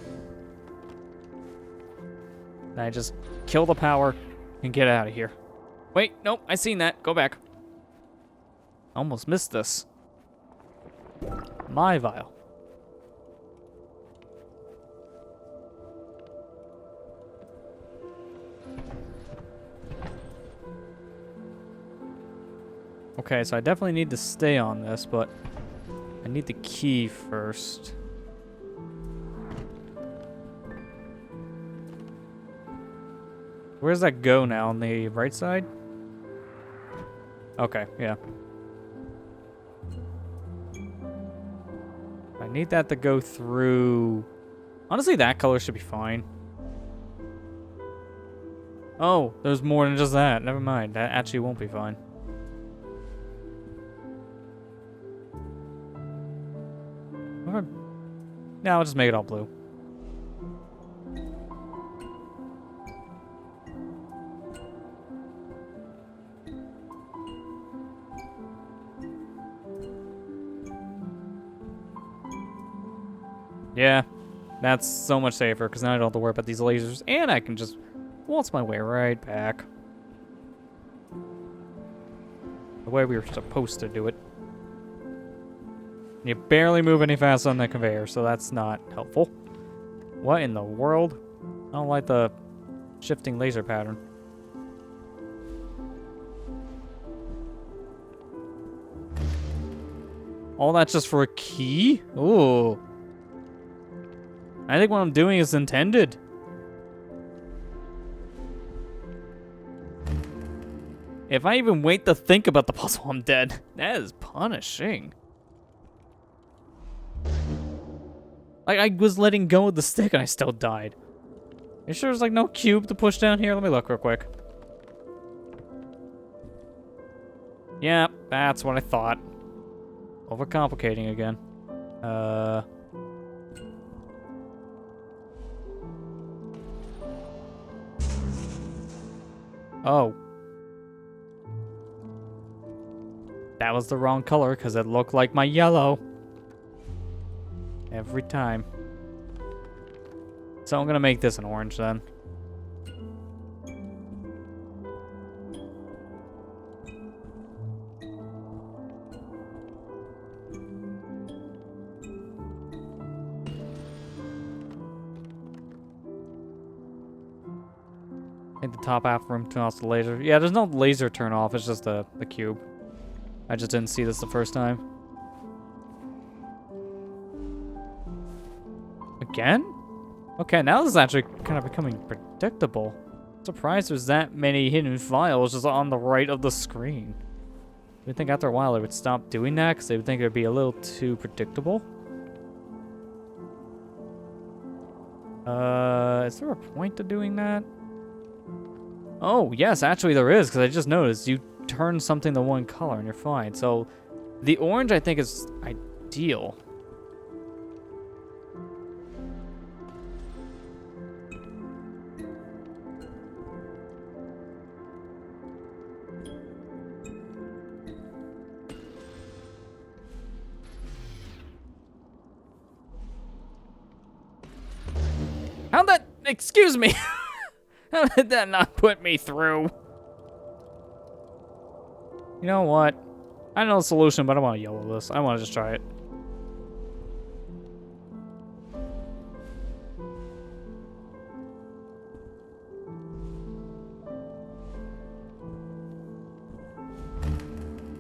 And I just kill the power and get out of here. Wait, nope, I seen that. Go back. Almost missed this. My vial. Okay, so I definitely need to stay on this, but I need the key first. Where does that go now? On the right side? Okay, yeah. I need that to go through. Honestly, that color should be fine. Oh, there's more than just that. Never mind. That actually won't be fine. No, I'll just make it all blue. Yeah, that's so much safer, because now I don't have to worry about these lasers, and I can just waltz my way right back. The way we were supposed to do it. You barely move any faster on the conveyor, so that's not helpful. What in the world? I don't like the shifting laser pattern. All that's just for a key? Ooh. I think what I'm doing is intended. If I even wait to think about the puzzle, I'm dead. That is punishing. Like, I was letting go of the stick and I still died. You sure there's like no cube to push down here? Let me look real quick. Yeah, that's what I thought. Overcomplicating again. Oh. That was the wrong color because it looked like my yellow. Every time. So I'm gonna make this an orange then. I think the top half room turn off the laser. Yeah, there's no laser turn off, it's just a cube. I just didn't see this the first time. Again? Okay, now this is actually kind of becoming predictable. Surprised there's that many hidden files just on the right of the screen. I think after a while they would stop doing that because they would think it would be a little too predictable. Is there a point to doing that? Oh, yes, actually there is, because I just noticed you turn something to one color and you're fine. So the orange I think is ideal. How'd that, excuse me, how did that not put me through? You know what? I know the solution, but I want to yellow this. I want to just try it.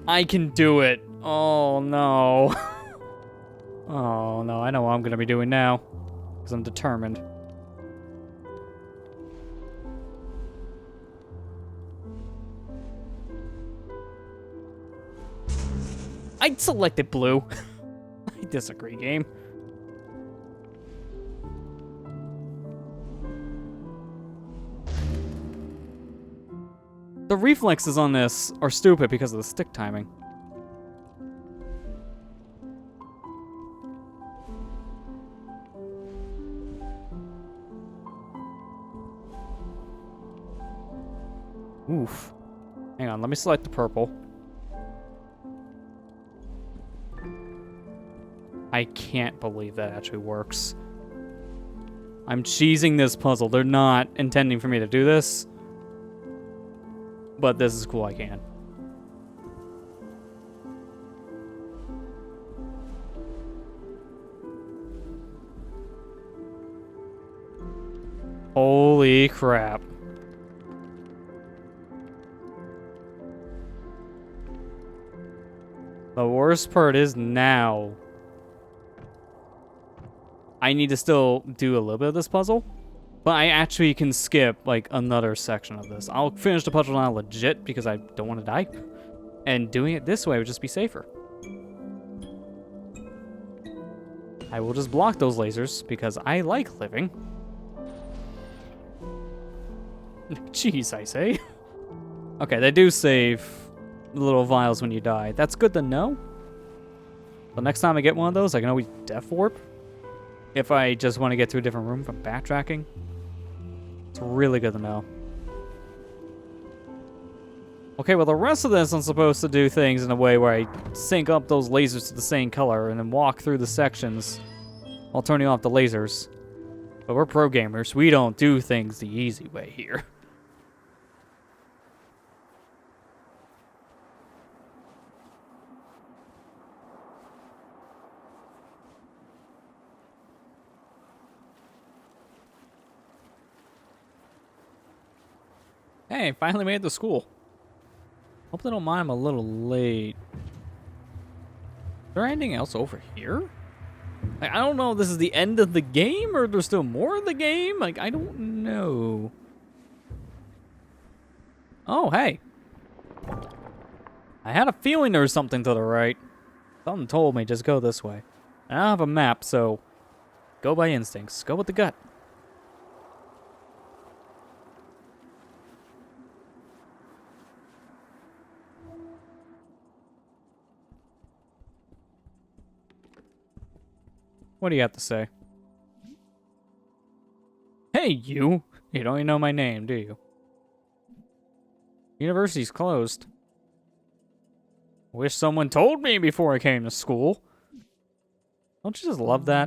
I can do it. Oh, no. Oh, no. I know what I'm going to be doing now. Because I'm determined. I selected blue. I disagree, game. The reflexes on this are stupid because of the stick timing. Oof. Hang on, let me select the purple. I can't believe that actually works. I'm cheesing this puzzle. They're not intending for me to do this. But this is cool, I can. Holy crap. The worst part is now I need to still do a little bit of this puzzle, but I actually can skip like another section of this. I'll finish the puzzle now legit because I don't want to die, and doing it this way would just be safer. I will just block those lasers because I like living. Jeez, I say. Okay, they do save little vials when you die. That's good to know. The next time I get one of those, I can always death warp. If I just want to get to a different room from backtracking. It's really good to know. Okay, well the rest of this I'm supposed to do things in a way where I sync up those lasers to the same color and then walk through the sections while turning off the lasers. But we're pro gamers. We don't do things the easy way here. Hey, finally made it to school. Hope they don't mind I'm a little late. Is there anything else over here? Like, I don't know if this is the end of the game or there's still more of the game. Like, I don't know. Oh, hey. I had a feeling there was something to the right. Something told me just go this way. I don't have a map, so go by instincts. Go with the gut. What do you have to say? Hey, you! You don't even know my name, do you? University's closed. Wish someone told me before I came to school. Don't you just love that?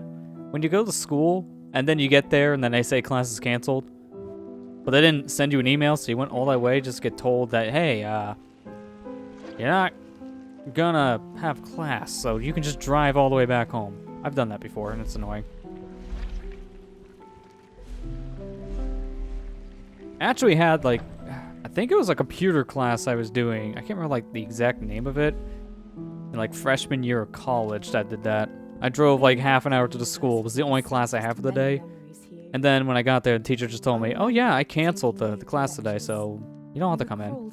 When you go to school, and then you get there, and then they say class is canceled. But they didn't send you an email, so you went all that way just to get told that, hey, you're not gonna have class, so you can just drive all the way back home. I've done that before, and it's annoying. Actually had, like, I think it was a computer class I was doing. I can't remember, like, the exact name of it. In, like, freshman year of college that did that. I drove, like, half an hour to the school. It was the only class I have for the day. And then when I got there, the teacher just told me, oh, yeah, I canceled the class today, so you don't have to come in.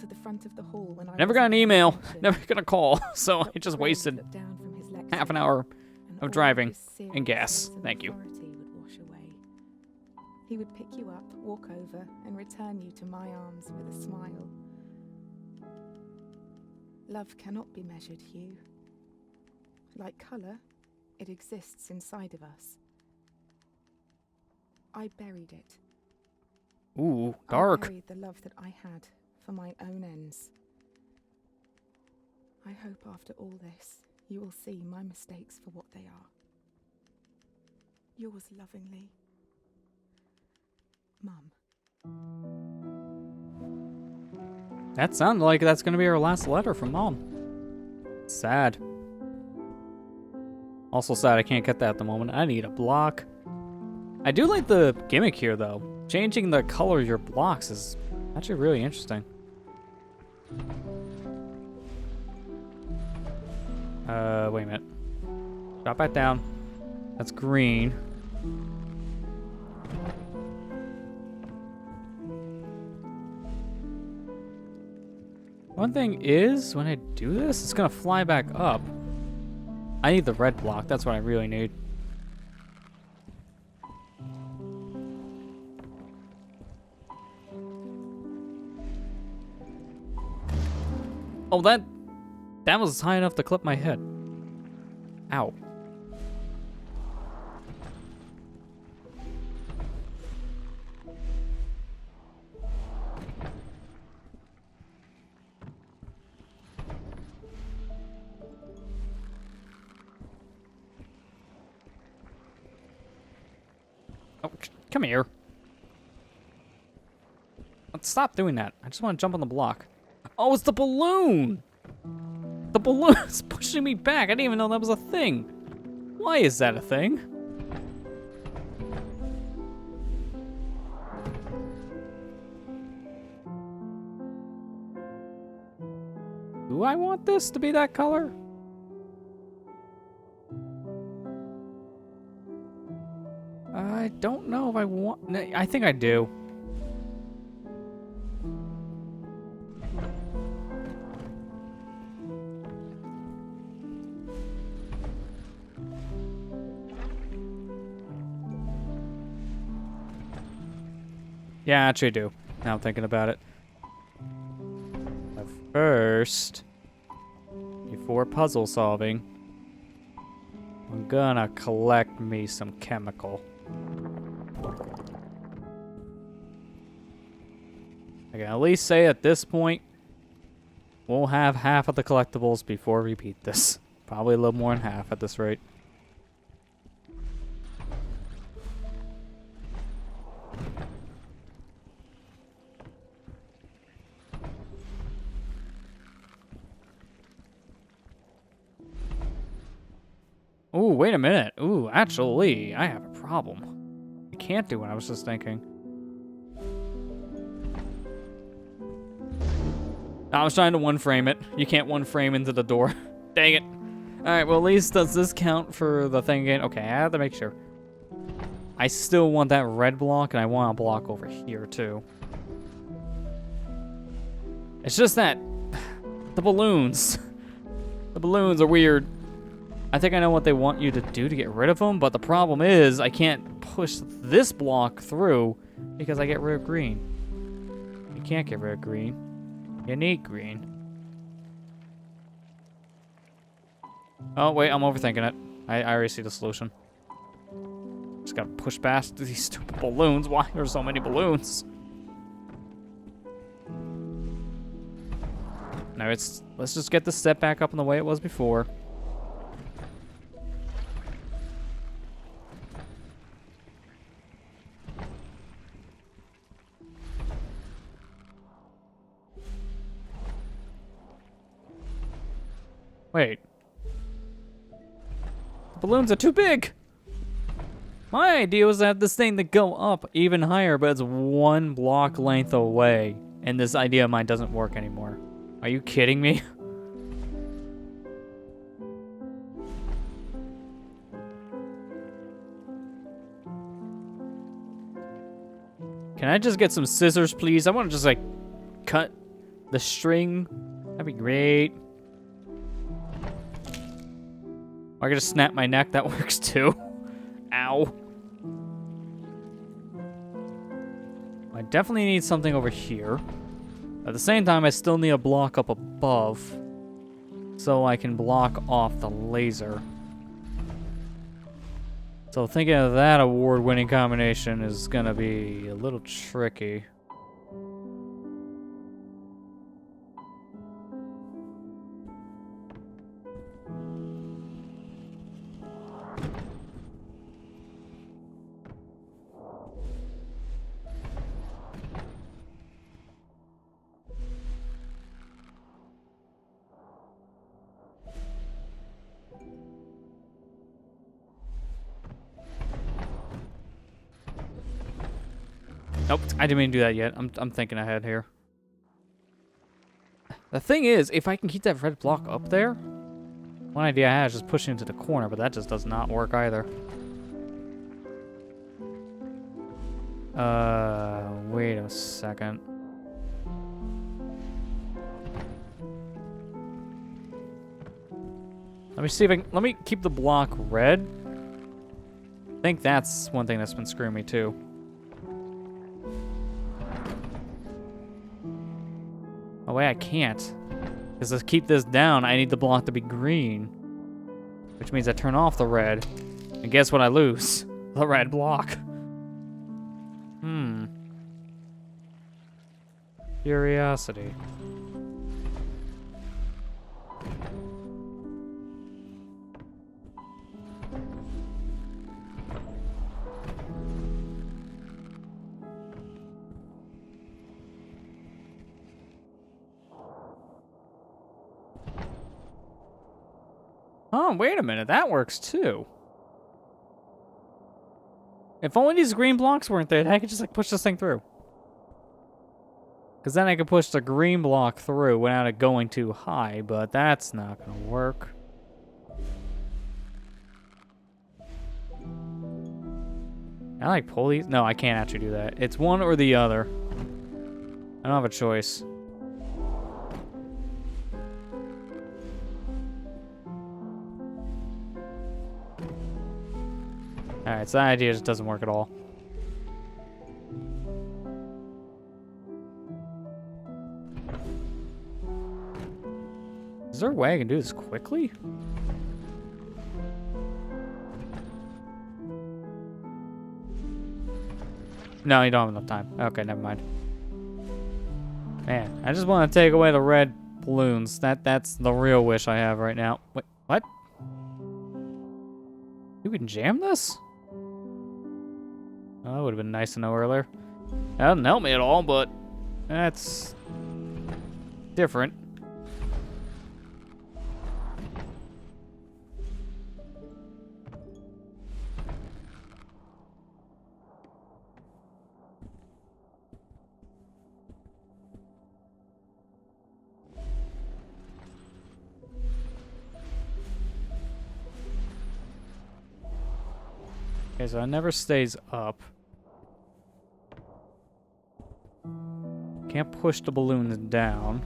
Never got an email. Never got a call. So I just wasted half an hour of driving and gas. Thank you. He would pick you up, walk over, and return you to my arms with a smile. Love cannot be measured, Hugh. Like colour, it exists inside of us. I buried it. Ooh, dark. I buried the love that I had for my own ends. I hope after all this, you will see my mistakes for what they are. Yours lovingly, Mum. That sounded like that's gonna be our last letter from Mom. Sad. Also sad I can't get that at the moment. I need a block. I do like the gimmick here, though. Changing the color of your blocks is actually really interesting. Wait a minute. Drop that down. That's green. One thing is, when I do this, it's gonna fly back up. I need the red block. That's what I really need. Oh, that was high enough to clip my head. Ow. Oh, come here. Let's stop doing that. I just want to jump on the block. Oh, it's the balloon! The balloon is pushing me back. I didn't even know that was a thing. Why is that a thing? Do I want this to be that color? I don't know if I want... I think I do. Yeah, I actually do. Now I'm thinking about it. But first, before puzzle solving, I'm gonna collect me some chemical. I can at least say at this point, we'll have half of the collectibles before we beat this. Probably a little more than half at this rate. Ooh, wait a minute. Ooh, actually, I have a problem. I can't do what I was just thinking. I was trying to one-frame it. You can't one-frame into the door. Dang it. Alright, well, at least does this count for the thing again? Okay, I have to make sure. I still want that red block, and I want a block over here, too. It's just that... the balloons. The balloons are weird. I think I know what they want you to do to get rid of them, but the problem is I can't push this block through because I get rid of green. You can't get rid of green. You need green. Oh, wait, I'm overthinking it. I already see the solution. Just gotta push past these stupid balloons. Why are there so many balloons? No, let's just get the step back up in the way it was before. Wait. The balloons are too big! My idea was to have this thing that go up even higher, but it's 1 block length away. And this idea of mine doesn't work anymore. Are you kidding me? Can I just get some scissors, please? I want to just, like, cut the string. That'd be great. I could just snap my neck. That works, too. Ow. I definitely need something over here. At the same time, I still need a block up above so I can block off the laser. So thinking of that award-winning combination is gonna be a little tricky. Nope, I didn't even do that yet. I'm thinking ahead here. The thing is, if I can keep that red block up there, one idea I had is just pushing into the corner, but that just does not work either. Wait a second. Let me see if I can, let me keep the block red. I think that's one thing that's been screwing me too. Oh wait, I can't. Because to keep this down, I need the block to be green. Which means I turn off the red. And guess what I lose? The red block. Curiosity. Oh, wait a minute. That works too. If only these green blocks weren't there, I could just like push this thing through. Because then I could push the green block through without it going too high, but that's not going to work. I like pull these. No, I can't actually do that. It's one or the other. I don't have a choice. Alright, so that idea just doesn't work at all. Is there a way I can do this quickly? No, you don't have enough time. Okay, never mind. Man, I just want to take away the red balloons. That's the real wish I have right now. Wait, what? You can jam this? Oh, that would have been nice to know earlier. That doesn't help me at all, but that's different. Okay, so it never stays up. Can't push the balloons down.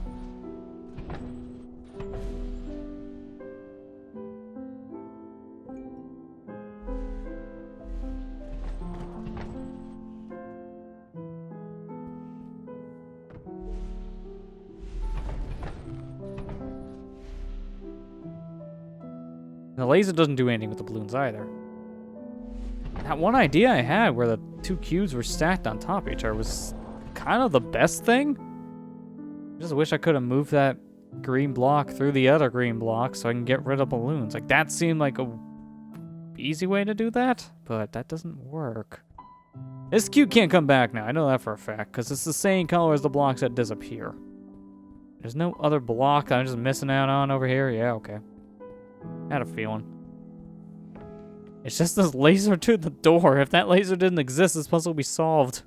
The laser doesn't do anything with the balloons either. That one idea I had where the two cubes were stacked on top of each other was kind of the best thing. I just wish I could have moved that green block through the other green block so I can get rid of balloons. Like, that seemed like a easy way to do that, but that doesn't work. This cube can't come back now. I know that for a fact, because it's the same color as the blocks that disappear. There's no other block I'm just missing out on over here. Yeah, okay. Had a feeling. It's just this laser to the door. If that laser didn't exist, this puzzle would be solved.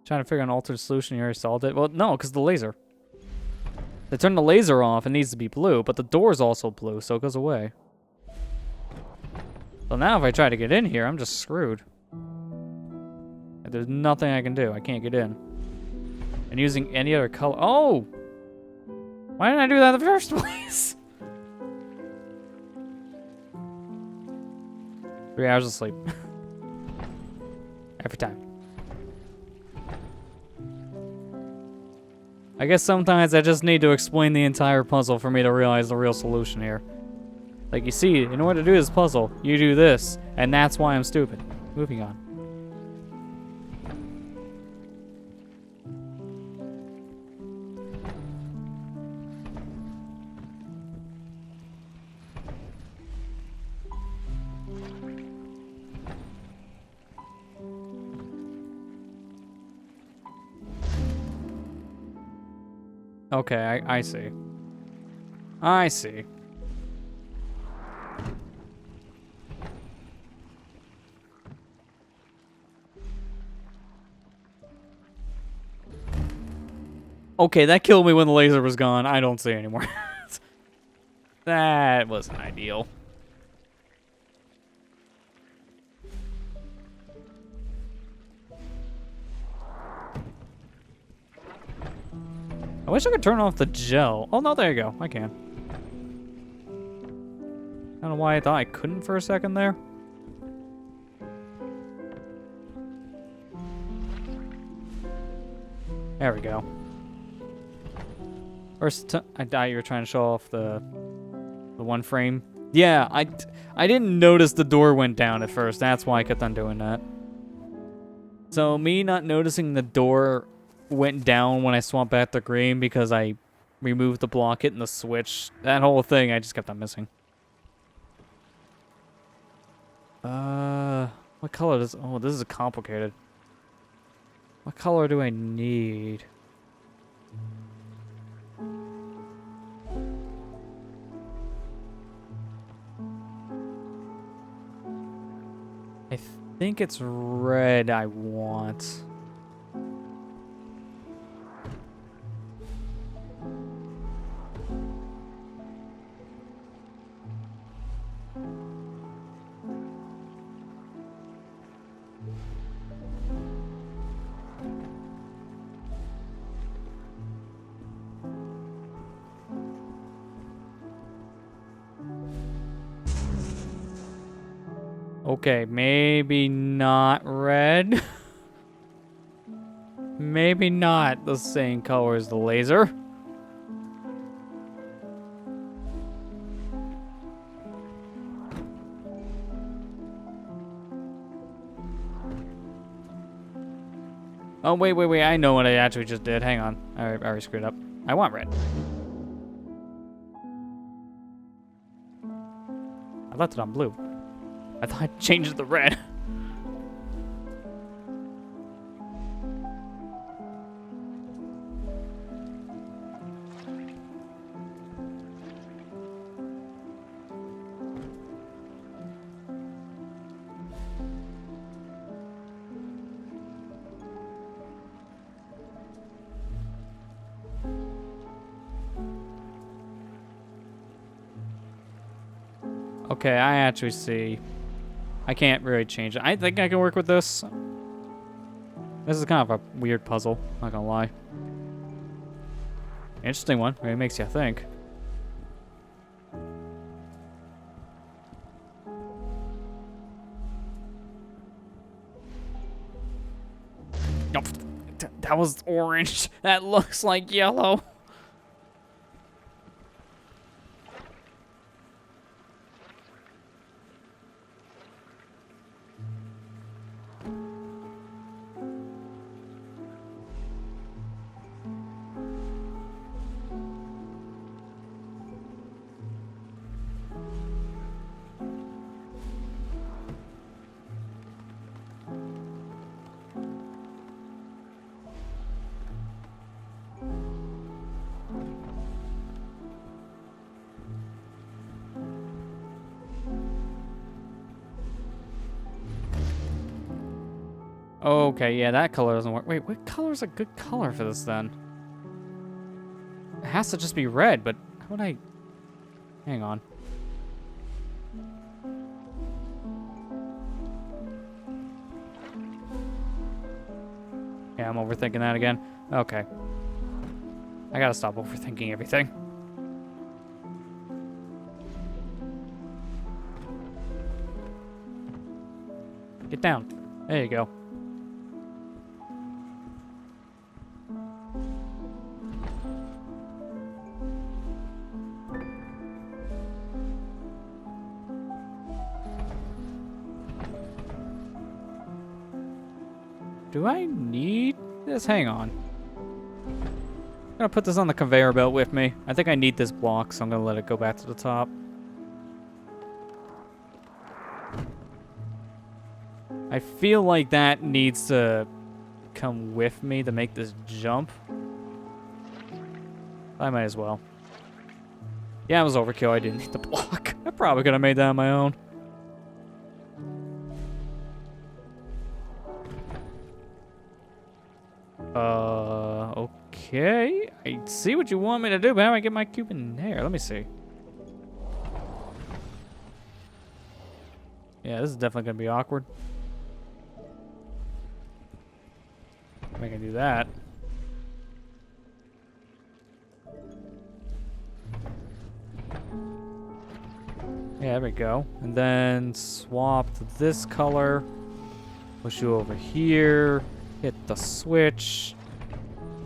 Trying to figure out an alternate solution. You already solved it. Well, no, because the laser. They turn the laser off. It needs to be blue, but the door's also blue, so it goes away. So now if I try to get in here, I'm just screwed. There's nothing I can do. I can't get in. And using any other color. Oh! Why didn't I do that in the first place? 3 hours of sleep. Every time. I guess sometimes I just need to explain the entire puzzle for me to realize the real solution here. Like, you see, in order to do this puzzle, you do this, and that's why I'm stupid. Moving on. Okay, I see. I see. Okay, that killed me when the laser was gone. I don't see anymore. That wasn't ideal. I wish I could turn off the gel. Oh, no, there you go. I can. I don't know why I thought I couldn't for a second there. There we go. First, I thought you were trying to show off the one frame. Yeah, I didn't notice the door went down at first. That's why I kept on doing that. So me not noticing the door went down when I swapped back to green because I removed the block, hitting the switch. That whole thing I just kept on missing. What color does... Oh, this is complicated. What color do I need? I think it's red I want. Okay, maybe not red. Maybe not the same color as the laser. Oh, wait. I know what I actually just did. Hang on. I already screwed up. I want red. I left it on blue. I thought I changed the red. Okay, I actually see. I can't really change it. I think I can work with this. This is kind of a weird puzzle, not gonna lie. Interesting one. It makes you think. Nope. That was orange. That looks like yellow. Okay, yeah, that color doesn't work. Wait, what color is a good color for this then? It has to just be red, but how would I... Hang on. Yeah, I'm overthinking that again. Okay. I gotta stop overthinking everything. Get down. There you go. Do I need this? Hang on. I'm gonna put this on the conveyor belt with me. I think I need this block, so I'm gonna let it go back to the top. I feel like that needs to come with me to make this jump. I might as well. Yeah, it was overkill. I didn't need the block. I probably could have made that on my own. Okay. I see what you want me to do, but how do I get my cube in there? Let me see. Yeah, this is definitely gonna be awkward. I can do that. Yeah, there we go. And then swap to this color. Push you over here. Hit the switch.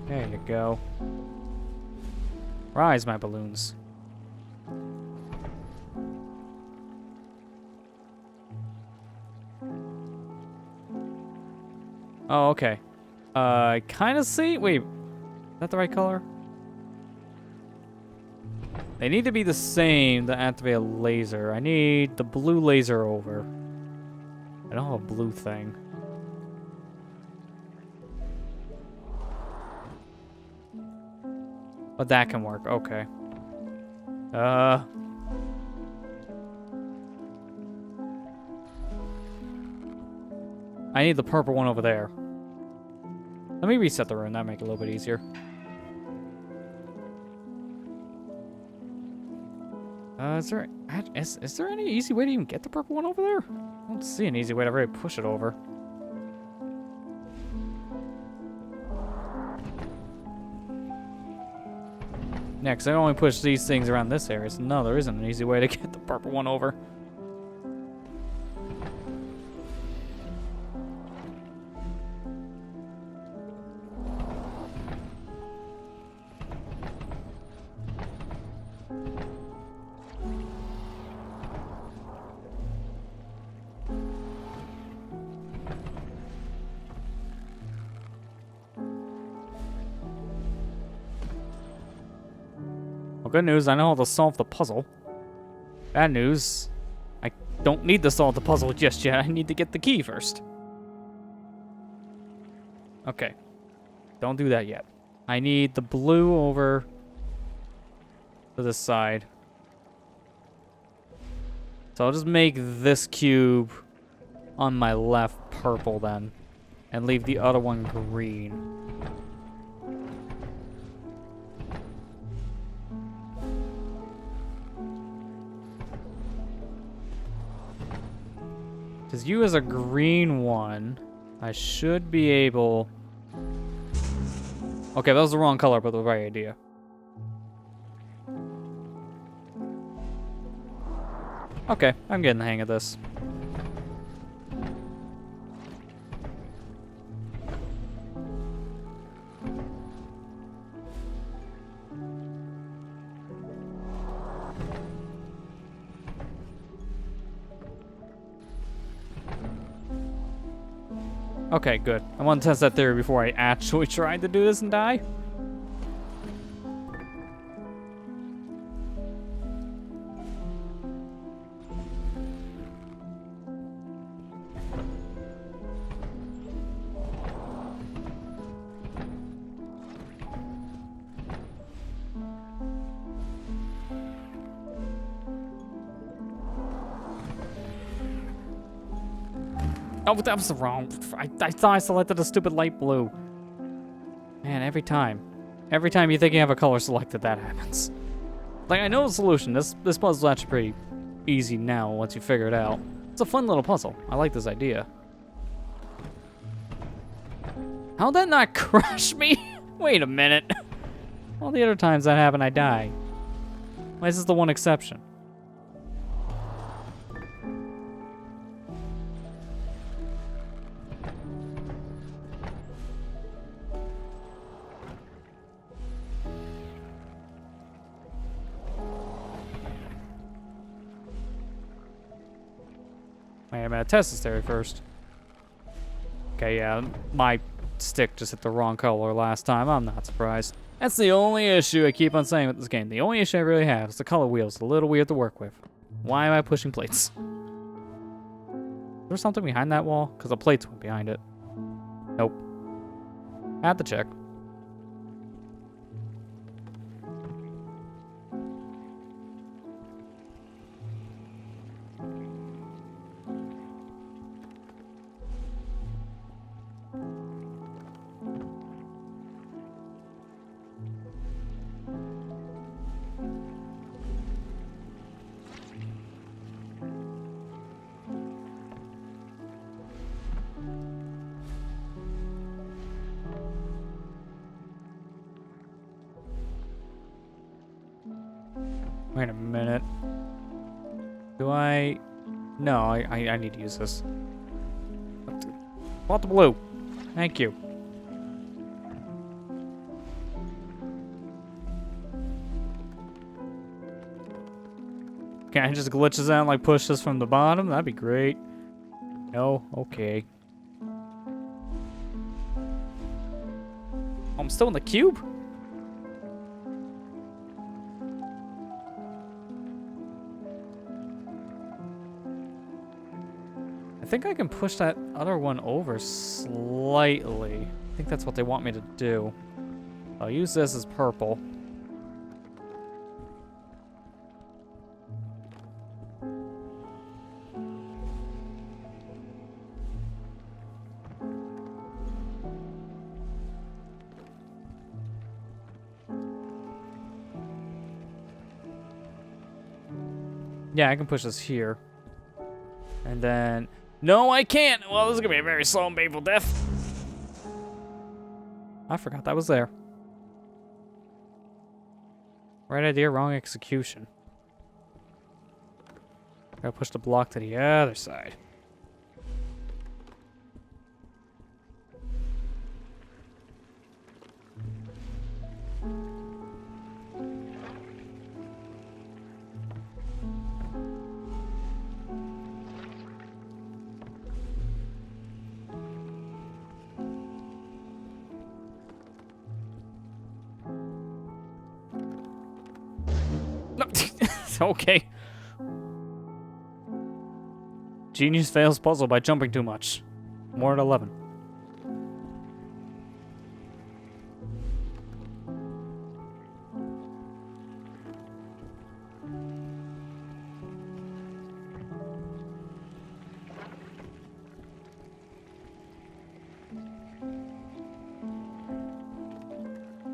There you go. Rise, my balloons. Oh, okay. I kind of see. Wait, is that the right color? They need to be the same to activate a laser. I need the blue laser over. I don't have a blue thing. But that can work. Okay. I need the purple one over there. Let me reset the room. That'll make it a little bit easier. Is there any easy way to even get the purple one over there? I don't see an easy way to really push it over. Yeah, because I only push these things around this area, so no, there isn't an easy way to get the purple one over. Well, good news, I know how to solve the puzzle. Bad news, I don't need to solve the puzzle just yet. I need to get the key first. Okay. Don't do that yet. I need the blue over to this side. So I'll just make this cube on my left purple then. And leave the other one green. Because you as a green one, I should be able... Okay, that was the wrong color, but the right idea. Okay, I'm getting the hang of this. Okay, good. I want to test that theory before I actually tried to do this and die. Oh, that was the wrong. I thought I selected a stupid light blue. Man, every time you think you have a color selected, that happens. Like, I know the solution. This puzzle's actually pretty easy now once you figure it out. It's a fun little puzzle. I like this idea. How'd that not crush me? Wait a minute. All the other times that happened, I die. Why is this the one exception? Wait a minute, test this theory first. Okay, yeah, my stick just hit the wrong color last time. I'm not surprised. That's the only issue I keep on saying with this game. The only issue I really have is the color wheel's a little weird to work with. Why am I pushing plates? Is there something behind that wall? Because the plates went behind it. Nope. I have to check. Wait a minute. Do I... No, I need to use this. Want the blue. Thank you. Can I just glitch this out and like push this from the bottom? That'd be great. No? Okay. Oh, I'm still in the cube? I think I can push that other one over slightly. I think that's what they want me to do. I'll use this as purple. Yeah, I can push this here. And then... No, I can't! Well, this is gonna be a very slow and painful death. I forgot that was there. Right idea, wrong execution. Gotta push the block to the other side. No. Okay. Genius fails puzzle by jumping too much. More at 11.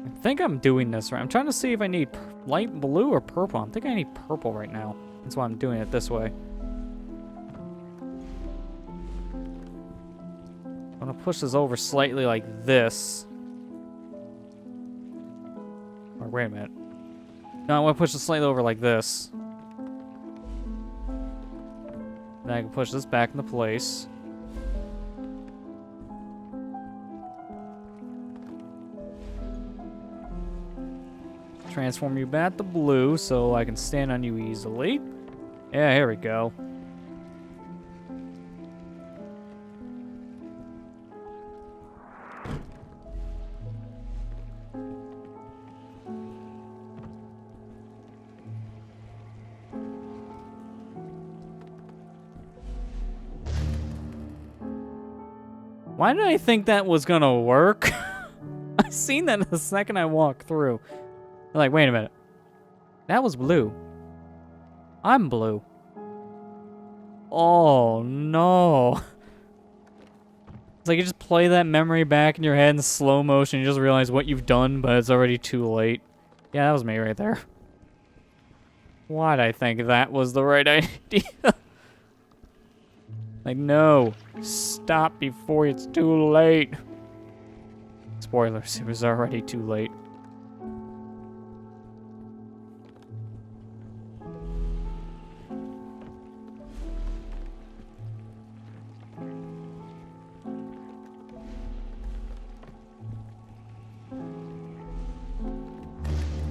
I think I'm doing this right. I'm trying to see if I need light blue or purple. I think I need purple right now. That's why I'm doing it this way. I'm gonna push this over slightly like this. Or wait a minute. No, I want to push it slightly over like this. Then I can push this back into place. Transform you back to blue so I can stand on you easily. Yeah, here we go. Why did I think that was gonna work? I seen that the second I walked through. I'm like, wait a minute. That was blue. I'm blue. Oh, no. It's like you just play that memory back in your head in slow motion. You just realize what you've done, but it's already too late. Yeah, that was me right there. Why'd I think that was the right idea? Like, no. Stop before it's too late. Spoilers, it was already too late.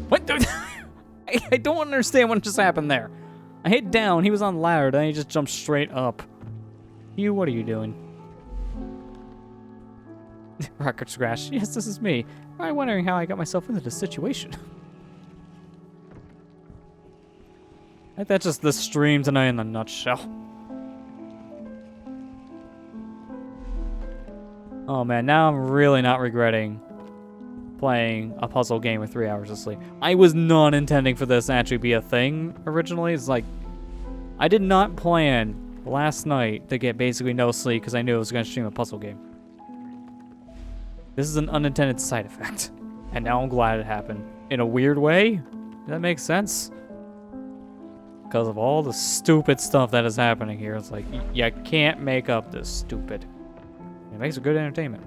What? I don't understand what just happened there. I hit down, he was on ladder, then he just jumped straight up. Hugh, what are you doing? Record scratch. Yes, this is me. I'm wondering how I got myself into this situation. I think that's just the stream tonight in a nutshell. Oh man, now I'm really not regretting playing a puzzle game with 3 hours of sleep. I was not intending for this to actually be a thing originally. It's like, I did not plan last night to get basically no sleep because I knew I was going to stream a puzzle game. This is an unintended side effect. And now I'm glad it happened. In a weird way? Does that make sense? Because of all the stupid stuff that is happening here. It's like, you can't make up this stupid. It makes a good entertainment.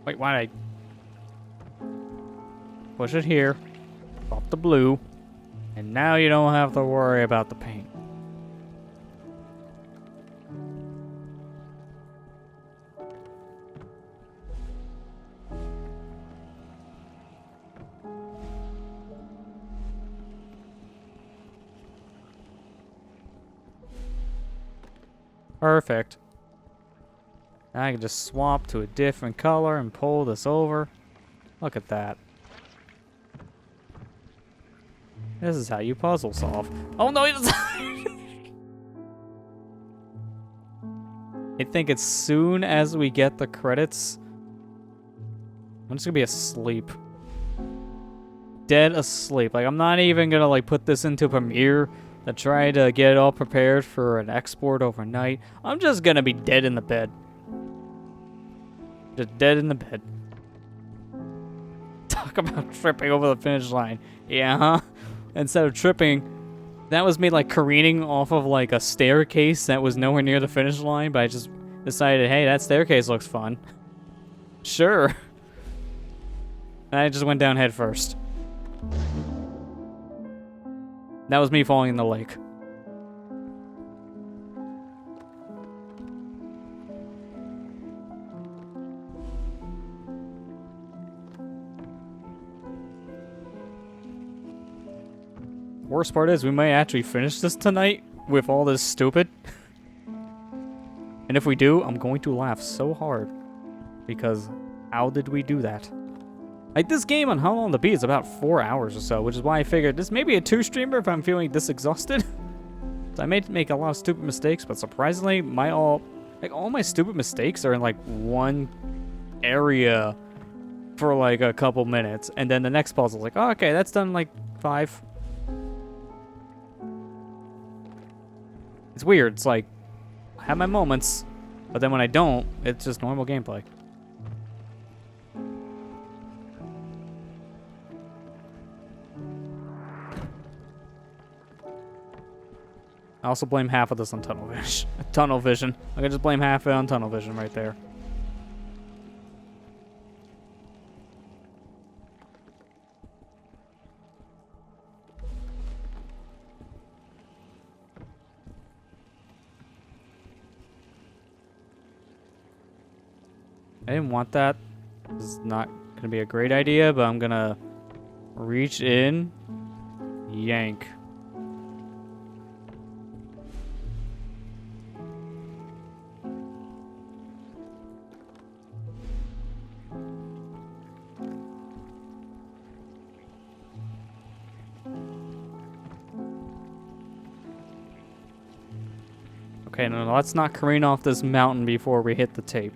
Wait, why did I push it here, pop the blue, and now you don't have to worry about the paint. Perfect. Now I can just swap to a different color and pull this over. Look at that. This is how you puzzle solve. Oh no, he doesn't. I think as soon as we get the credits, I'm just gonna be asleep. Dead asleep. Like, I'm not even gonna like put this into Premiere to try to get it all prepared for an export overnight. I'm just gonna be dead in the bed. Just dead in the bed. Talk about tripping over the finish line. Yeah, huh? Instead of tripping, that was me like careening off of like a staircase that was nowhere near the finish line, but I just decided, hey, that staircase looks fun. Sure. And I just went down head first. That was me falling in the lake. Worst part is we might actually finish this tonight with all this stupid. And if we do, I'm going to laugh so hard. Because how did we do that? Like, this game on How Long to Beat is about 4 hours or so, which is why I figured this may be a 2-streamer if I'm feeling this exhausted. So I may make a lot of stupid mistakes, but surprisingly, all my stupid mistakes are in like one area for like a couple minutes, and then the next puzzle's like, oh, okay, that's done in like 5. It's weird. It's like, I have my moments, but then when I don't, it's just normal gameplay. I also blame half of this on tunnel vision. Tunnel vision. I can just blame half of it on tunnel vision right there. I didn't want that. This is not going to be a great idea, but I'm going to reach in, yank. Okay, no, let's not careen off this mountain before we hit the tape.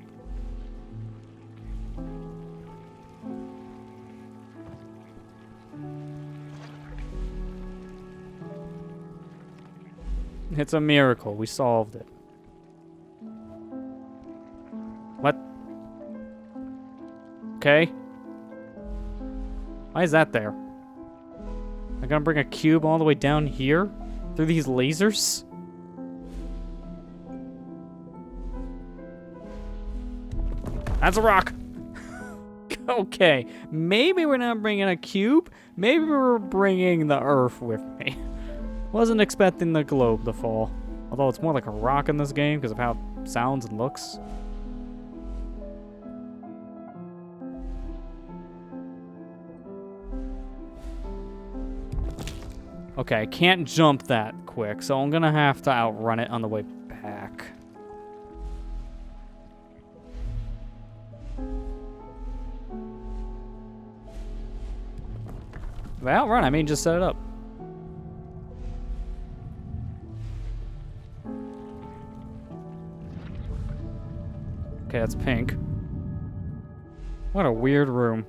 It's a miracle. We solved it. What? Okay. Why is that there? I'm gonna bring a cube all the way down here? Through these lasers? That's a rock! Okay, maybe we're not bringing a cube. Maybe we're bringing the Earth with me. Wasn't expecting the globe to fall. Although it's more like a rock in this game because of how it sounds and looks. Okay, I can't jump that quick, so I'm gonna have to outrun it on the way back. By outrun, I mean just set it up. Okay, that's pink. What a weird room.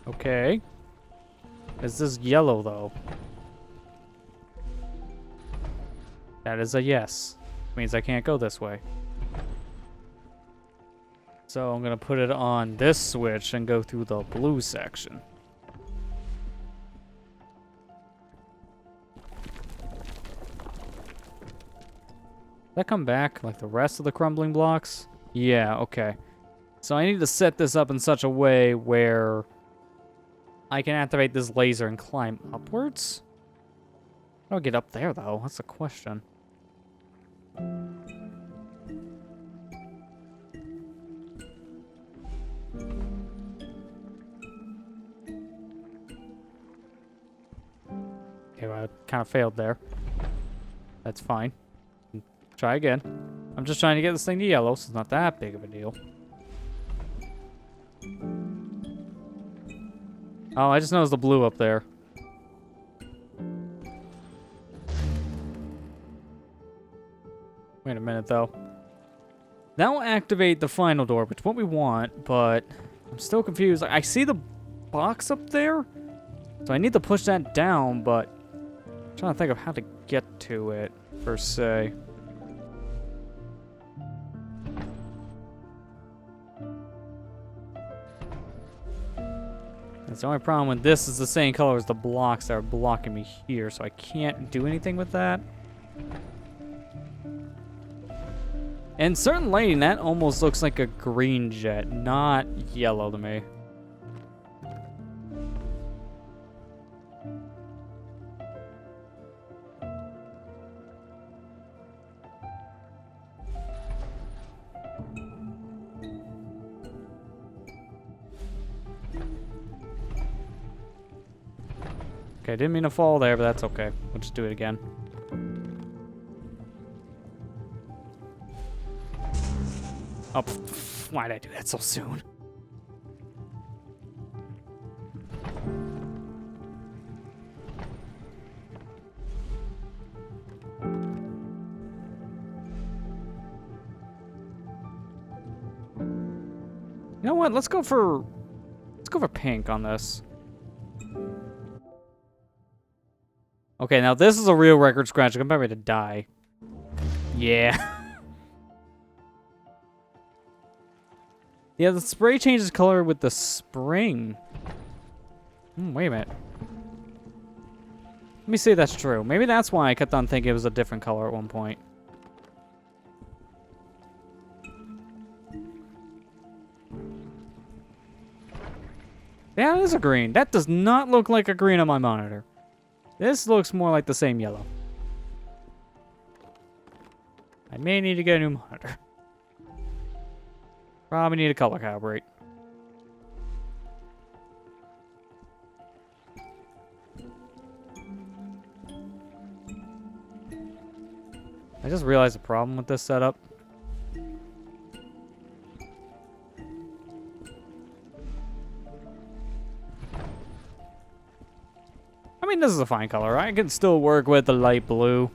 Okay. Is this yellow, though? That is a yes. Means I can't go this way. So I'm gonna put it on this switch and go through the blue section. Does that come back like the rest of the crumbling blocks? Yeah, okay. So I need to set this up in such a way where I can activate this laser and climb upwards? How do I get up there, though? That's the question. Okay, well, I kind of failed there. That's fine. Try again. I'm just trying to get this thing to yellow, so it's not that big of a deal. Oh, I just noticed the blue up there. Wait a minute, though. That will activate the final door, which is what we want, but I'm still confused. I see the box up there, so I need to push that down, but I'm trying to think of how to get to it, per se. That's the only problem with this is the same color as the blocks that are blocking me here, so I can't do anything with that. And certain lighting, that almost looks like a green jet, not yellow to me. Okay, didn't mean to fall there, but that's okay. We'll just do it again. Oh, why'd I do that so soon? You know what? Let's go for pink on this. Okay, now this is a real record scratch. I'm about ready to die. Yeah. Yeah, the spray changes color with the spring. Wait a minute. Let me see if that's true. Maybe that's why I kept on thinking it was a different color at one point. Yeah, it is a green. That does not look like a green on my monitor. This looks more like the same yellow. I may need to get a new monitor. Probably need a color calibrate. I just realized the problem with this setup. think this is a fine color. I can still work with the light blue.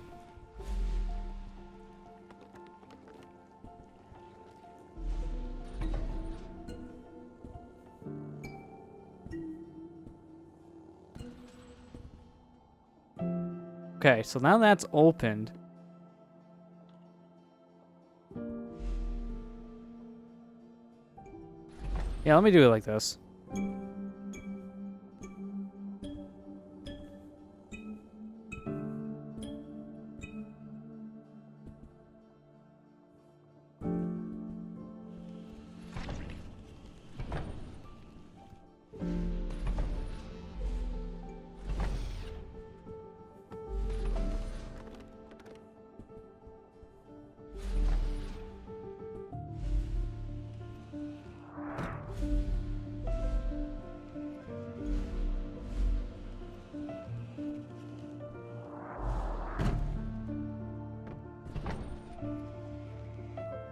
Okay, so now that's opened. Yeah, let me do it like this.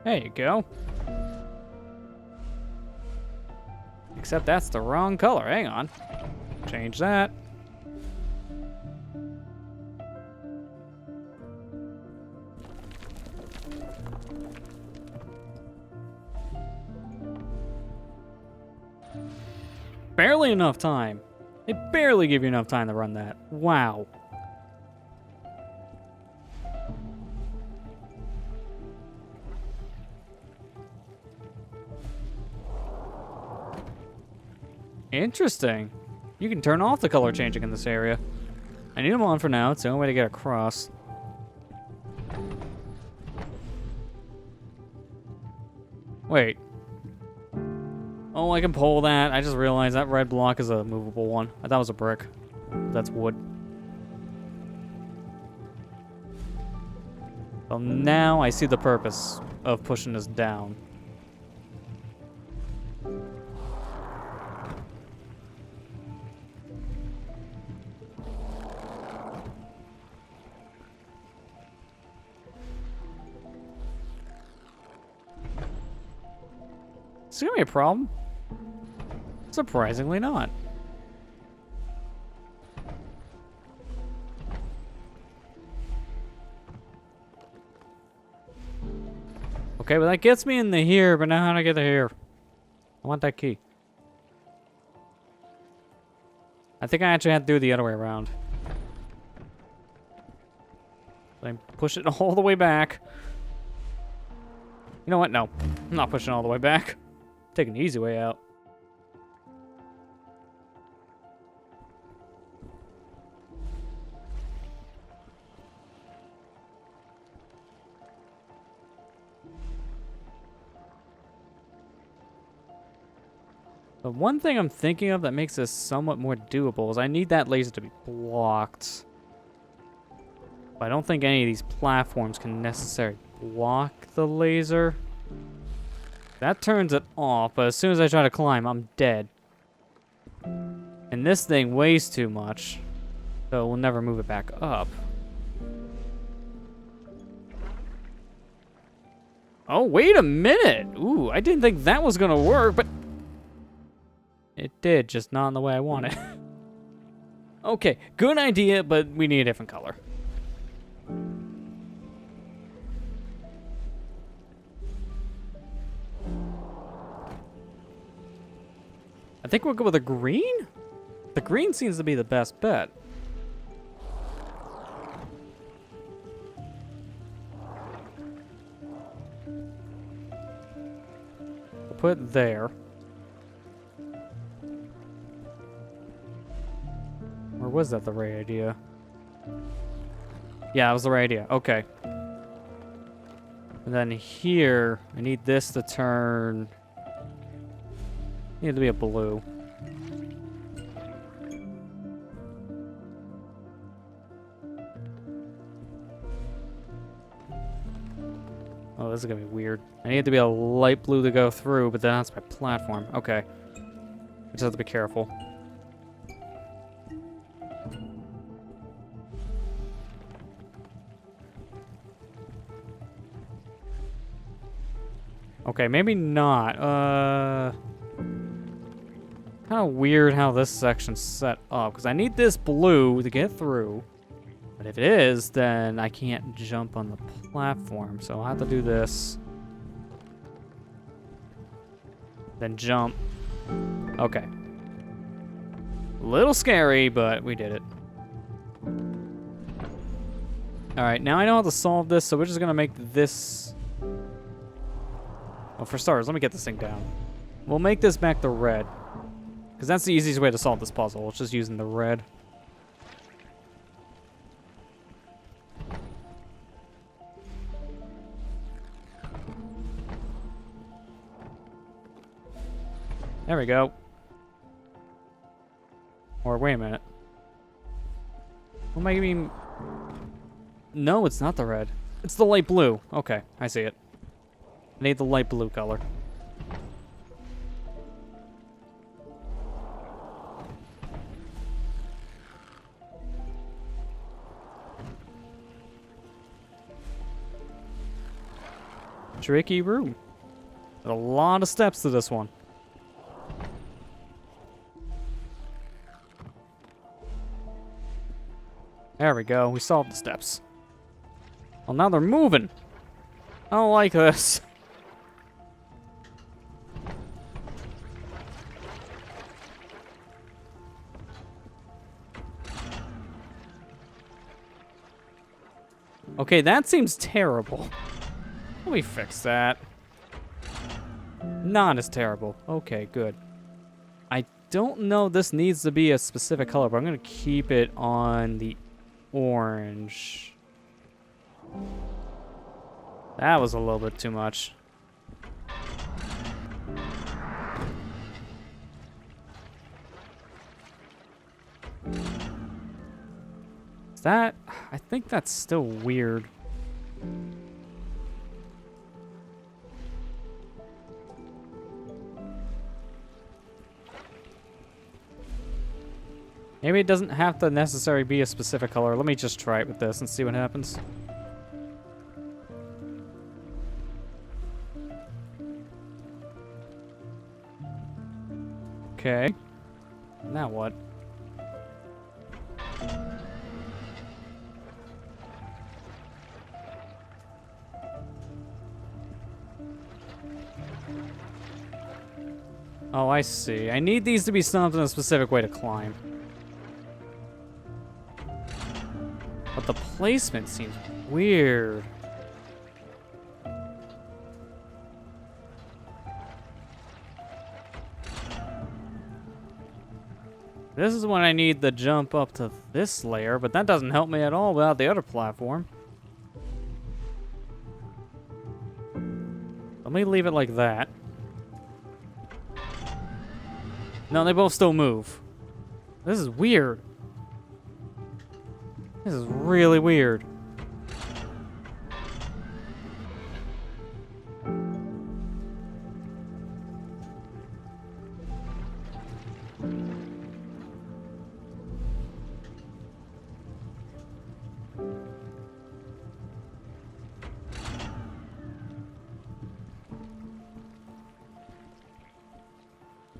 There you go. Except that's the wrong color. Hang on. Change that. Barely enough time. They barely give you enough time to run that. Wow. Interesting. You can turn off the color changing in this area. I need them on for now. It's the only way to get across. Wait. Oh, I can pull that. I just realized that red block is a movable one. I thought it was a brick. That's wood. Well, now I see the purpose of pushing this down. Is this gonna be a problem? Surprisingly not. Okay, well that gets me in the here, but now how do I get to here? I want that key. I think I actually have to do it the other way around. I push it all the way back. You know what? No. I'm not pushing all the way back. Taking the easy way out. The one thing I'm thinking of that makes this somewhat more doable is I need that laser to be blocked. But I don't think any of these platforms can necessarily block the laser. That turns it off, but as soon as I try to climb, I'm dead. And this thing weighs too much, so we'll never move it back up. Oh, wait a minute! Ooh, I didn't think that was gonna work, but it did, just not in the way I wanted. Okay, good idea, but we need a different color. I think we'll go with a green? The green seems to be the best bet. We'll put it there. Or was that the right idea? Yeah, it was the right idea. Okay. And then here, I need this to turn... Need to be a blue. Oh, this is gonna be weird. I need it to be a light blue to go through, but then that's my platform. Okay. I just have to be careful. Okay, maybe not. Kind of weird how this section's set up, because I need this blue to get through. But if it is, then I can't jump on the platform, so I'll have to do this. Then jump. Okay. A little scary, but we did it. Alright, now I know how to solve this, so we're just gonna make this... Well, for starters, let me get this thing down. We'll make this back to red. Because that's the easiest way to solve this puzzle. It's just using the red. There we go. Or wait a minute. What am I mean? No, it's not the red. It's the light blue. Okay, I see it. I need the light blue color. Tricky room. There's a lot of steps to this one. There we go. We solved the steps. Well, now they're moving. I don't like this. Okay, that seems terrible. Let me fix that. Not as terrible. Okay, good. I don't know this needs to be a specific color, but I'm going to keep it on the orange. That was a little bit too much. Is that... I think that's still weird. Maybe it doesn't have to necessarily be a specific color. Let me just try it with this and see what happens. Okay. Now what? Oh, I see. I need these to be something a specific way to climb. But the placement seems weird. This is when I need the jump up to this layer, but that doesn't help me at all without the other platform. Let me leave it like that. No, they both still move. This is weird. This is really weird.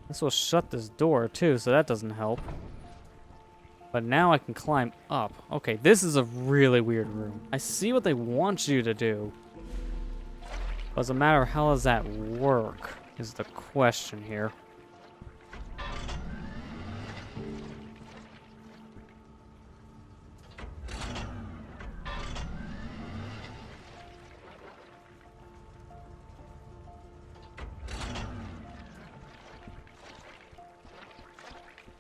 This will shut this door too, so that doesn't help. But now I can climb up. Okay, this is a really weird room. I see what they want you to do. But as a matter of how does that work is the question here.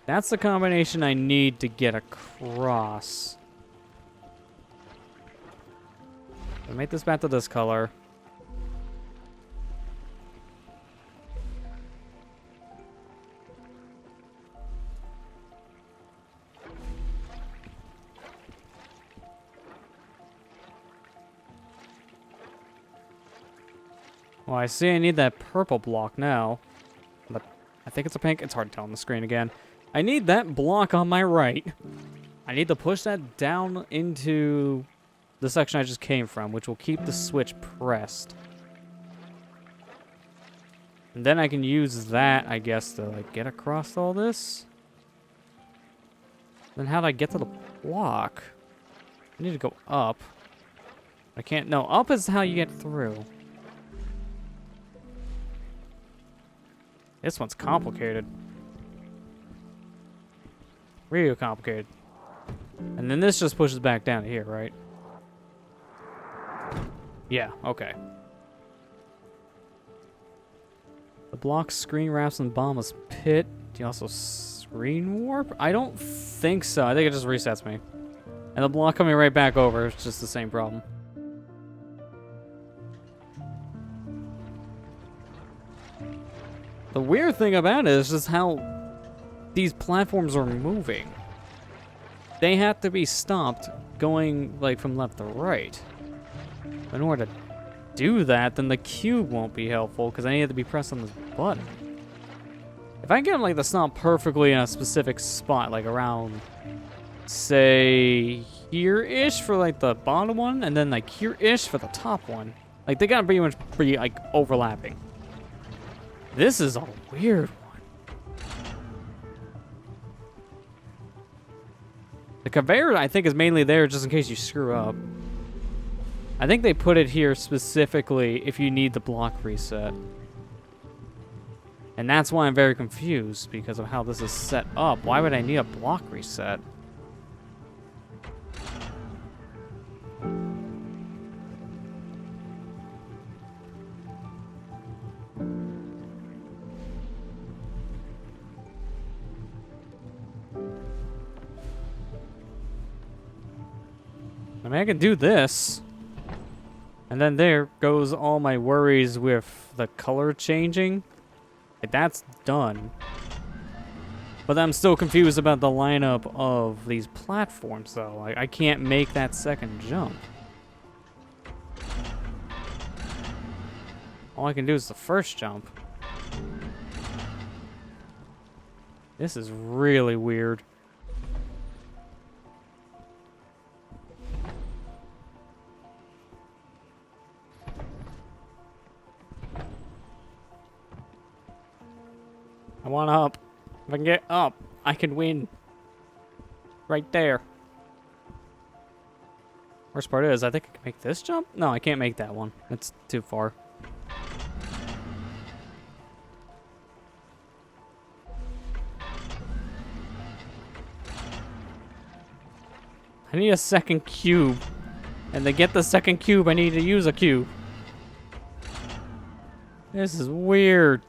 That's the combination I need to get across. I'll make this back to this color. Well, I see I need that purple block now. But I think it's a pink. It's hard to tell on the screen again. I need that block on my right. I need to push that down into the section I just came from, which will keep the switch pressed. And then I can use that, I guess, to like get across all this. Then how do I get to the block? I need to go up. I can't. No, up is how you get through. This one's complicated. Real complicated. And then this just pushes back down to here, right? Yeah, okay. The block screen wraps in the bottomless pit. Do you also screen warp? I don't think so. I think it just resets me. And the block coming right back over is just the same problem. The weird thing about it is just how these platforms are moving. They have to be stopped going like from left to right. In order to do that, then the cube won't be helpful because I need to be pressed on this button. If I get them like to stop perfectly in a specific spot, like around, say, here-ish for like the bottom one, and then like here-ish for the top one, like they gotta pretty like overlapping. This is a weird one. The conveyor, I think, is mainly there just in case you screw up. I think they put it here specifically if you need the block reset. And that's why I'm very confused, because of how this is set up. Why would I need a block reset? I mean, I can do this. And then there goes all my worries with the color changing. Like, that's done. But I'm still confused about the lineup of these platforms, though. I can't make that second jump. All I can do is the first jump. This is really weird. I want up. If I can get up, I can win. Right there. Worst part is, I think I can make this jump? No, I can't make that one. That's too far. I need a second cube. And to get the second cube, I need to use a cube. This is weird.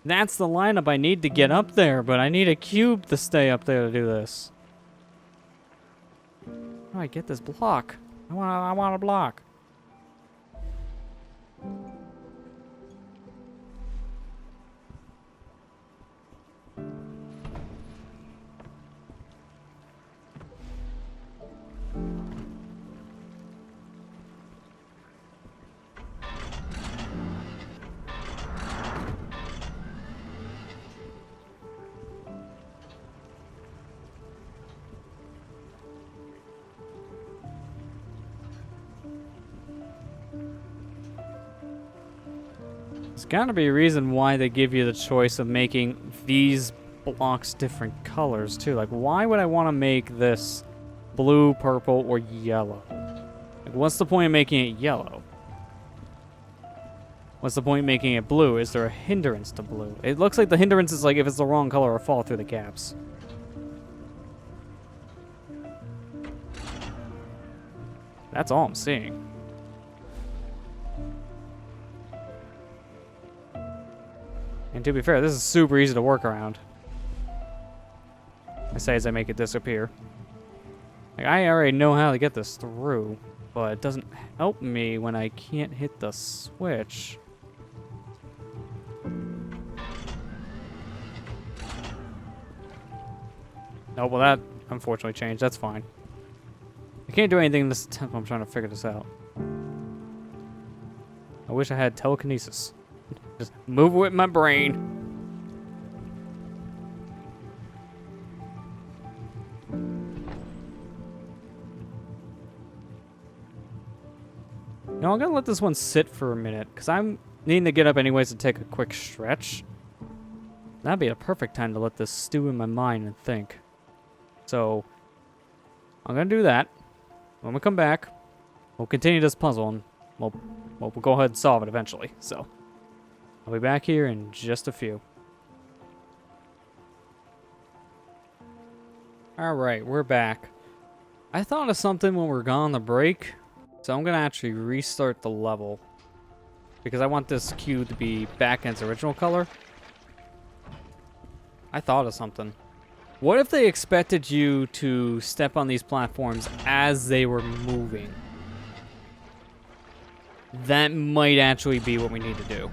That's the lineup I need to get up there, but I need a cube to stay up there to do this. How do I get this block? I want a block. There's gotta be a reason why they give you the choice of making these blocks different colors, too. Like, why would I want to make this blue, purple, or yellow? Like, what's the point of making it yellow? What's the point of making it blue? Is there a hindrance to blue? It looks like the hindrance is like if it's the wrong color or fall through the gaps. That's all I'm seeing. And to be fair, this is super easy to work around. I say as I make it disappear. Like, I already know how to get this through, but it doesn't help me when I can't hit the switch. Oh, well that unfortunately changed. That's fine. I can't do anything in this attempt. I'm trying to figure this out. I wish I had telekinesis. Just move with my brain. No, I'm gonna let this one sit for a minute, because I'm needing to get up anyways to take a quick stretch. That'd be a perfect time to let this stew in my mind and think. So, I'm gonna do that. When we come back, we'll continue this puzzle, and we'll go ahead and solve it eventually. So, I'll be back here in just a few. Alright, we're back. I thought of something when we were gone on the break, so I'm gonna actually restart the level. Because I want this cube to be back in its original color. I thought of something. What if they expected you to step on these platforms as they were moving? That might actually be what we need to do.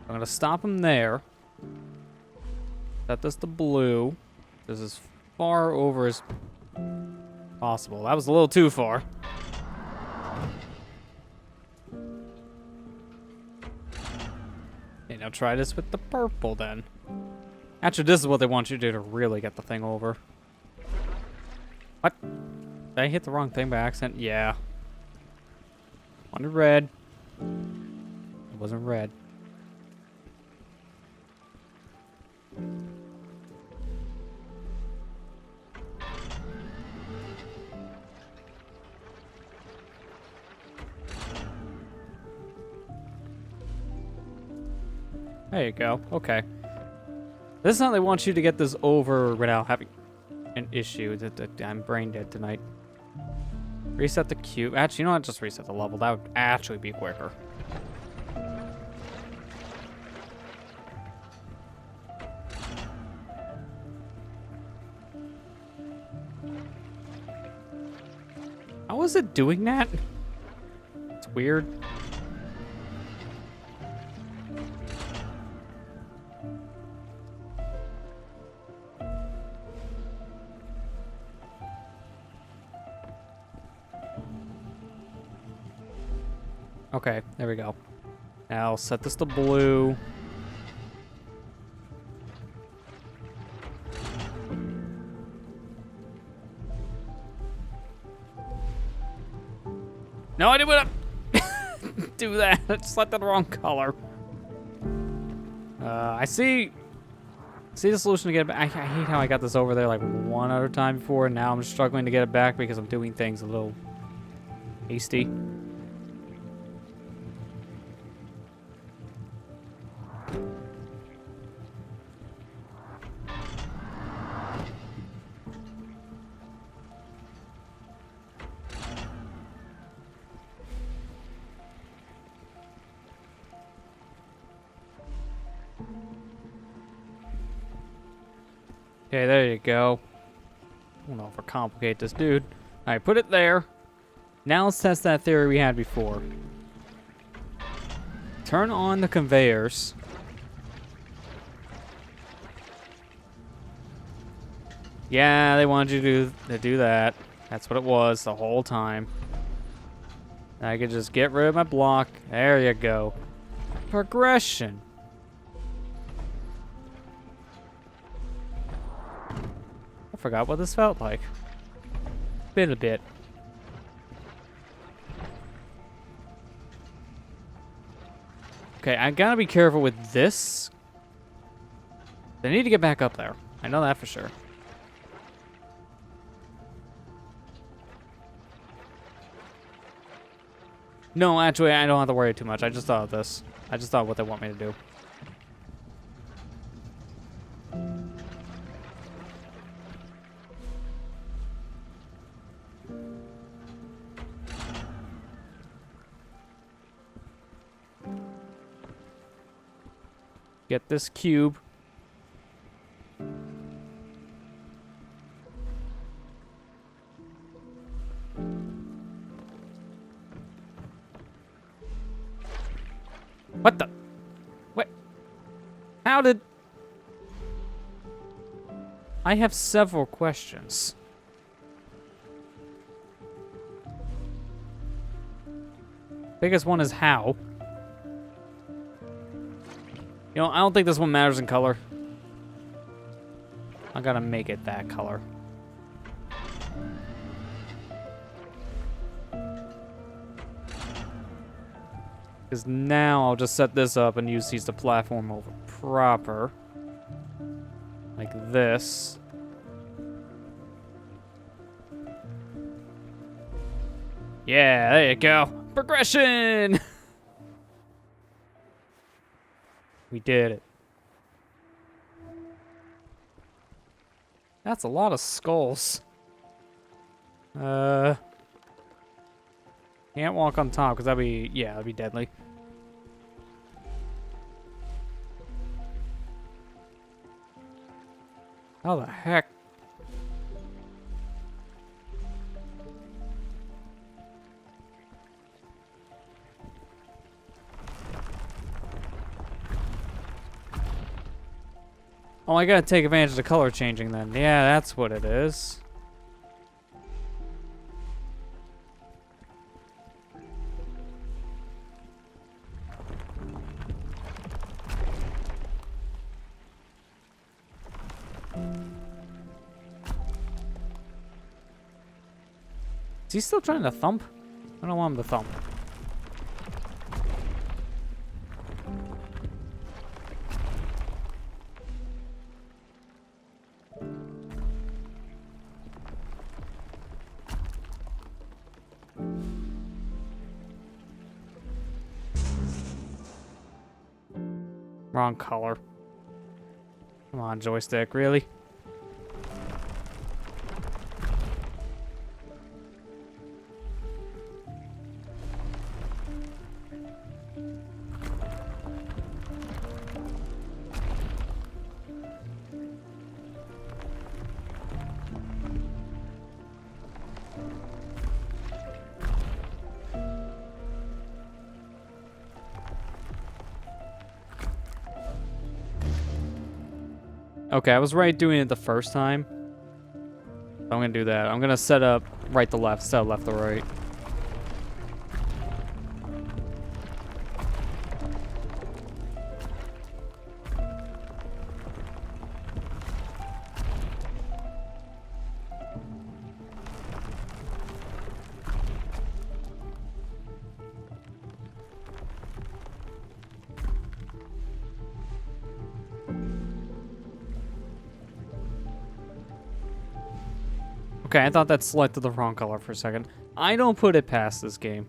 I'm gonna stop them there. Set this to blue. This is far over as possible. That was a little too far. Okay, now try this with the purple then. Actually, this is what they want you to do to really get the thing over. What? Did I hit the wrong thing by accident? Yeah. Wanted red. It wasn't red. There you go. Okay. This is how they want you to get this over without having an issue. I'm brain dead tonight. Reset the cube. Actually, you know what? Just reset the level. That would actually be quicker. How is it doing that? It's weird. Okay, there we go. Now set this to blue. No, I didn't want to do that. I just selected the wrong color. I see the solution to get it back. I hate how I got this over there like one other time before, and now I'm struggling to get it back because I'm doing things a little hasty. Okay, there you go. I don't know if I complicate this, dude. Alright, put it there. Now let's test that theory we had before. Turn on the conveyors. Yeah, they wanted you to do that. That's what it was the whole time. I could just get rid of my block. There you go. Progression. I forgot what this felt like. Been a bit. Okay, I gotta be careful with this. They need to get back up there. I know that for sure. No, actually, I don't have to worry too much. I just thought of this. I just thought what they want me to do. Get this cube. What the? What? How did... I have several questions. Biggest one is how. You know, I don't think this one matters in color. I gotta make it that color. Because now I'll just set this up and use these to platform over proper. Like this. Yeah, there you go. Progression! We did it. That's a lot of skulls. Can't walk on top because that'd be deadly. How the heck? Oh, I gotta take advantage of the color changing then. Yeah, that's what it is. Is he still trying to thump? I don't want him to thump. Wrong color. Come on, joystick, really? Okay, I was right doing it the first time. I'm gonna do that. I'm gonna set up right to left, set up left to right. Okay, I thought that selected the wrong color for a second. I don't put it past this game.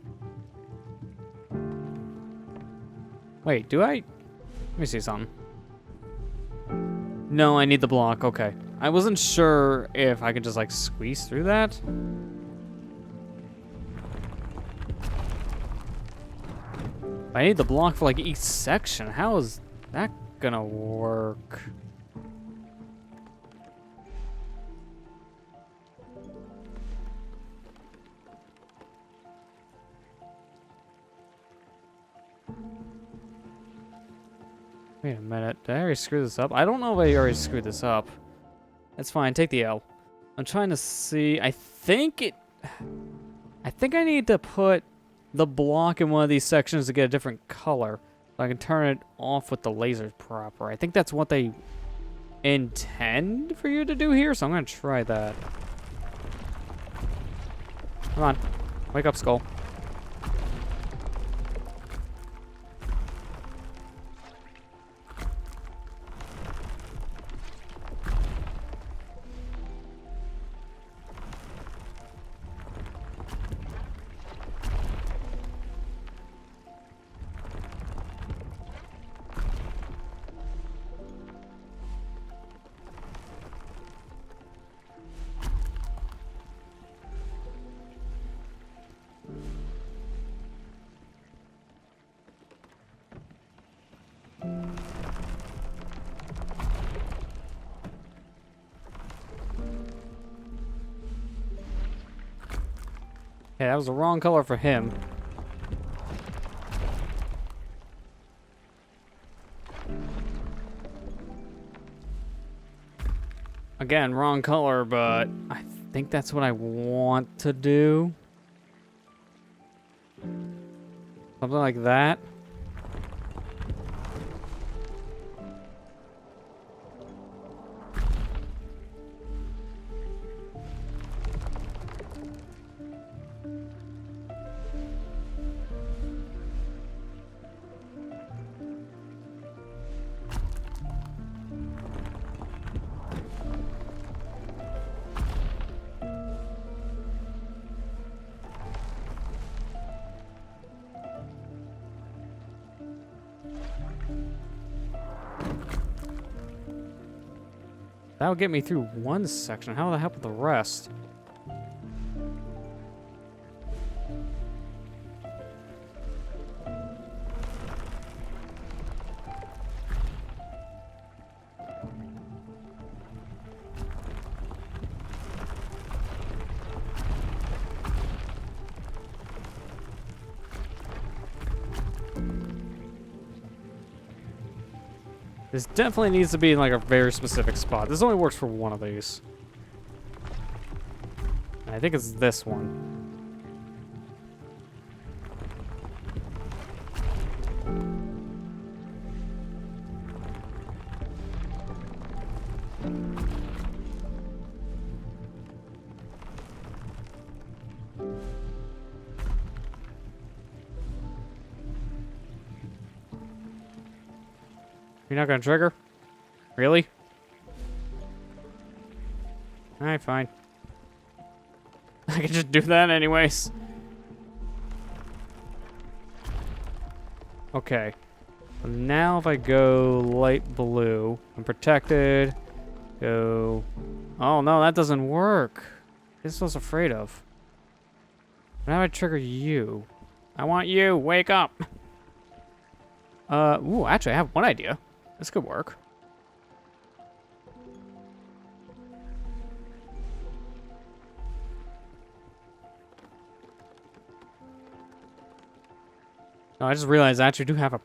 Wait, do I? Let me see something. No, I need the block. Okay. I wasn't sure if I could just, like, squeeze through that. I need the block for, like, each section. How is that gonna work? Wait a minute. Did I already screw this up? I don't know if I already screwed this up. That's fine. Take the L. I'm trying to see. I think I need to put the block in one of these sections to get a different color. So I can turn it off with the lasers proper. I think that's what they intend for you to do here. So I'm going to try that. Come on. Wake up, Skull. Okay, that was the wrong color for him. Again, wrong color, but I think that's what I want to do. Something like that. That would get me through one section. How the hell with the rest? This definitely needs to be in like a very specific spot. This only works for one of these. And I think it's this one. You're not gonna trigger? Really? Alright, fine. I can just do that anyways. Okay. Now if I go light blue, I'm protected. Go... Oh no, that doesn't work. This is what I was afraid of. Now I trigger you. I want you, wake up! Ooh, actually I have one idea. This could work. No, I just realized I actually do have a...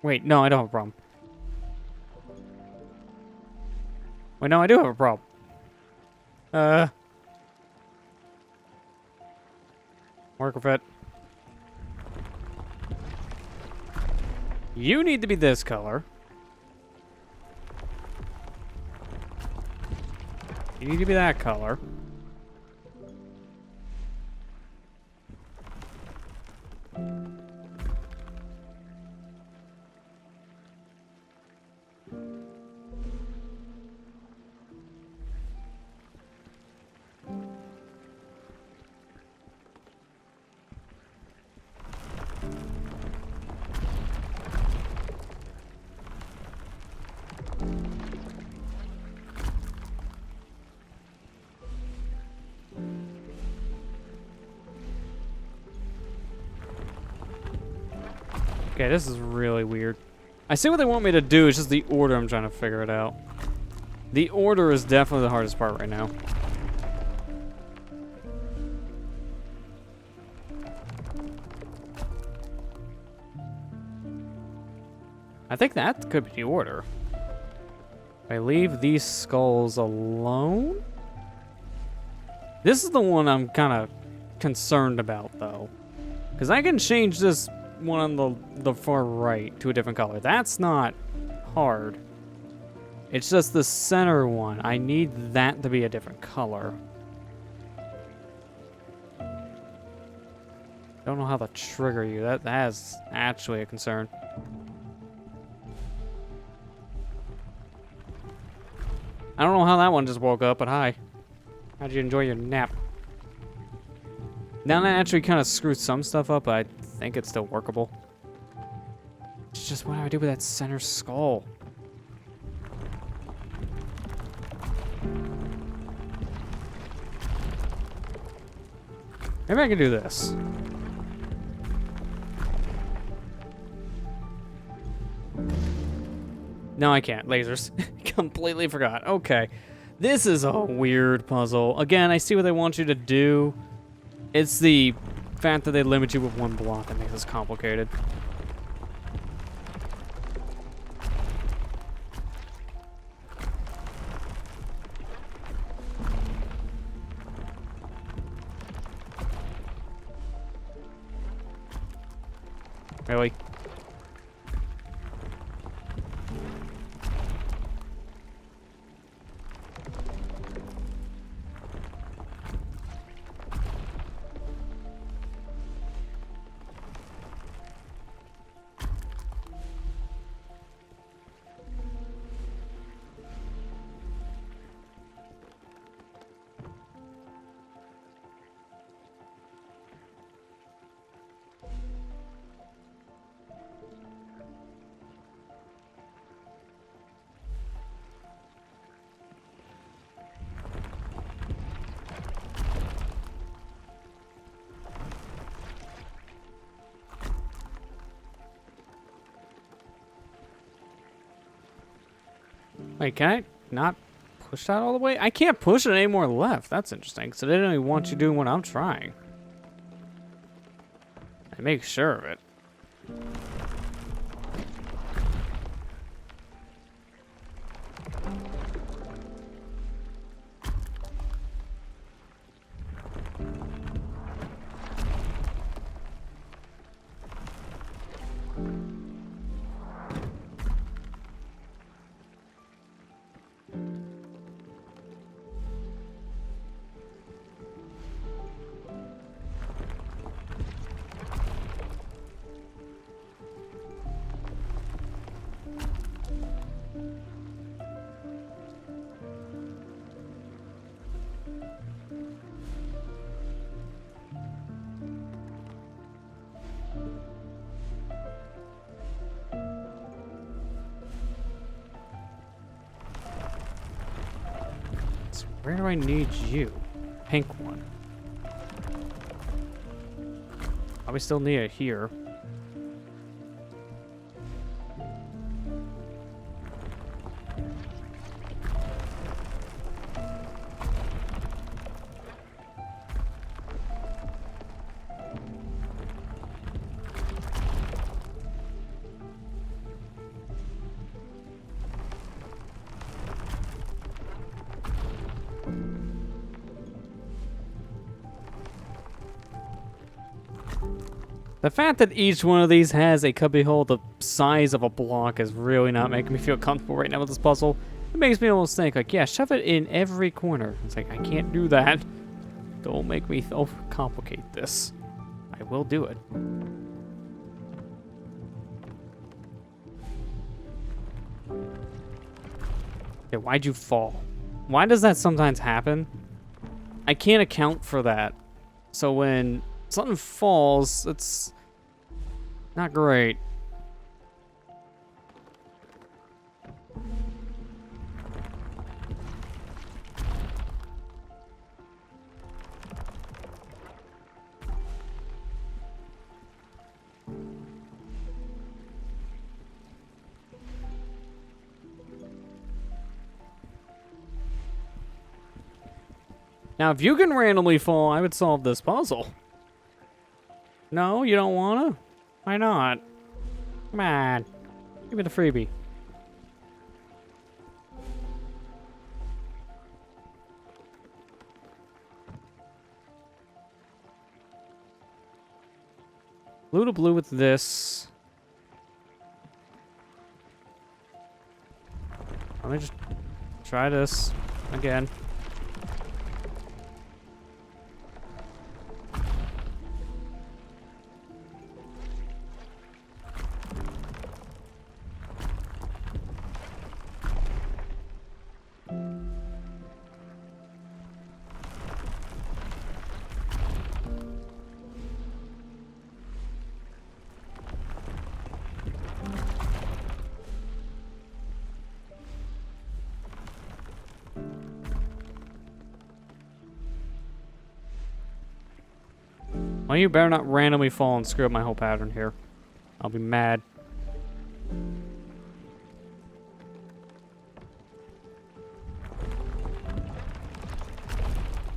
Wait, no, I don't have a problem. Wait, no, I do have a problem. Work with it. You need to be this color. You need to be that color. Okay, this is really weird. I see what they want me to do, it's just the order I'm trying to figure it out. The order is definitely the hardest part right now. I think that could be the order. If I leave these skulls alone? This is the one I'm kind of concerned about, though. Because I can change this one on the far right to a different color. That's not hard. It's just the center one. I need that to be a different color. Don't know how to trigger you. That is actually a concern. I don't know how that one just woke up, but hi. How'd you enjoy your nap? Now that actually kind of screwed some stuff up, but I think it's still workable. It's just what do I do with that center skull? Maybe I can do this. No, I can't. Lasers. Completely forgot. Okay. This is a weird puzzle. Again, I see what they want you to do. It's the fact that they limit you with one block that makes this complicated. Really? Wait, can I not push that all the way? I can't push it any more left. That's interesting. So they don't even want you doing what I'm trying. I make sure of it. So where do I need you? Pink one. Probably still need it here. The fact that each one of these has a cubbyhole the size of a block is really not making me feel comfortable right now with this puzzle. It makes me almost think, like, yeah, shove it in every corner. It's like, I can't do that. Don't make me overcomplicate this. I will do it. Okay, why'd you fall? Why does that sometimes happen? I can't account for that. So when something falls, it's not great. Now, if you can randomly fall, I would solve this puzzle. No, you don't wanna? Why not? Come on. Give me the freebie. Blue to blue with this. Let me just try this again. Well, you better not randomly fall and screw up my whole pattern here. I'll be mad.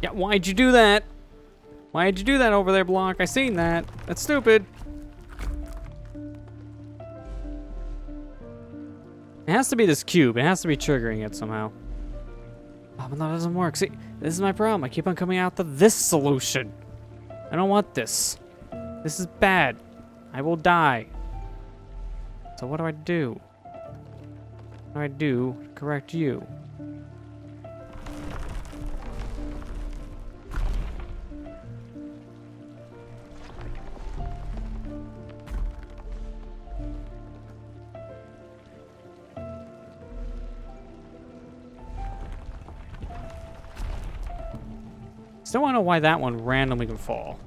Yeah, why'd you do that? Why'd you do that over there, Block? I seen that. That's stupid. It has to be this cube. It has to be triggering it somehow. Oh, but that doesn't work. See, this is my problem. I keep on coming out to this solution. I don't want this. This is bad. I will die. So what do I do? What do I do to correct you? Still want to know why that one randomly can fall.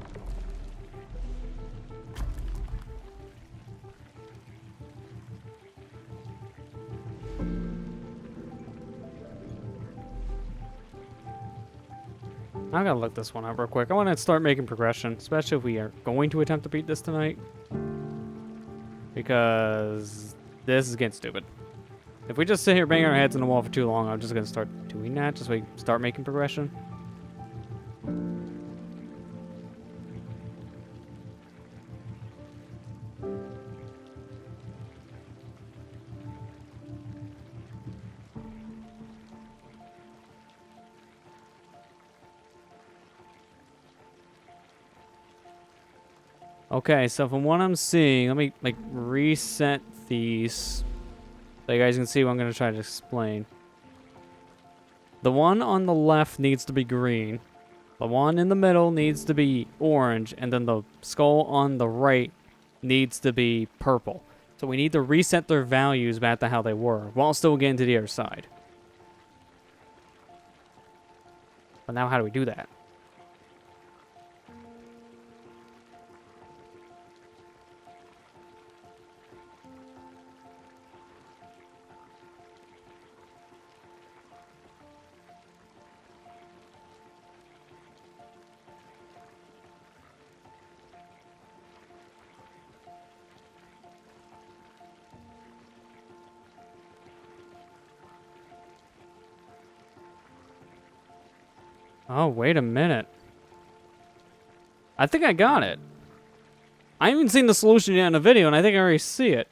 I gotta look this one up real quick. I want to start making progression, especially if we are going to attempt to beat this tonight. Because this is getting stupid. If we just sit here banging our heads on the wall for too long, I'm just gonna start doing that, just so we start making progression. Okay, so from what I'm seeing, let me, like, reset these so you guys can see what I'm going to try to explain. The one on the left needs to be green. The one in the middle needs to be orange. And then the skull on the right needs to be purple. So we need to reset their values back to how they were while still getting to the other side. But now how do we do that? Oh, wait a minute. I think I got it. I haven't seen the solution yet in the video, and I think I already see it.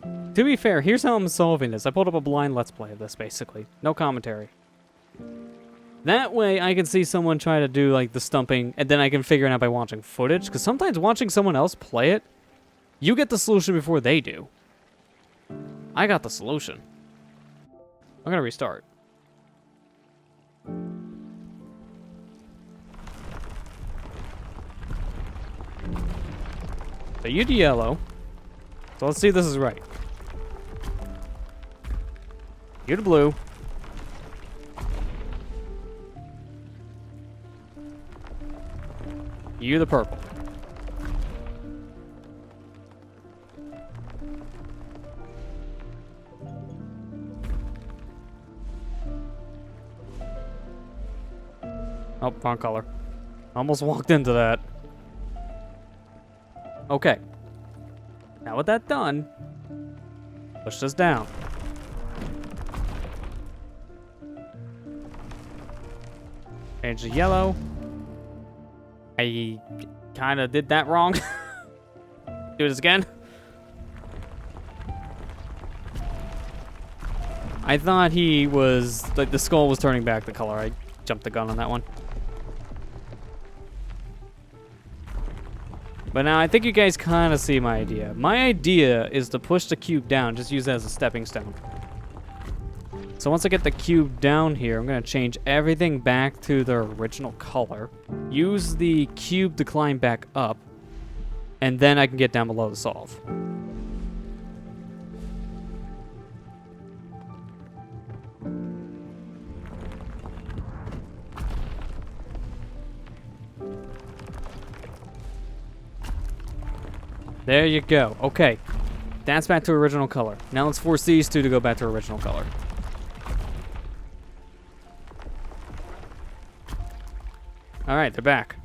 To be fair, here's how I'm solving this. I pulled up a blind Let's Play of this, basically. No commentary. That way, I can see someone try to do, like, the stumping, and then I can figure it out by watching footage. Because sometimes watching someone else play it, you get the solution before they do. I got the solution. I'm gonna restart. So you do yellow. So let's see if this is right. You to blue. You the purple. Oh, wrong color. Almost walked into that. Okay. Now with that done, push this down. Change to yellow. I kind of did that wrong. Do this again. I thought he was, like, the skull was turning back the color. I jumped the gun on that one. But now I think you guys kind of see my idea. My idea is to push the cube down, just use it as a stepping stone. So once I get the cube down here, I'm going to change everything back to their original color. Use the cube to climb back up. And then I can get down below to solve. There you go. Okay. That's back to original color. Now let's force these two to go back to original color. Alright, they're back.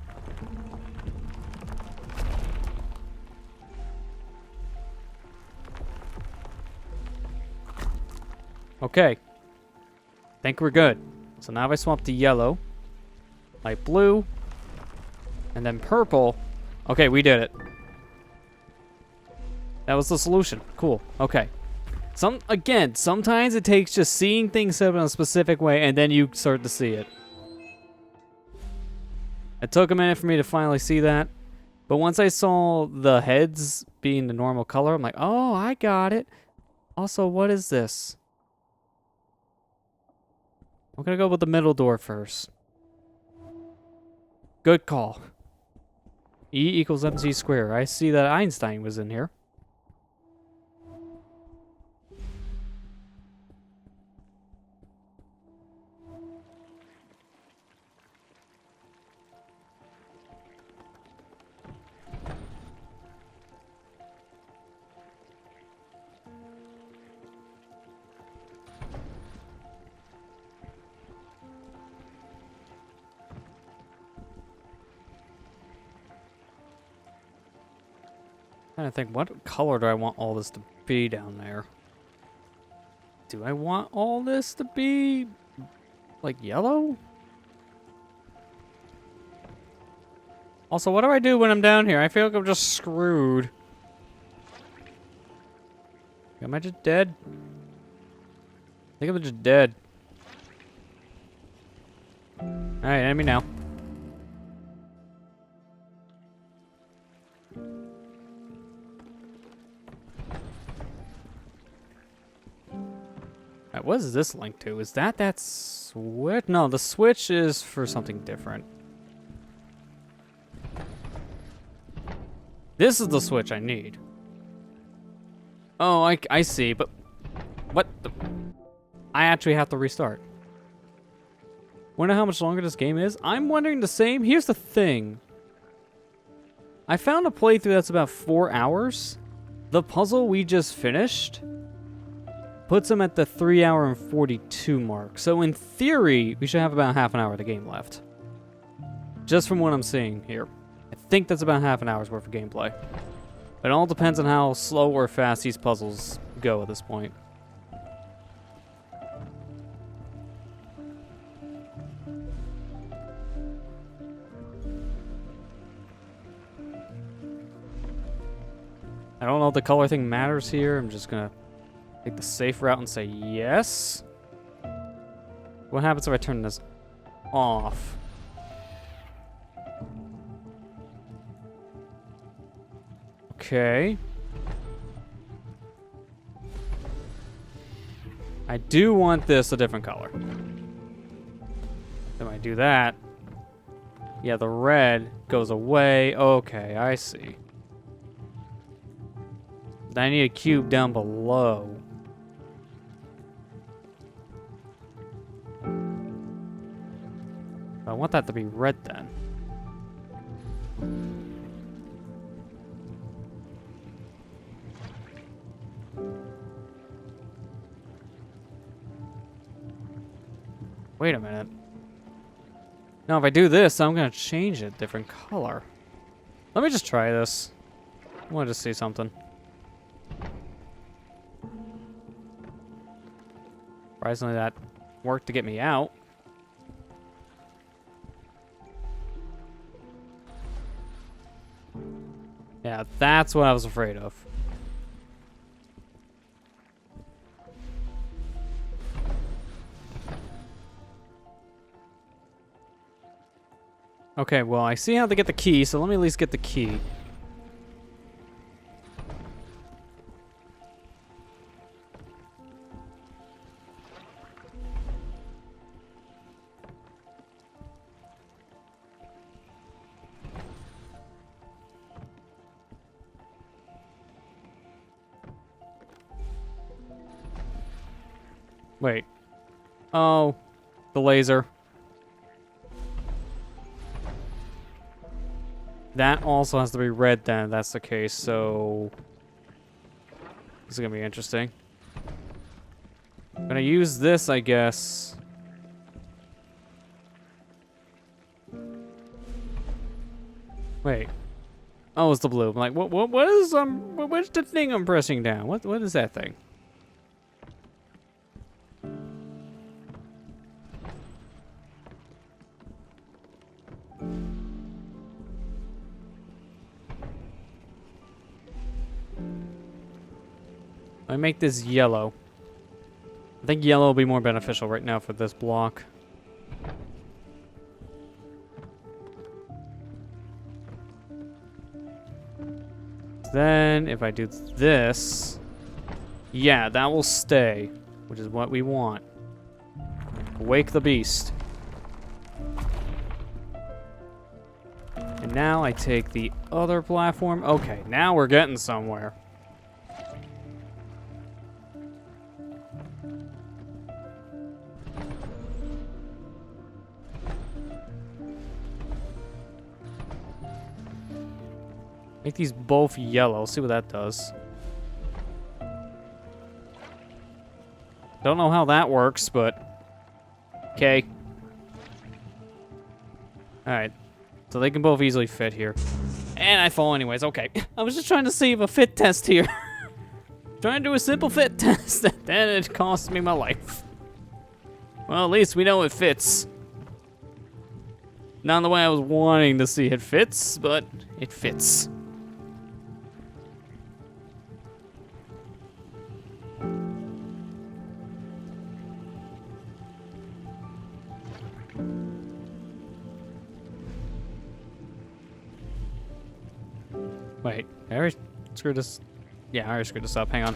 Okay. Think we're good. So now if I swap to yellow, light blue, and then purple. Okay, we did it. That was the solution. Cool. Okay. Again, sometimes it takes just seeing things set up in a specific way and then you start to see it. It took a minute for me to finally see that. But once I saw the heads being the normal color, I'm like, oh, I got it. Also, what is this? I'm going to go with the middle door first. Good call. E equals mc squared. I see that Einstein was in here. Trying to think, what color do I want all this to be down there? Do I want all this to be, like, yellow? Also, what do I do when I'm down here? I feel like I'm just screwed. Am I just dead? I think I'm just dead. Alright, enemy now. Alright, what is this linked to? Is that switch? No, the switch is for something different. This is the switch I need. Oh, I see, but what the? I actually have to restart. Wonder how much longer this game is? I'm wondering the same. Here's the thing. I found a playthrough that's about 4 hours. The puzzle we just finished puts him at the 3 hour and 42 mark. So in theory, we should have about half an hour of the game left. Just from what I'm seeing here. I think that's about half an hour's worth of gameplay. It all depends on how slow or fast these puzzles go at this point. I don't know if the color thing matters here. I'm just gonna take the safe route and say yes. What happens if I turn this off? Okay. I do want this a different color. If I do that, yeah, the red goes away. Okay, I see. I need a cube down below. I want that to be red then. Wait a minute. Now if I do this, I'm gonna change it different color. Let me just try this. I want to see something. Surprisingly, that worked to get me out. Yeah, that's what I was afraid of. Okay, well, I see how to get the key, so let me at least get the key. Wait. Oh, the laser. That also has to be red then, if that's the case, so... This is gonna be interesting. I'm gonna use this, I guess. Wait. Oh, it's the blue. I'm like, what is, what's the thing I'm pressing down? What is that thing? I make this yellow. I think yellow will be more beneficial right now for this block. Then, if I do this, yeah, that will stay, which is what we want. Wake the beast. And now I take the other platform. Okay, now we're getting somewhere. Make these both yellow. See what that does. Don't know how that works, but... Okay. Alright. So they can both easily fit here. And I fall anyways. Okay. I was just trying to save a fit test here. Trying to do a simple fit test, and then it cost me my life. Well, at least we know it fits. Not the way I was wanting to see it fits, but it fits. Wait, I already screwed this. Yeah, I already screwed this up. Hang on.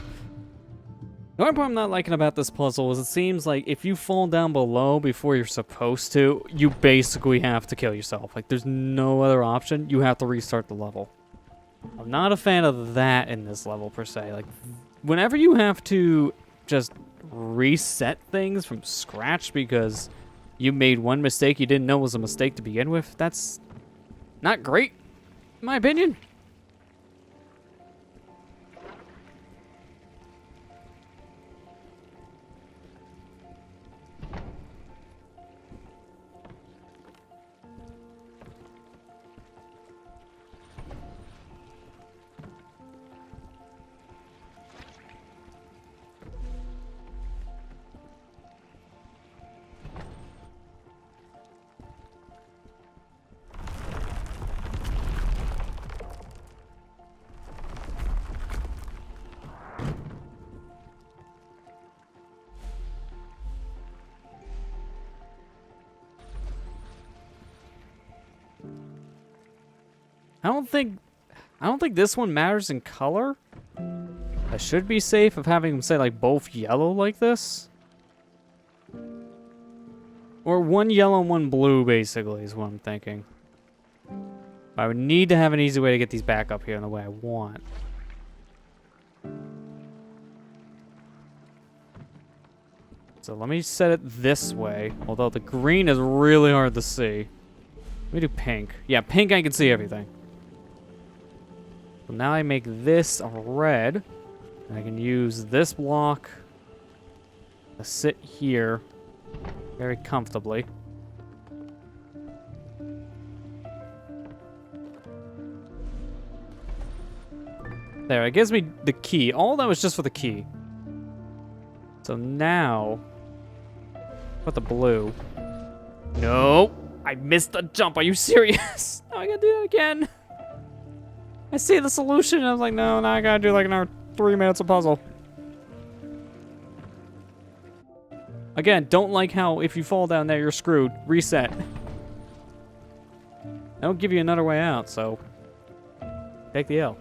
The only part I'm not liking about this puzzle is it seems like if you fall down below before you're supposed to, you basically have to kill yourself. Like, there's no other option. You have to restart the level. I'm not a fan of that in this level, per se. Like, whenever you have to just reset things from scratch because you made one mistake you didn't know was a mistake to begin with, that's not great, in my opinion. I don't think this one matters in color. I should be safe of having them say like both yellow like this. Or one yellow and one blue basically is what I'm thinking. I would need to have an easy way to get these back up here in the way I want. So let me set it this way, although the green is really hard to see. Let me do pink. Yeah, pink I can see everything. So now I make this a red. And I can use this block to sit here very comfortably. There, it gives me the key. All that was just for the key. So now, put the blue. No, I missed the jump. Are you serious? No, I gotta do that again. I see the solution, and I was like, no, now I gotta do like another 3 minutes of puzzle. Again, don't like how if you fall down there, you're screwed. Reset. I don't give you another way out, so take the L.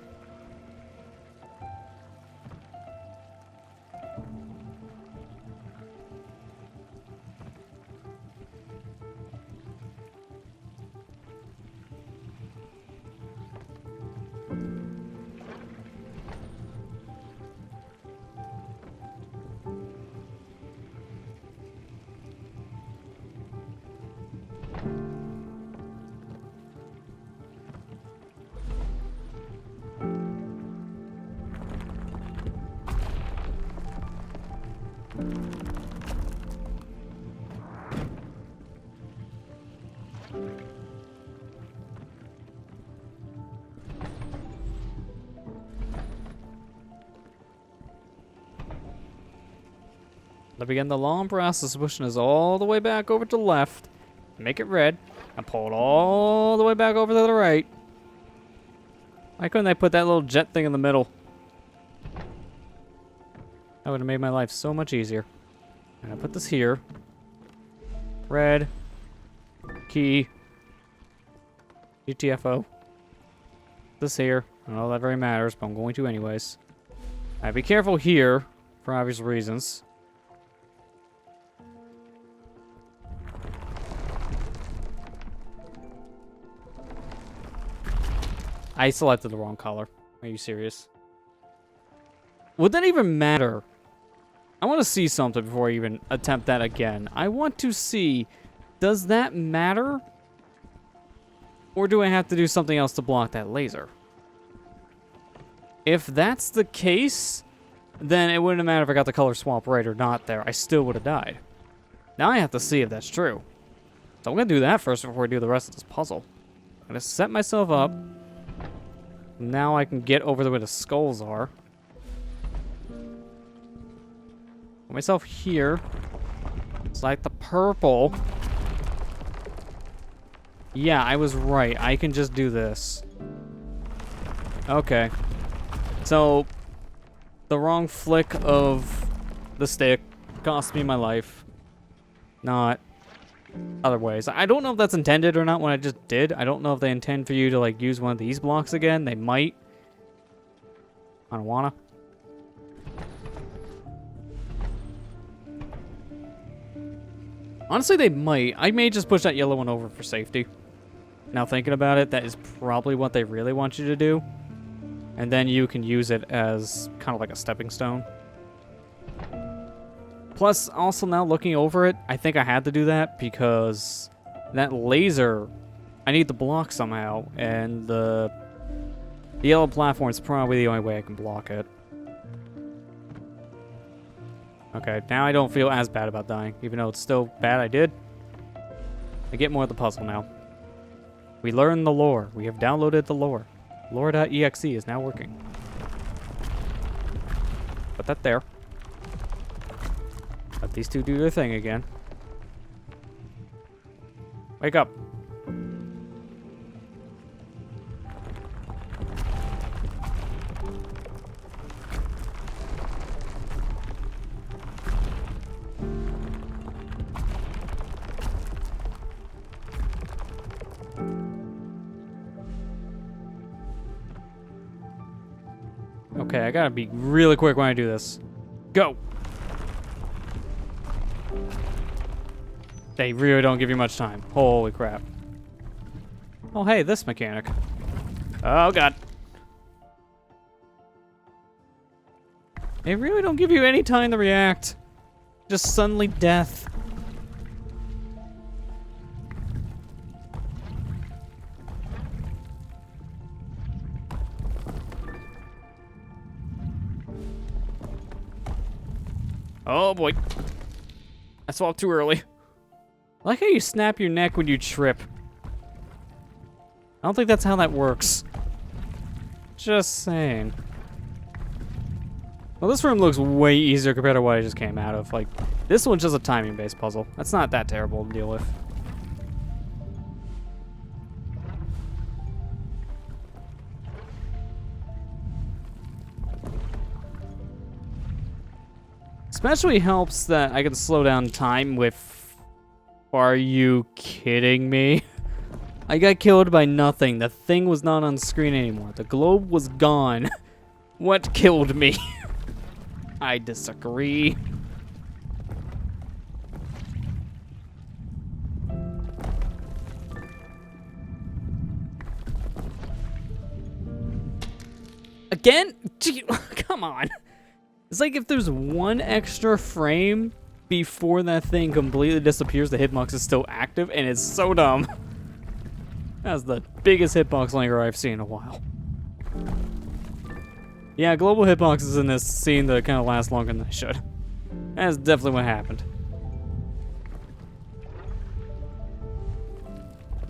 To begin the long process of pushing this all the way back over to the left, make it red, and pull it all the way back over to the right. Why couldn't I put that little jet thing in the middle? That would have made my life so much easier. And I put this here. Red. Key. GTFO. This here. I don't know if that very matters, but I'm going to anyways. Alright, be careful here, for obvious reasons. I selected the wrong color. Are you serious? Would that even matter? I want to see something before I even attempt that again. I want to see, does that matter? Or do I have to do something else to block that laser? If that's the case, then it wouldn't matter if I got the color swap right or not there. I still would have died. Now I have to see if that's true. So I'm going to do that first before I do the rest of this puzzle. I'm going to set myself up. Now I can get over to where the skulls are. Put myself here. Select the purple. Yeah, I was right. I can just do this. Okay. So, the wrong flick of the stick cost me my life. Not other ways. I don't know if that's intended or not when I just did. I don't know if they intend for you to, like, use one of these blocks again. They might. I don't wanna. Honestly, they might. I may just push that yellow one over for safety. Now, thinking about it, that is probably what they really want you to do. And then you can use it as kind of like a stepping stone. Plus, also now looking over it, I think I had to do that because that laser, I need to block somehow, and the yellow platform is probably the only way I can block it. Okay, now I don't feel as bad about dying, even though it's still bad I did. I get more of the puzzle now. We learn the lore. We have downloaded the lore. Lore.exe is now working. Put that there. Let these two do their thing again. Wake up. Okay, I gotta be really quick when I do this. Go! They really don't give you much time. Holy crap. Oh, hey, this mechanic. Oh, God. They really don't give you any time to react. Just suddenly death. Oh, boy. I swapped too early. I like how you snap your neck when you trip. I don't think that's how that works. Just saying. Well, this room looks way easier compared to what I just came out of. Like, this one's just a timing-based puzzle. That's not that terrible to deal with. Especially helps that I can slow down time with... Are you kidding me? I got killed by nothing. The thing was not on screen anymore. The globe was gone. What killed me? I disagree. Again? Gee, come on. It's like if there's one extra frame before that thing completely disappears, the hitbox is still active, and it's so dumb. That's the biggest hitbox linger I've seen in a while. Yeah, global hitboxes in this scene that kind of last longer than they should. That's definitely what happened.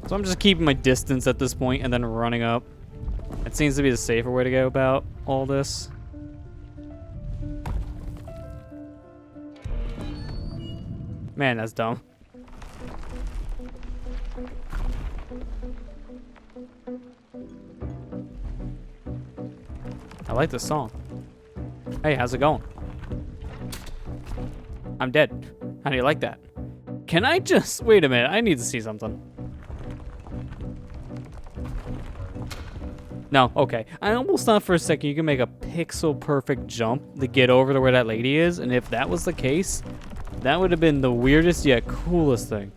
So I'm just keeping my distance at this point and then running up. It seems to be the safer way to go about all this. Man, that's dumb. I like this song. Hey, how's it going? I'm dead. How do you like that? Can I just... Wait a minute, I need to see something. No, okay. I almost thought for a second you can make a pixel-perfect jump to get over to where that lady is, and if that was the case, that would have been the weirdest yet coolest thing.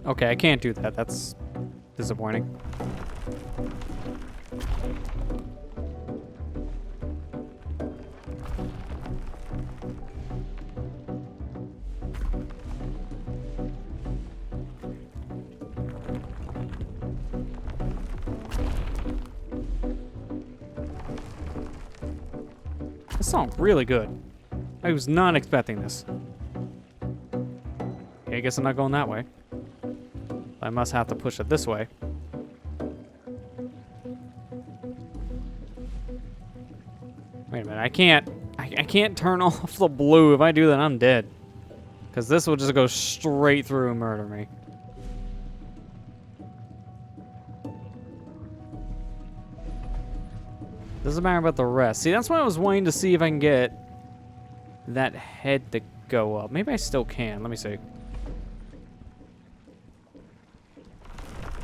Okay, I can't do that. That's disappointing. song really good. I was not expecting this. Okay, I guess I'm not going that way. I must have to push it this way. Wait a minute, I can't turn off the blue. If I do that, I'm dead. Because this will just go straight through and murder me. Doesn't matter about the rest. See, that's why I was waiting to see if I can get that head to go up. Maybe I still can. Let me see.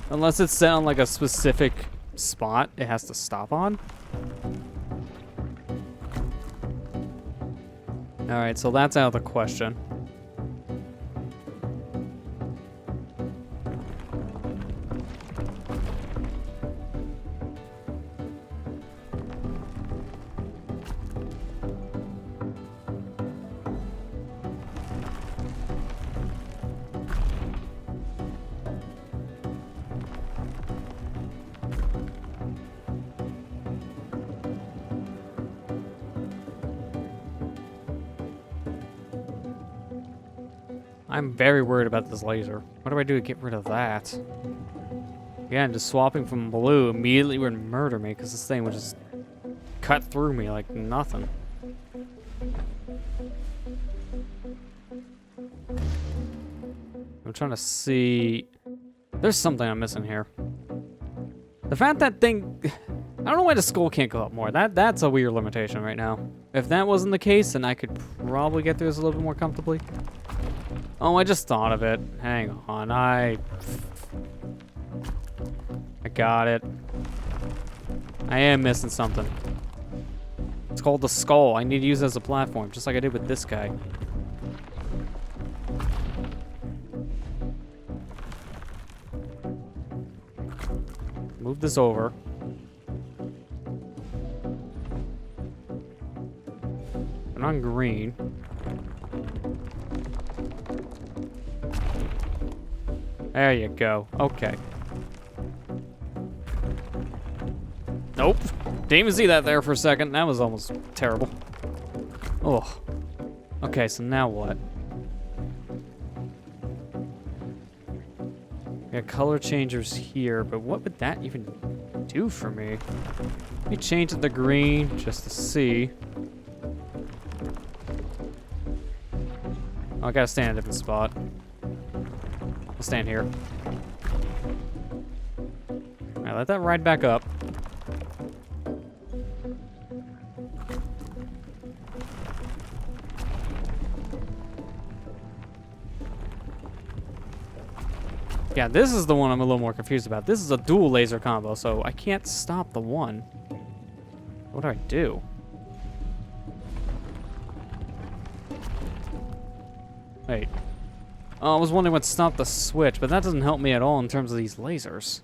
Unless it's set on like a specific spot it has to stop on. Alright, so that's out of the question. I'm very worried about this laser. What do I do to get rid of that? Again, just swapping from blue immediately would murder me because this thing would just cut through me like nothing. I'm trying to see... There's something I'm missing here. The fact that thing... I don't know why the skull can't go up more. That's a weird limitation right now. If that wasn't the case, then I could probably get through this a little bit more comfortably. Oh, I just thought of it. Hang on, I got it. I am missing something. It's called the skull. I need to use it as a platform, just like I did with this guy. Move this over. And on green. There you go. Okay. Nope. Didn't even see that there for a second. That was almost terrible. Oh. Okay, so now what? Got color changers here, but what would that even do for me? Let me change it to green just to see. Oh, I gotta stand in a different spot. I'll stand here. Alright, let that ride back up. Yeah, this is the one I'm a little more confused about. This is a dual laser combo, so I can't stop the one. What do I do? Wait. Oh, I was wondering what stopped the switch, but that doesn't help me at all in terms of these lasers.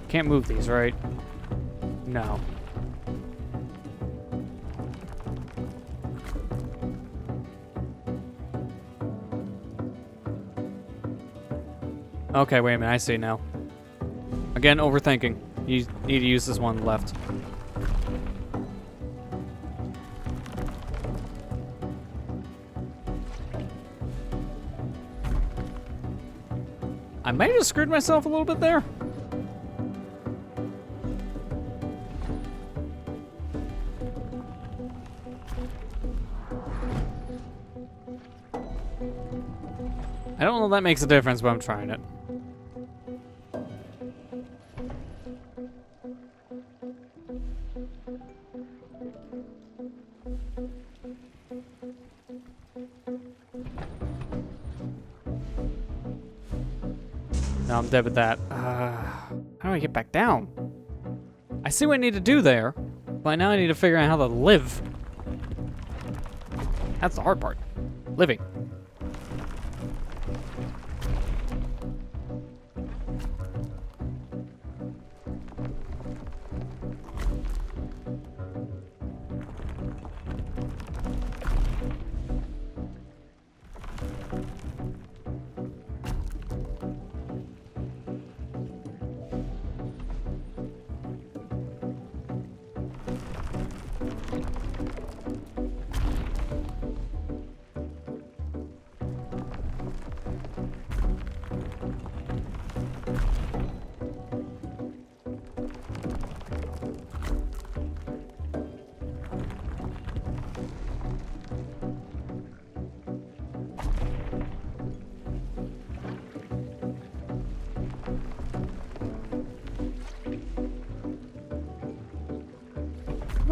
Can't move these, right? No. Okay, wait a minute, I see now. Again, overthinking. You need to use this one left. I might have screwed myself a little bit there. I don't know if that makes a difference, but I'm trying it. No, I'm dead with that. How do I get back down? I see what I need to do there, but now I need to figure out how to live. That's the hard part. Living.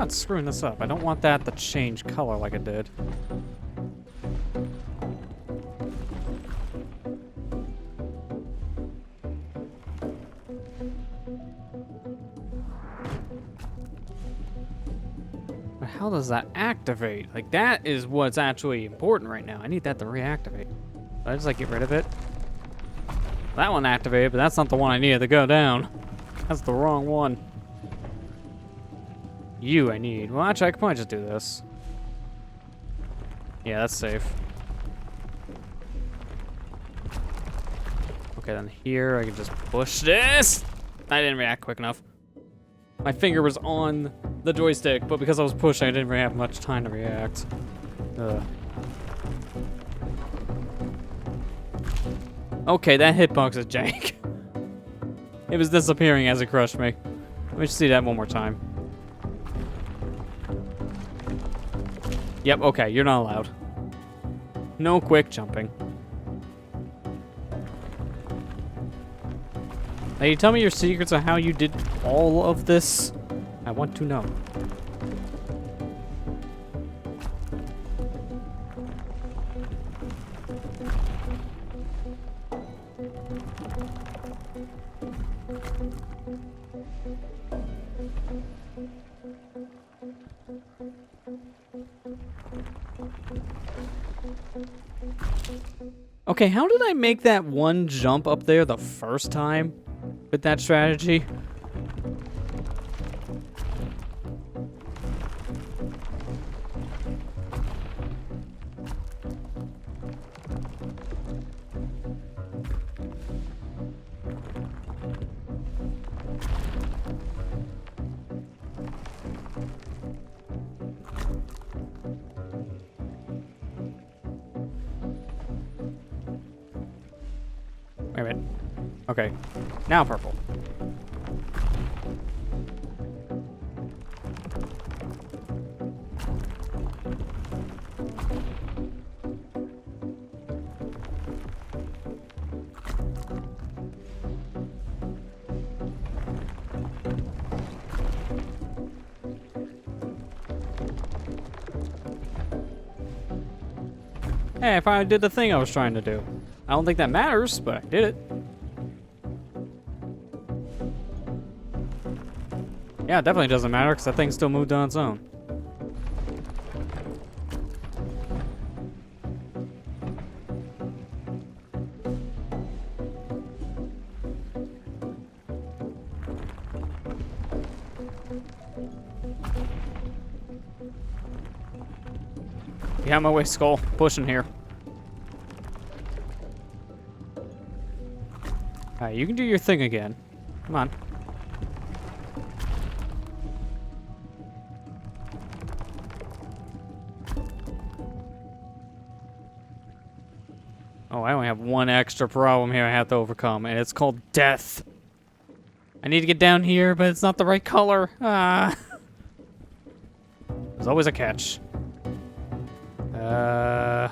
about screwing this up. I don't want that to change color like it did. But how does that activate? Like, that is what's actually important right now. I need that to reactivate. Did I just, like, get rid of it? That one activated, but that's not the one I needed to go down. That's the wrong one. You I need. Well, actually, I could probably just do this. Yeah, that's safe. Okay, then here I can just push this. I didn't react quick enough. My finger was on the joystick, but because I was pushing, I didn't really have much time to react. Ugh. Okay, that hitbox is jank. It was disappearing as it crushed me. Let me just see that one more time. Yep, okay, you're not allowed. No quick jumping. Now, you tell me your secrets on how you did all of this? I want to know. Okay, how did I make that one jump up there the first time with that strategy? Wait a minute. Okay. Now purple. Hey, I finally did the thing I was trying to do. I don't think that matters, but I did it. Yeah, it definitely doesn't matter because that thing still moved on its own. Get out of my way, Skull. Pushing here. Alright, you can do your thing again. Come on. Oh, I only have one extra problem here I have to overcome, and it's called death. I need to get down here, but it's not the right color. Ah. There's always a catch. How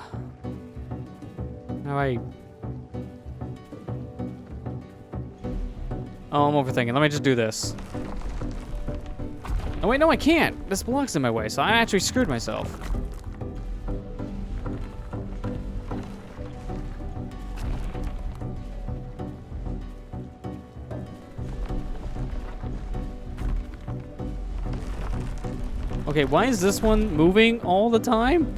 I... Oh, I'm overthinking. Let me just do this. Oh, wait, no, I can't. This blocks in my way, so I actually screwed myself. Okay, why is this one moving all the time?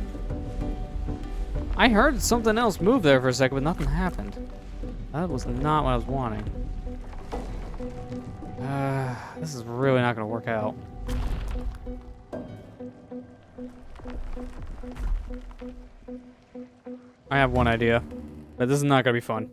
I heard something else move there for a second, but nothing happened. That was not what I was wanting. This is really not going to work out. I have one idea, but this is not going to be fun.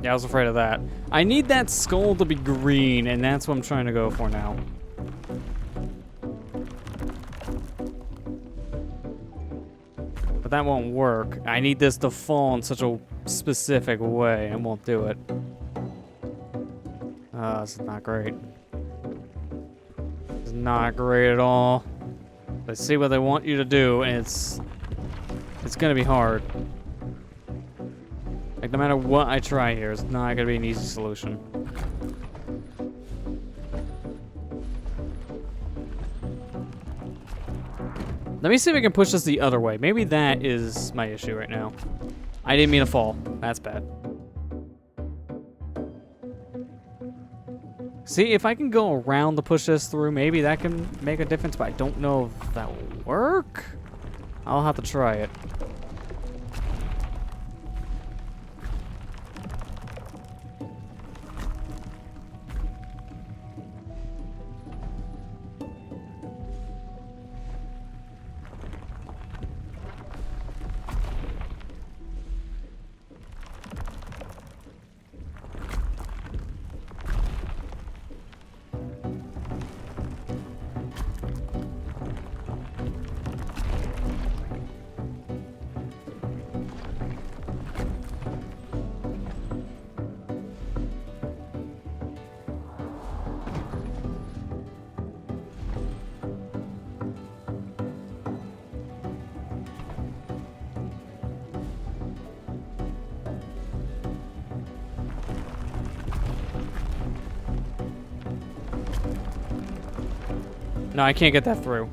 Yeah, I was afraid of that. I need that skull to be green, and that's what I'm trying to go for now. But that won't work. I need this to fall in such a specific way, and it won't do it. This is not great. It's not great at all. They see what they want you to do, and it's gonna be hard. Like, no matter what I try here, it's not gonna be an easy solution. Let me see if I can push this the other way. Maybe that is my issue right now. I didn't mean to fall. That's bad. See, if I can go around to push this through, maybe that can make a difference, but I don't know if that will work. I'll have to try it. No, I can't get that through.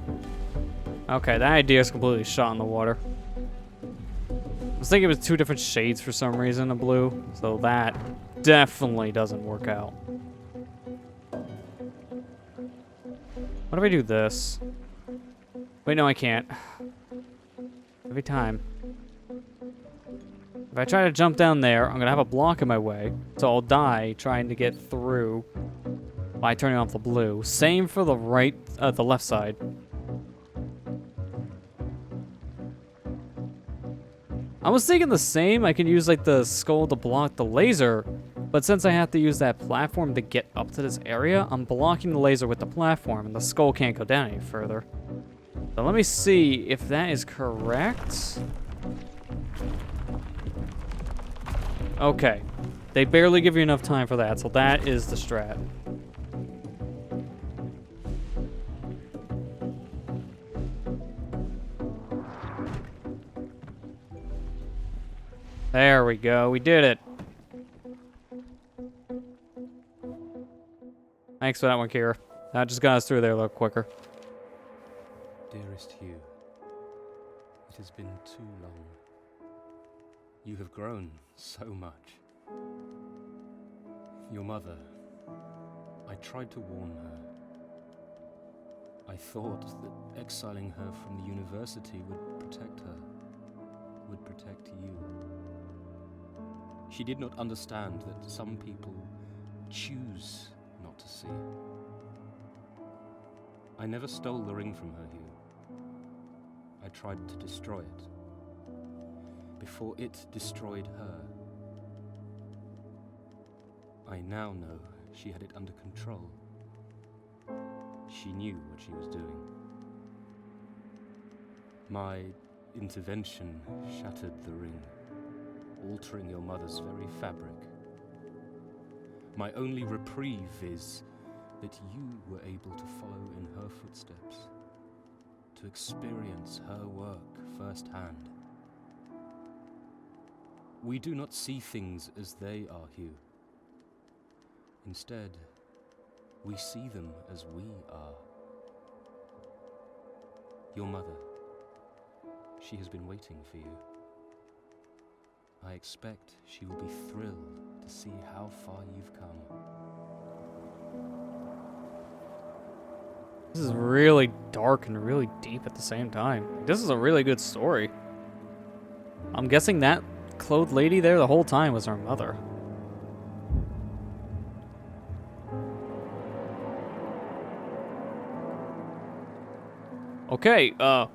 Okay, that idea is completely shot in the water. I was thinking it was two different shades for some reason of blue, so that definitely doesn't work out. What if I do this? Wait, no, I can't. Every time. If I try to jump down there, I'm gonna have a block in my way, so I'll die trying to get through by turning off the blue. Same for the right, the left side. I was thinking the same. I can use like the skull to block the laser, but since I have to use that platform to get up to this area, I'm blocking the laser with the platform, and the skull can't go down any further. So let me see if that is correct. Okay. They barely give you enough time for that, so that is the strat. There we go. We did it. Thanks for that one, Kira. That just got us through there a little quicker. Dearest Hue, it has been too long. You have grown so much. Your mother, I tried to warn her. I thought that exiling her from the university would protect her, would protect you. She did not understand that some people choose not to see. I never stole the ring from her, Hugh. I tried to destroy it, before it destroyed her. I now know she had it under control. She knew what she was doing. My intervention shattered the ring, altering your mother's very fabric. My only reprieve is that you were able to follow in her footsteps, to experience her work firsthand. We do not see things as they are, Hugh. Instead, we see them as we are. Your mother, she has been waiting for you. I expect she will be thrilled to see how far you've come. This is really dark and really deep at the same time. This is a really good story. I'm guessing that clothed lady there the whole time was her mother. Okay,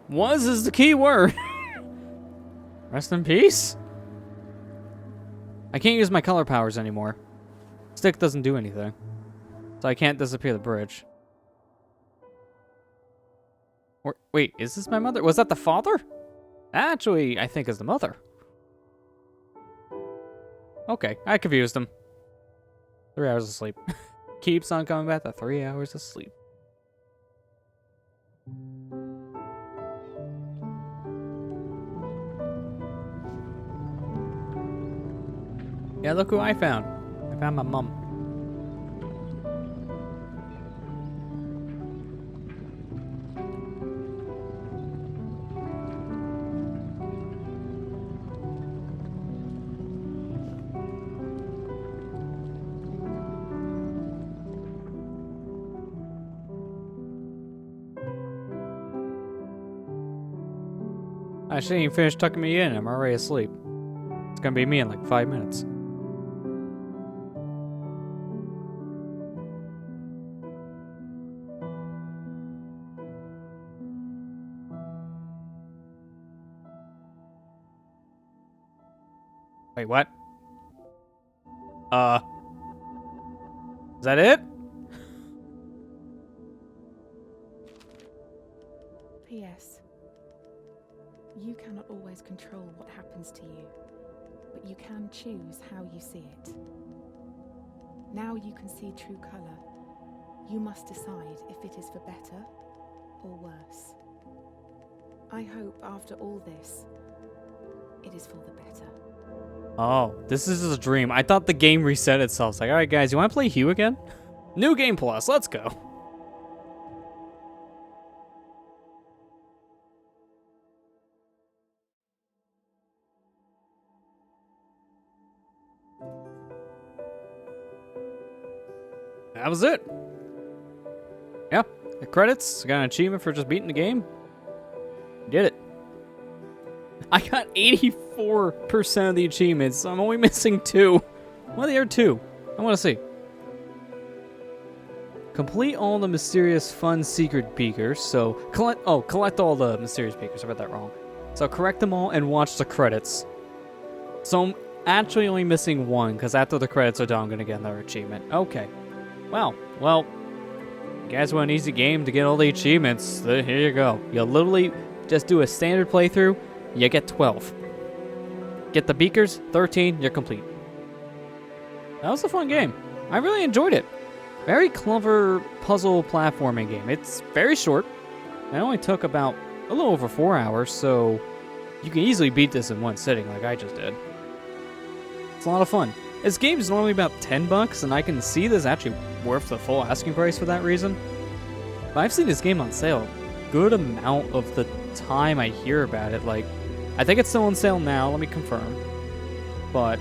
was is the key word. Rest in peace? I can't use my color powers anymore. Stick doesn't do anything. So I can't disappear the bridge. Or, wait, is this my mother? Was that the father? Actually, I think is the mother. Okay, I confused him. 3 hours of sleep. Keeps on coming back to 3 hours of sleep. Yeah, look who I found. I found my mom. I shouldn't even finish tucking me in. I'm already asleep. It's gonna be me in like 5 minutes. Wait, what? Is that it? P.S. You cannot always control what happens to you, but you can choose how you see it. Now you can see true colour. You must decide if it is for better or worse. I hope after all this, it is for the better. Oh, this is a dream. I thought the game reset itself. It's like, alright guys, you wanna play Hue again? New Game Plus, let's go. That was it. Yeah, the credits. I got an achievement for just beating the game. Did it. I got 84% of the achievements. I'm only missing 2. What are the other 2? I want to see. Complete all the mysterious fun secret beakers. So collect all the mysterious beakers. I read that wrong. So correct them all and watch the credits. So I'm actually only missing 1 because after the credits are done, I'm gonna get another achievement. Okay. Wow. Well, you guys want an easy game to get all the achievements? Here you go. You literally just do a standard playthrough. You get 12. Get the beakers, 13, you're complete. That was a fun game. I really enjoyed it. Very clever puzzle platforming game. It's very short. It only took about a little over 4 hours, so you can easily beat this in one sitting like I just did. It's a lot of fun. This game is normally about $10, and I can see this actually worth the full asking price for that reason. But I've seen this game on sale a good amount of the time I hear about it. Like, I think it's still on sale now, let me confirm. But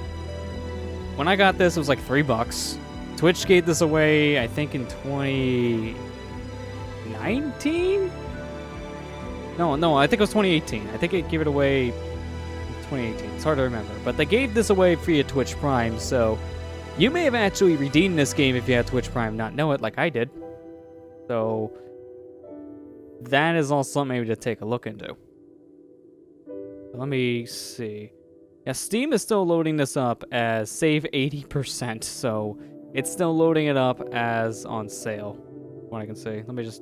when I got this, it was like $3. Twitch gave this away, I think in 2019? No, I think it was 2018. I think it gave it away 2018. It's hard to remember. But they gave this away free at Twitch Prime, so you may have actually redeemed this game if you had Twitch Prime, not know it like I did. So that is also something maybe to take a look into. Let me see. Yeah, Steam is still loading this up as save 80%, so it's still loading it up as on sale. What I can see. Let me just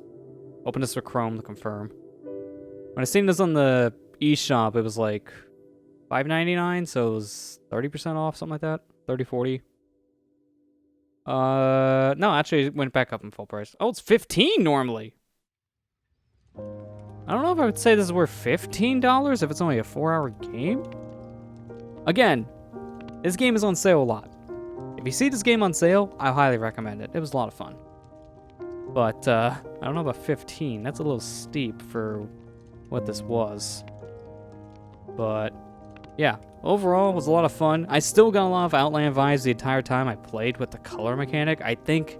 open this with Chrome to confirm. When I seen this on the eShop, it was like $5.99, so it was 30% off, something like that. 30, 40. No, actually it went back up in full price. Oh, it's 15 normally. I don't know if I would say this is worth $15 if it's only a 4-hour game. Again, this game is on sale a lot. If you see this game on sale, I highly recommend it. It was a lot of fun. But, I don't know about 15. That's a little steep for what this was. But, yeah. Overall, it was a lot of fun. I still got a lot of Outland vibes the entire time I played with the color mechanic. I think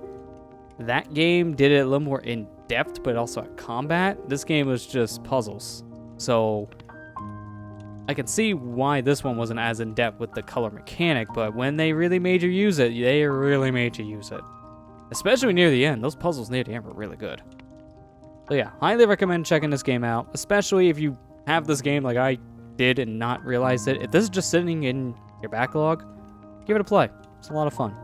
that game did it a little more in-depth, but also at combat. This game was just puzzles. So I can see why this one wasn't as in-depth with the color mechanic, but when they really made you use it, they really made you use it. Especially near the end. Those puzzles near the end were really good. So yeah, highly recommend checking this game out, especially if you have this game like I did and not realize it. If this is just sitting in your backlog, Give it a play. It's a lot of fun.